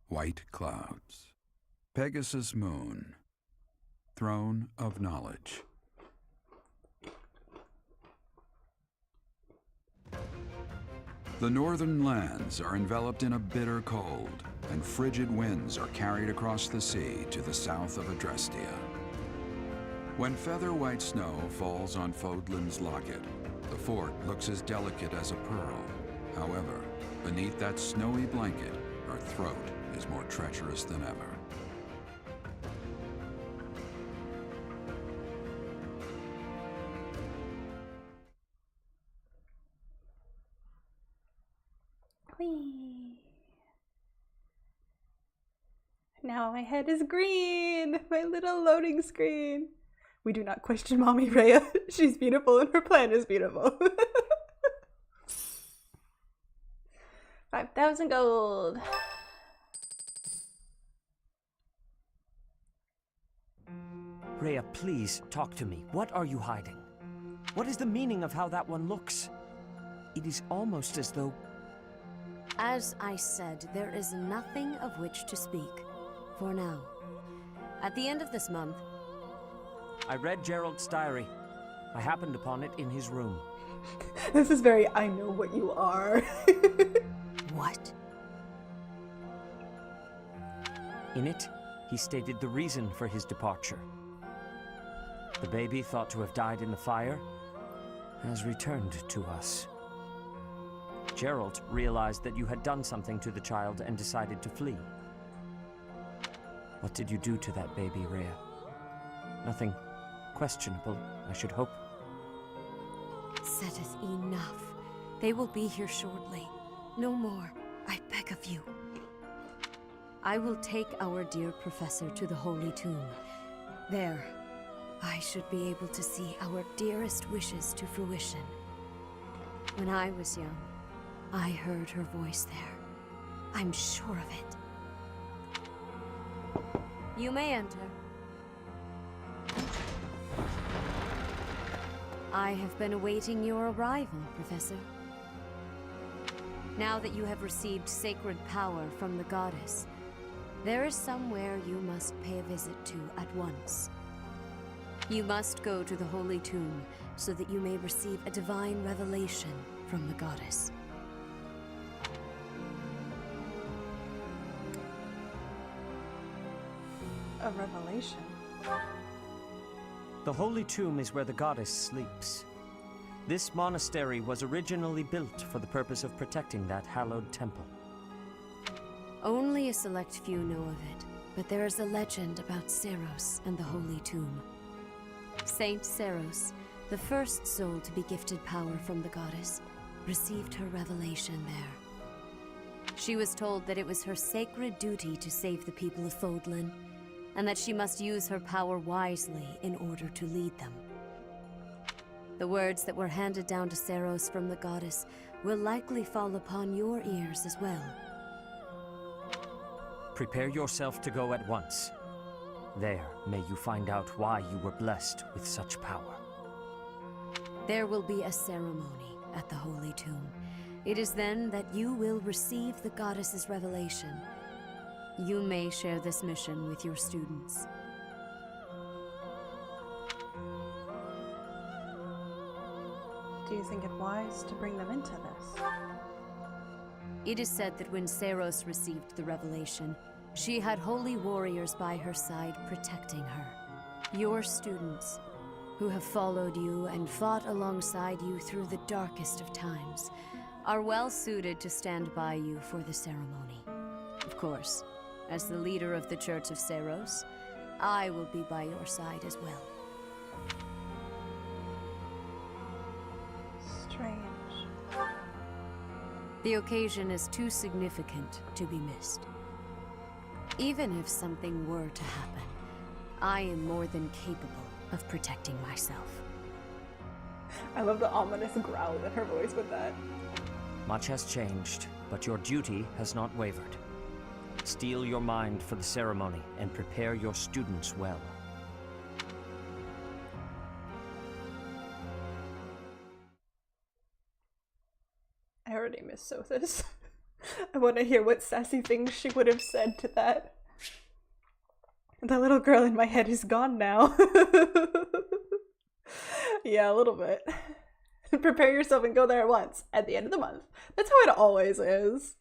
White Clouds. Pegasus Moon. Throne of Knowledge. The northern lands are enveloped in a bitter cold, and frigid winds are carried across the sea to the south of Adrestia. When feather-white snow falls on Fodlan's locket, the fort looks as delicate as a pearl. However, beneath that snowy blanket, her throat is more treacherous than ever. Whee. Now my head is green, my little loading screen. We do not question Mommy Rhea. She's beautiful and her plan is beautiful. 5,000 gold. Rhea, please talk to me. What are you hiding? What is the meaning of how that one looks? It is almost as though... As I said, there is nothing of which to speak. For now. At the end of this month... I read Gerald's diary. I happened upon it in his room. This is very I know what you are. What? In it, he stated the reason for his departure. The baby, thought to have died in the fire, has returned to us. Gerald realized that you had done something to the child and decided to flee. What did you do to that baby, Rhea? Nothing questionable, I should hope. Setteth enough. They will be here shortly. No more, I beg of you. I will take our dear professor to the Holy Tomb. There, I should be able to see our dearest wishes to fruition. When I was young, I heard her voice there. I'm sure of it. You may enter. I have been awaiting your arrival, Professor. Now that you have received sacred power from the goddess, there is somewhere you must pay a visit to at once. You must go to the Holy Tomb so that you may receive a divine revelation from the goddess. A revelation? The Holy Tomb is where the goddess sleeps. This monastery was originally built for the purpose of protecting that hallowed temple. Only a select few know of it, but there is a legend about Seiros and the Holy Tomb. Saint Seiros, the first soul to be gifted power from the goddess, received her revelation there. She was told that it was her sacred duty to save the people of Fodlan, and that she must use her power wisely in order to lead them. The words that were handed down to Seiros from the goddess will likely fall upon your ears as well. Prepare yourself to go at once. There, may you find out why you were blessed with such power. There will be a ceremony at the Holy Tomb. It is then that you will receive the goddess's revelation. You may share this mission with your students. Do you think it wise to bring them into this? It is said that when Seiros received the revelation, she had holy warriors by her side protecting her. Your students, who have followed you and fought alongside you through the darkest of times, are well suited to stand by you for the ceremony. Of course, as the leader of the Church of Seiros, I will be by your side as well. Strange. The occasion is too significant to be missed. Even if something were to happen, I am more than capable of protecting myself. I love the ominous growl in her voice with that. Much has changed, but your duty has not wavered. Steel your mind for the ceremony and prepare your students well. I already miss Sothis. I want to hear what sassy things she would have said to that. That little girl in my head is gone now. Yeah, a little bit. Prepare yourself and go there at once at the end of the month. That's how it always is.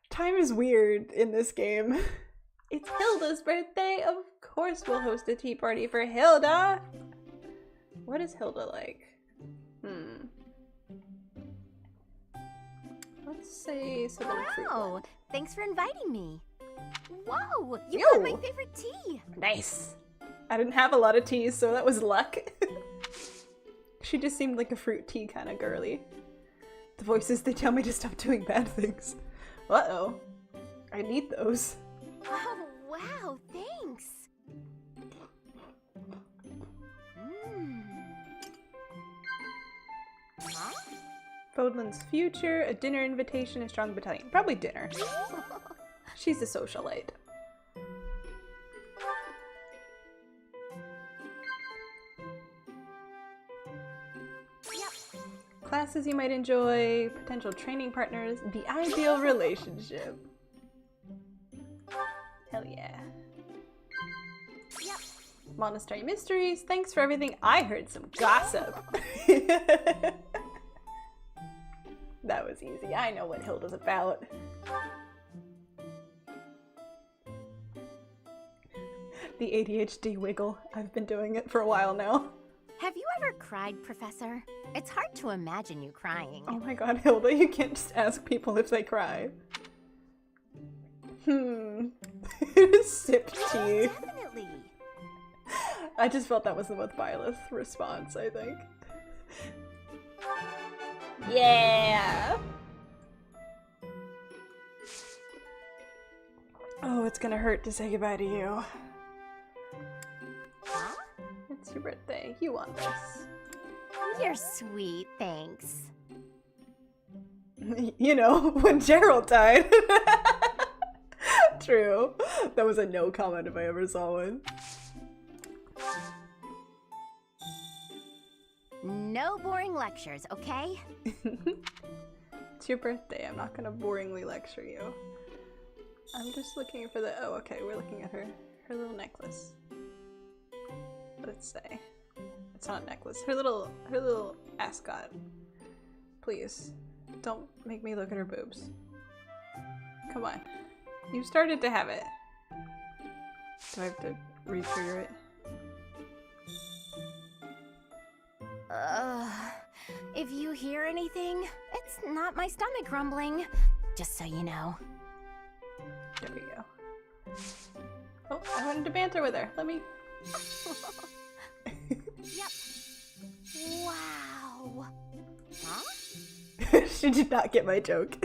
Time is weird in this game. It's Hilda's birthday. Of course we'll host a tea party for Hilda. What is Hilda like? Let's say something fruit. Wow, thanks for inviting me. Whoa, you Yo. got my favorite tea. Nice. I didn't have a lot of teas, so that was luck. She just seemed like a fruit tea kind of girly. The voices, they tell me to stop doing bad things. Uh-oh. I need those. Oh, wow, thanks. Huh? Fodlan's future, a dinner invitation, a strong battalion. Probably dinner. She's a socialite. Classes you might enjoy, potential training partners, the ideal relationship. Hell yeah. Yep. Monastery mysteries, thanks for everything. I heard some gossip. That was easy. I know what Hilda's about. The ADHD wiggle. I've been doing it for a while now. Have you ever cried, Professor? It's hard to imagine you crying. Oh my god, Hilda, you can't just ask people if they cry. Sip tea. Definitely. I just felt that was the most Byleth response, I think. Yeah! Oh, it's gonna hurt to say goodbye to you. Huh? It's your birthday. You want this. You're sweet, thanks. You know, when Gerald died. True. That was a no comment if I ever saw one. No boring lectures, okay? It's your birthday. I'm not gonna boringly lecture you. I'm just looking for the— oh, okay, we're looking at her little necklace. Let's say. It's not a necklace. Her little ascot. Please. Don't make me look at her boobs. Come on. You started to have it. Do I have to re-trigger it? If you hear anything, it's not my stomach rumbling. Just so you know. There we go. Oh, I wanted to banter with her. Let me... Yep. Wow. Huh? She did not get my joke.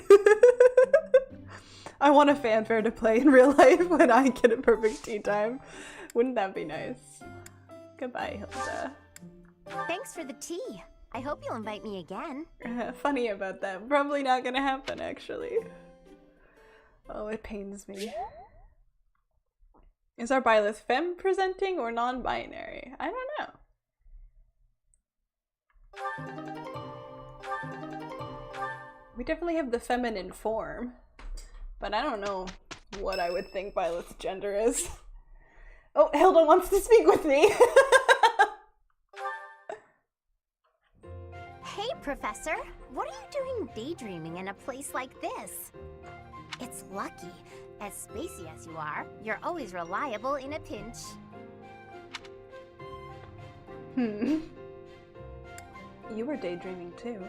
I want a fanfare to play in real life when I get a perfect tea time. Wouldn't that be nice? Goodbye, Hilda. Thanks for the tea. I hope you'll invite me again. Funny about that. Probably not gonna happen, actually. Oh, it pains me. Is our Byleth femme presenting or non-binary? I don't know. We definitely have the feminine form, but I don't know what I would think Byleth's gender is. Oh, Hilda wants to speak with me! Hey, Professor. What are you doing daydreaming in a place like this? It's lucky. As spacey as you are, you're always reliable in a pinch. You were daydreaming too.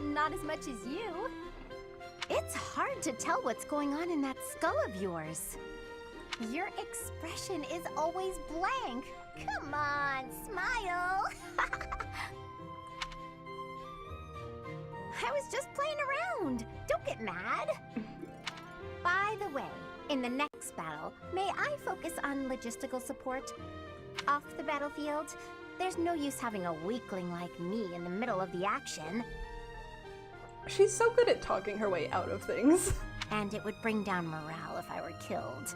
Not as much as you. It's hard to tell what's going on in that skull of yours. Your expression is always blank. Come on, smile. I was just playing around. Don't get mad. By the way, in the next battle, may I focus on logistical support? Off the battlefield, there's no use having a weakling like me in the middle of the action. She's so good at talking her way out of things. And it would bring down morale if I were killed.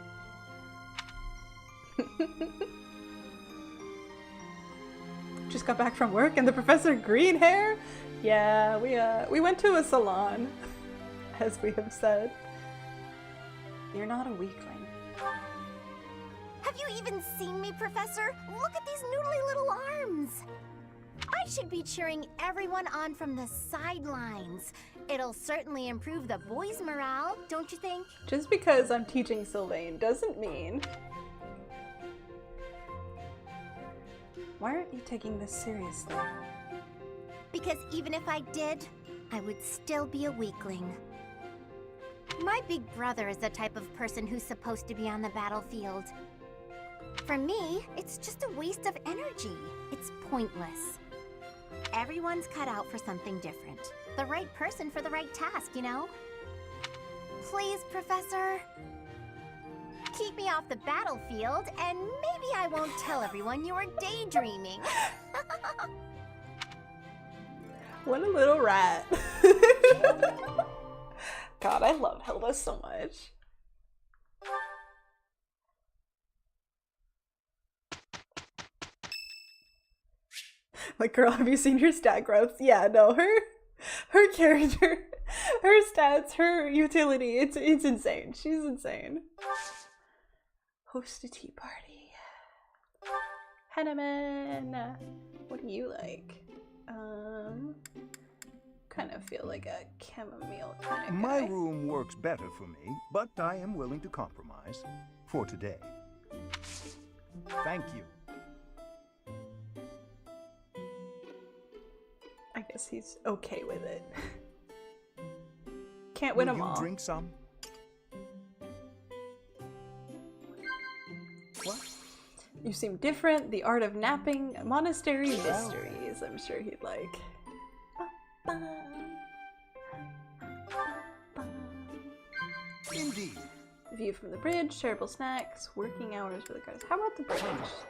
Just got back from work and the professor green hair? Yeah, we went to a salon, as we have said. You're not a weakling. Have you even seen me, Professor? Look at these noodly little arms. I should be cheering everyone on from the sidelines. It'll certainly improve the boys' morale, don't you think? Just because I'm teaching Sylvain doesn't mean... Why aren't you taking this seriously? Because even if I did, I would still be a weakling. My big brother is the type of person who's supposed to be on the battlefield. For me, it's just a waste of energy. It's pointless. Everyone's cut out for something different. The right person for the right task, you know? Please, Professor. Keep me off the battlefield, and maybe I won't tell everyone you were daydreaming. What a little rat. God, I love Hilda so much. Like, girl, have you seen her stat growth? Yeah, no, her character, her stats, her utility, it's insane. She's insane. Host a tea party. Henneman, what do you like? Kind of feel like a chamomile kind of guy. My room works better for me, but I am willing to compromise for today. Thank you. I guess he's okay with it. Can't win them all. Will you drink some? What? You seem different. The art of napping. Monastery mysteries. I'm sure he'd like. Indeed. View from the bridge. Shareable snacks. Working hours for the guys. How about the bridge?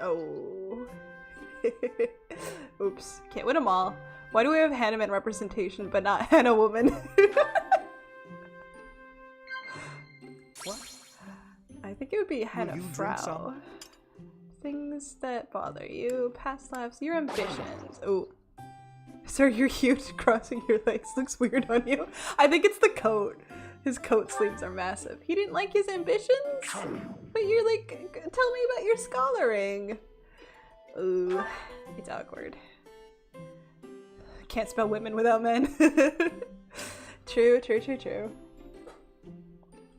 Oh. Oops. Can't win them all. Why do we have Hanneman representation but not Hannah woman? What? I think it would be Hannah Frau. Things that bother you. Past lives. Your ambitions. Oh. Sir, you're huge. Crossing your legs looks weird on you. I think it's the coat. His coat sleeves are massive. He didn't like his ambitions? But you're like, tell me about your scholaring. Ooh. It's awkward. Can't spell women without men. True.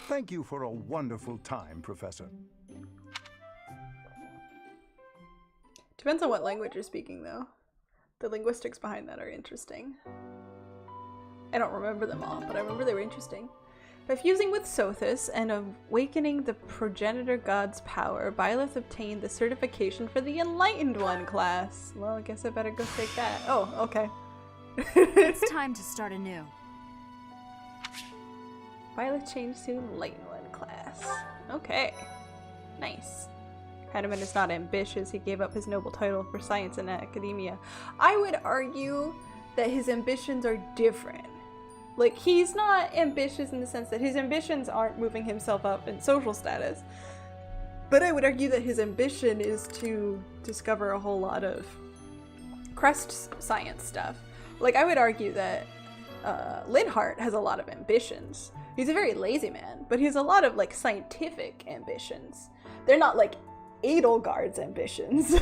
Thank you for a wonderful time, Professor. Depends on what language you're speaking, though. The linguistics behind that are interesting. I don't remember them all, but I remember they were interesting. By fusing with Sothis and awakening the progenitor god's power, Byleth obtained the certification for the Enlightened One class. Well, I guess I better go take that. Oh, okay. It's time to start anew. Byleth changed to Enlightened One class. Okay. Nice. Hanneman is not ambitious. He gave up his noble title for science and academia. I would argue that his ambitions are different. Like, he's not ambitious in the sense that his ambitions aren't moving himself up in social status. But I would argue that his ambition is to discover a whole lot of crest science stuff. Like, I would argue that Linhardt has a lot of ambitions. He's a very lazy man, but he has a lot of, like, scientific ambitions. They're not, like, Edelgard's ambitions.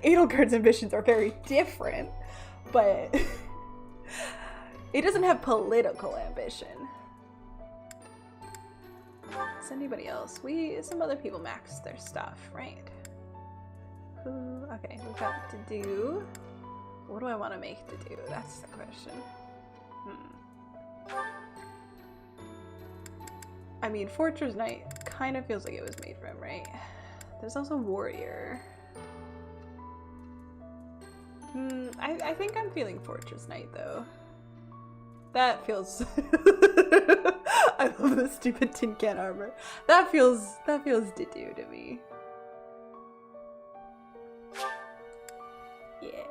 Edelgard's ambitions are very different, but he doesn't have political ambition. Does anybody else? Some other people maxed their stuff, right? Okay, we've got to do. What do I want to make to do? That's the question. I mean, Fortress Knight kind of feels like it was made for him, right? There's also Warrior. I think I'm feeling Fortress Knight though. That feels I love the stupid tin can armor. That feels Didu to me. Yeah.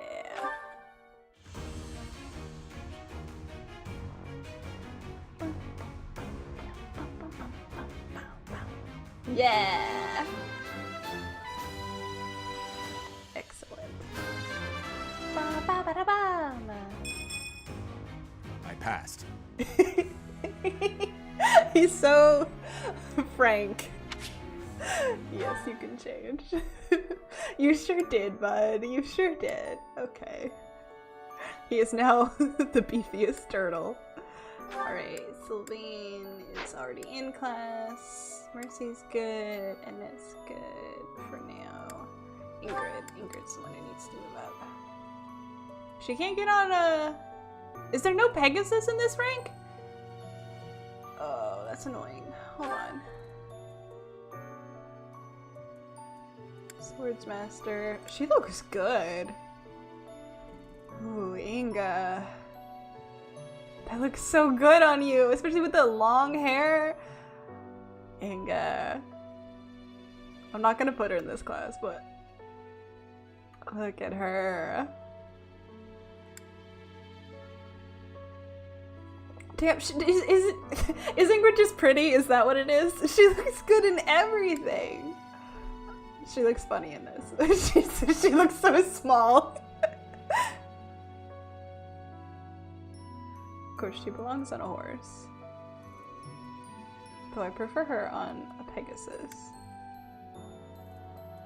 Yeah. Excellent. I passed. He's so frank. Yes, you can change. You sure did, bud. You sure did. Okay. He is now the beefiest turtle. Alright, Sylvain is already in class. Mercy's good. Emmett's good for now. Ingrid's the one who needs to move up. She can't get on a... Is there no Pegasus in this rank? Oh, that's annoying. Hold on. Swordsmaster. She looks good. Ooh, Inga. That looks so good on you, especially with the long hair. Inga. I'm not gonna put her in this class, but look at her. Damn, is Ingrid just pretty? Is that what it is? She looks good in everything. She looks funny in this. She looks so small. Of course, she belongs on a horse. Though I prefer her on a Pegasus.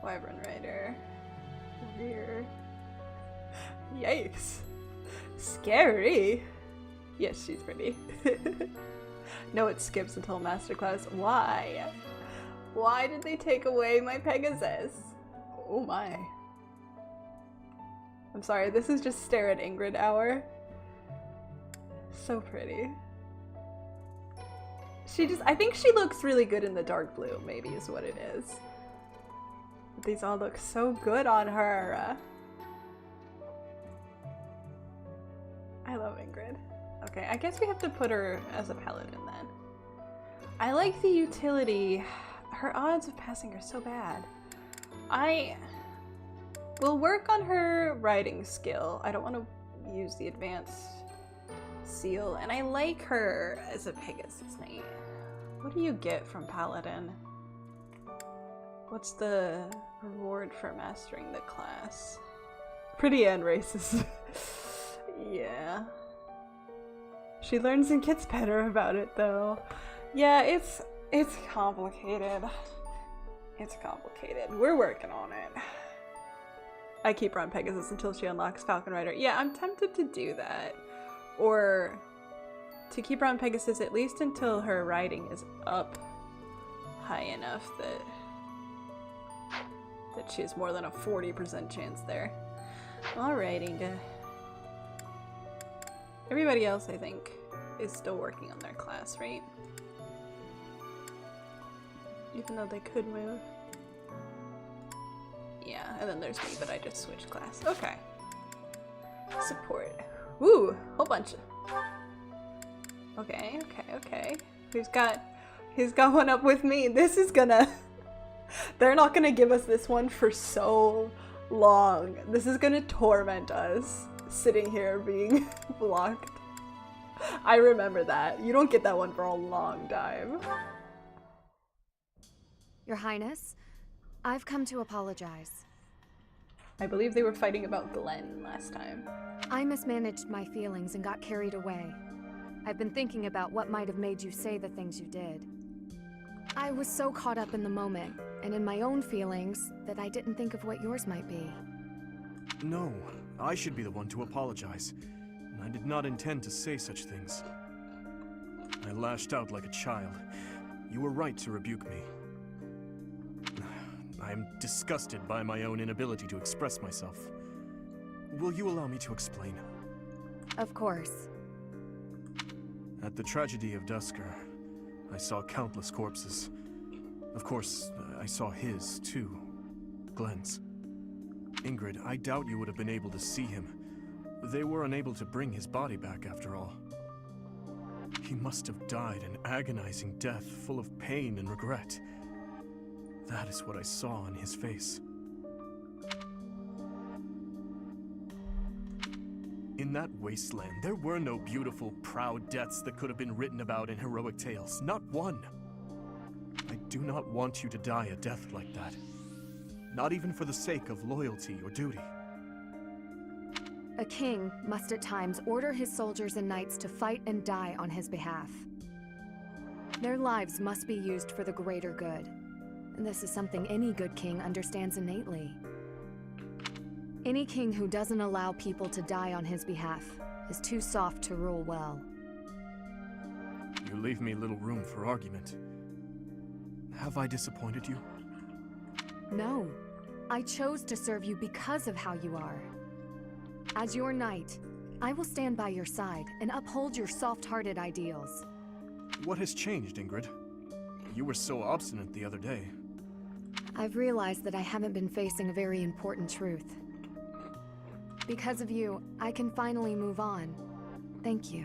Wyvern Rider. Warrior. Yikes. Scary. Yes, she's pretty. No, it skips until Masterclass. Why? Why did they take away my Pegasus? Oh my. I'm sorry, this is just stare at Ingrid hour. So pretty. I think she looks really good in the dark blue, maybe is what it is. But these all look so good on her. I love Ingrid. Okay, I guess we have to put her as a paladin then. I like the utility. Her odds of passing are so bad. I will work on her riding skill. I don't want to use the advanced seal, and I like her as a Pegasus Knight. What do you get from paladin? What's the reward for mastering the class? Pretty and racist. Yeah. She learns and gets better about it though. Yeah, it's complicated. It's complicated. We're working on it. I keep her on Pegasus until she unlocks Falcon Rider. Yeah, I'm tempted to do that. Or to keep her on Pegasus at least until her riding is up high enough that she has more than a 40% chance there. Alright, Inga. Everybody else, I think, is still working on their class, right? Even though they could move. Yeah, and then there's me, but I just switched class. Okay. Support. Woo! Whole bunch of... Okay. Who's got one up with me? This is gonna... They're not gonna give us this one for so long. This is gonna torment us. Sitting here being blocked. I remember that. You don't get that one for a long time. Your Highness, I've come to apologize. I believe they were fighting about Glenn last time. I mismanaged my feelings and got carried away. I've been thinking about what might have made you say the things you did. I was so caught up in the moment, and in my own feelings, that I didn't think of what yours might be. No, I should be the one to apologize. I did not intend to say such things. I lashed out like a child. You were right to rebuke me. I am disgusted by my own inability to express myself. Will you allow me to explain? Of course. At the tragedy of Dusker, I saw countless corpses. Of course, I saw his, too. Glenn's. Ingrid, I doubt you would have been able to see him. They were unable to bring his body back after all. He must have died an agonizing death, full of pain and regret. That is what I saw on his face. In that wasteland, there were no beautiful, proud deaths that could have been written about in heroic tales. Not one. I do not want you to die a death like that. Not even for the sake of loyalty or duty. A king must at times order his soldiers and knights to fight and die on his behalf. Their lives must be used for the greater good. This is something any good king understands innately. Any king who doesn't allow people to die on his behalf is too soft to rule well. You leave me little room for argument. Have I disappointed you? No. I chose to serve you because of how you are. As your knight, I will stand by your side and uphold your soft-hearted ideals. What has changed, Ingrid? You were so obstinate the other day. I've realized that I haven't been facing a very important truth. Because of you, I can finally move on. Thank you.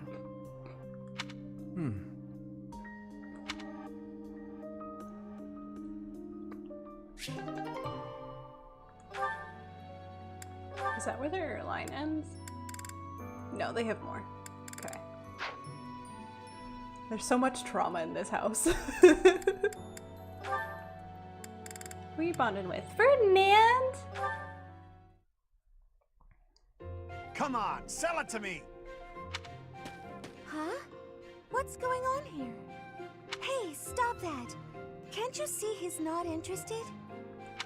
Is that where their line ends? No, they have more. Okay. There's so much trauma in this house. Who are you bonding with? Ferdinand? Come on, sell it to me! Huh? What's going on here? Hey, stop that! Can't you see he's not interested?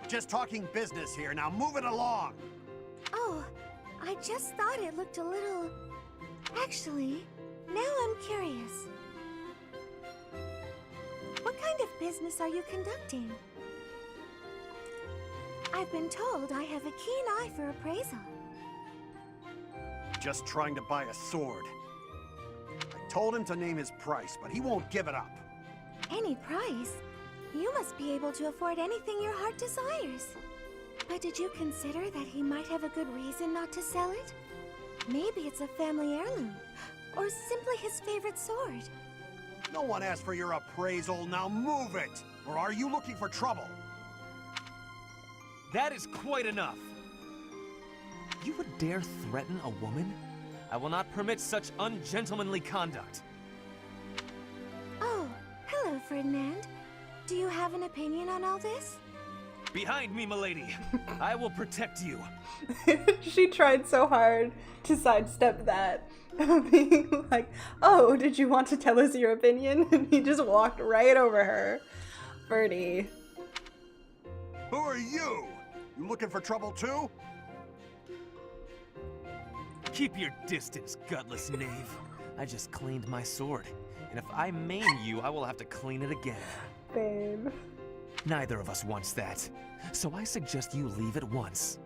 Just talking business here, now move it along! Oh, I just thought it looked a little... Actually, now I'm curious. What kind of business are you conducting? I've been told I have a keen eye for appraisal. Just trying to buy a sword. I told him to name his price, but he won't give it up. Any price? You must be able to afford anything your heart desires. But did you consider that he might have a good reason not to sell it? Maybe it's a family heirloom, or simply his favorite sword. No one asked for your appraisal, now move it! Or are you looking for trouble? That is quite enough! You would dare threaten a woman? I will not permit such ungentlemanly conduct. Oh, hello, Ferdinand. Do you have an opinion on all this? Behind me, milady! I will protect you! She tried so hard to sidestep that. Being like, oh, did you want to tell us your opinion? And he just walked right over her. Birdie. Who are you? You looking for trouble too? Keep your distance, gutless knave. I just cleaned my sword, and if I maim you, I will have to clean it again. Babe. Neither of us wants that, so I suggest you leave at once.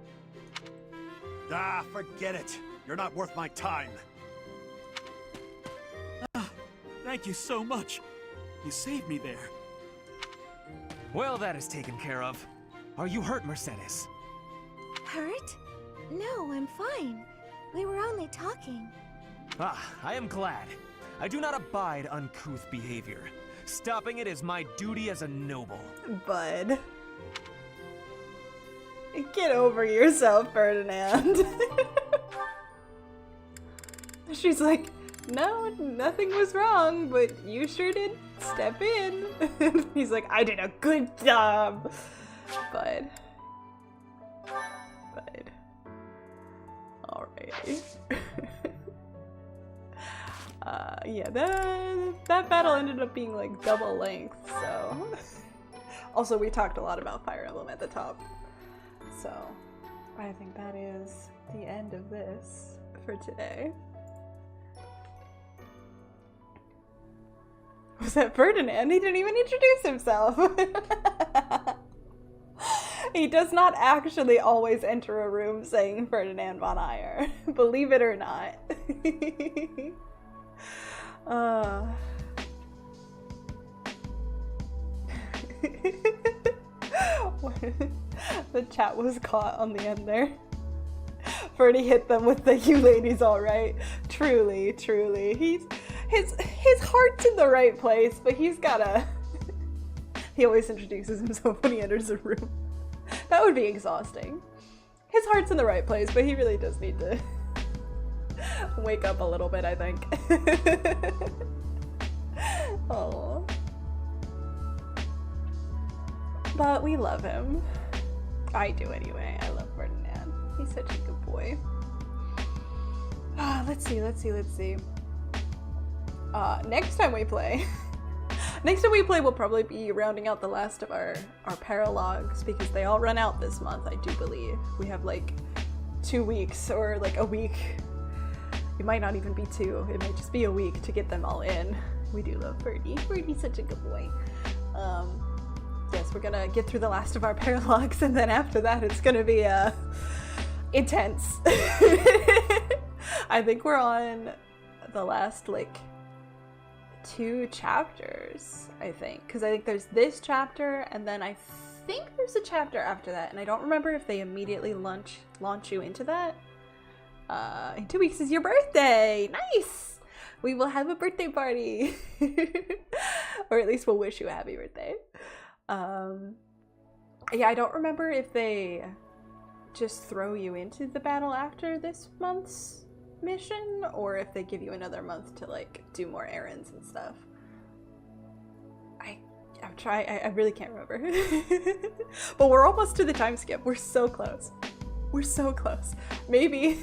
Ah, forget it. You're not worth my time. Thank you so much. You saved me there. Well, that is taken care of. Are you hurt, Mercedes? Hurt? No, I'm fine. We were only talking. Ah, I am glad. I do not abide uncouth behavior. Stopping it is my duty as a noble. Bud. Get over yourself, Ferdinand. She's like, no, nothing was wrong, but you sure did step in. He's like, I did a good job. Bud. Alright. Yeah, that battle ended up being like double length, so. Also, we talked a lot about Fire Emblem at the top. So, I think that is the end of this for today. Was that Ferdinand? He didn't even introduce himself. He does not actually always enter a room saying Ferdinand von Aegir. Believe it or not. The chat was caught on the end there. Ferdy hit them with the "you ladies alright." Truly, truly. His heart's in the right place, but he's gotta... He always introduces himself when he enters a room. That would be exhausting. His heart's in the right place, but he really does need to wake up a little bit, I think. Oh. But we love him. I do anyway. I love Ferdinand. He's such a good boy. Let's see. Next time we play, Next time we play, we'll probably be rounding out the last of our paralogs because they all run out this month, I do believe. We have like 2 weeks or like a week. It might not even be 2. It might just be a week to get them all in. We do love Birdie. Birdie's such a good boy. Yes, we're gonna get through the last of our paralogs, and then after that it's gonna be intense. I think we're on the last like 2 chapters, I think, because I think there's this chapter and then I think there's a chapter after that, and I don't remember if they immediately launch you into that. In 2 weeks is your birthday. Nice. We will have a birthday party. Or at least we'll wish you a happy birthday. Yeah, I don't remember if they just throw you into the battle after this month's mission, or if they give you another month to like do more errands and stuff. I really can't remember. But we're almost to the time skip. We're so close. We're so close. Maybe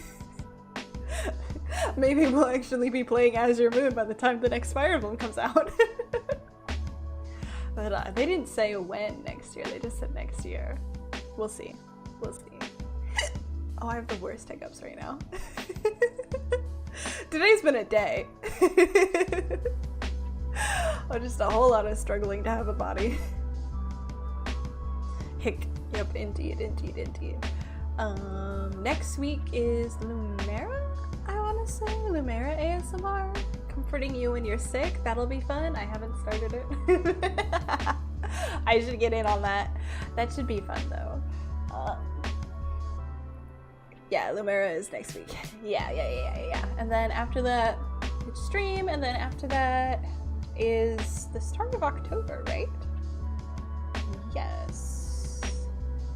we'll actually be playing Azure Moon by the time the next Fire Emblem comes out. But they didn't say when next year, they just said next year. We'll see. We'll see. Oh, I have the worst hiccups right now. Today's been a day. Oh, just a whole lot of struggling to have a body. Hick. Yep, indeed. Next week is Lumera, I want to say. Lumera ASMR. Comforting you when you're sick. That'll be fun. I haven't started it. I should get in on that. That should be fun though. Yeah, Lumera is next week. Yeah. And then after that, it's stream, and then after that is the start of October, right? Yes.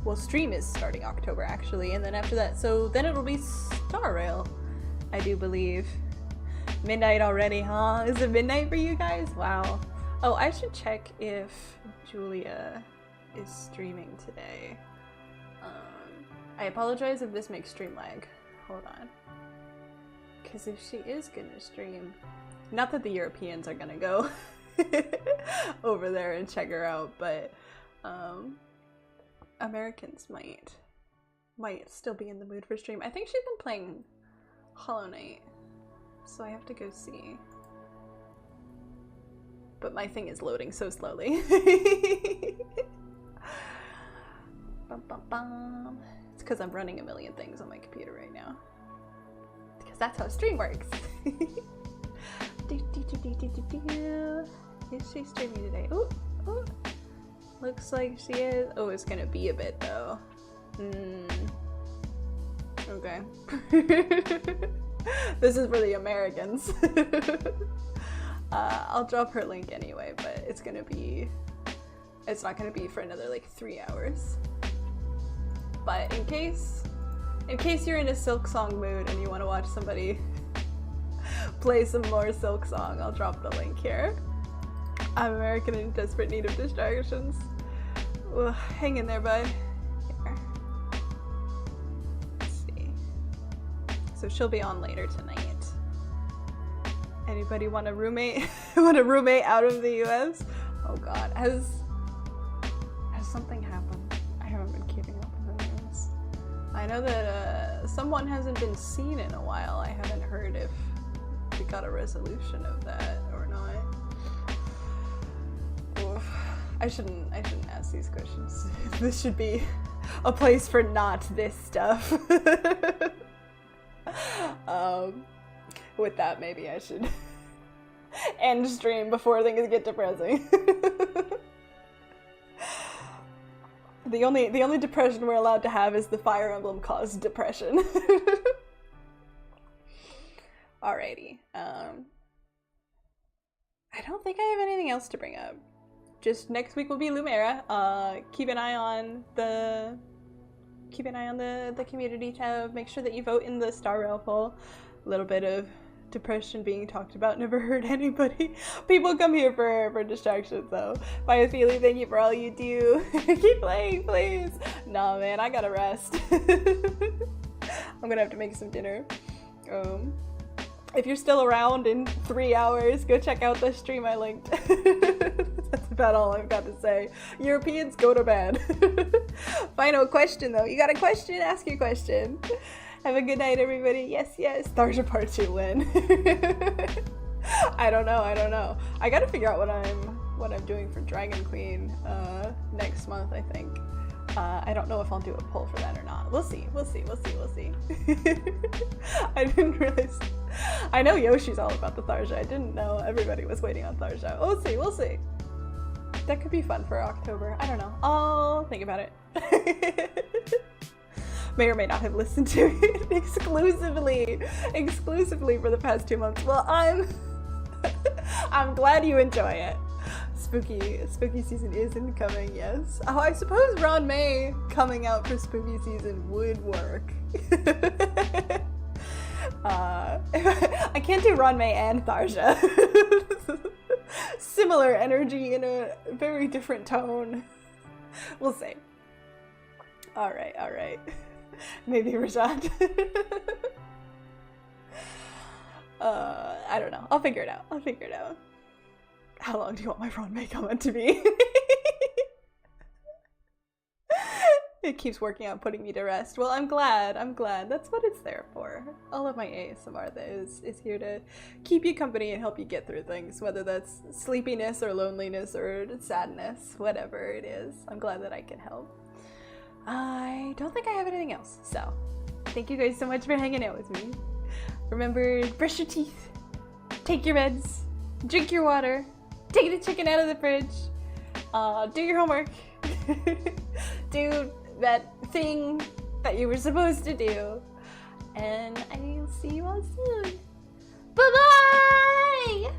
Well, stream is starting October actually, and then after that, so then it'll be Star Rail, I do believe. Midnight already, huh? Is it midnight for you guys? Wow. Oh, I should check if Julia is streaming today. I apologize if this makes stream lag. Hold on. Because if she is gonna stream, not that the Europeans are gonna go over there and check her out, but Americans might still be in the mood for stream. I think she's been playing Hollow Knight, so I have to go see. But my thing is loading so slowly. It's because I'm running a million things on my computer right now. Because that's how stream works. Is she streaming today? Ooh. Looks like she is. Oh, it's gonna be a bit though. Okay. This is for the Americans. I'll drop her link anyway, but it's not gonna be for another like 3 hours. But in case you're in a Silk Song mood and you want to watch somebody play some more Silk Song, I'll drop the link here. I'm American in desperate need of distractions. Ugh, hang in there, bud. Here. Let's see. So she'll be on later tonight. Anybody want a roommate? Want a roommate out of the US? Oh god, has something happened? I haven't been keeping up with the news. I know that someone hasn't been seen in a while. I haven't heard if we got a resolution of that or not. Oof. I shouldn't ask these questions. This should be a place for not this stuff. With that, maybe I should end stream before things get depressing. The only depression we're allowed to have is the Fire Emblem caused depression. Alrighty. I don't think I have anything else to bring up. Just next week will be Lumera. Keep an eye on the community tab. Make sure that you vote in the Star Rail poll. A little bit of depression being talked about never hurt anybody. People come here for distractions though. Fire Feely, thank you for all you do. Keep playing, please. Nah, man, I gotta rest. I'm gonna have to make some dinner. If you're still around in 3 hours, go check out the stream I linked. That's about all I've got to say. Europeans, go to bed. Final question though. You got a question? Ask your question. Have a good night, everybody. Yes, yes. Tharja Part 2 win. I don't know. I gotta figure out what I'm doing for Dragon Queen next month, I think. I don't know if I'll do a poll for that or not. We'll see. I didn't realize. I know Yoshi's all about the Tharja. I didn't know everybody was waiting on Tharja. We'll see. That could be fun for October. I don't know. I'll think about it. May or may not have listened to it exclusively for the past 2 months. Well, I'm glad you enjoy it. Spooky season is incoming, yes. Oh, I suppose Ron May coming out for spooky season would work. I can't do Ron May and Tharja. Similar energy in a very different tone. We'll see. Alright. Maybe Rajat. I don't know. I'll figure it out. How long do you want my Ron May comment to be? It keeps working on putting me to rest. Well, I'm glad. That's what it's there for. All of my ASMR is here to keep you company and help you get through things, whether that's sleepiness or loneliness or sadness, whatever it is. I'm glad that I can help. I don't think I have anything else, so thank you guys so much for hanging out with me. Remember, brush your teeth, take your meds, drink your water, take the chicken out of the fridge, do your homework, do that thing that you were supposed to do, and I'll see you all soon. Bye-bye!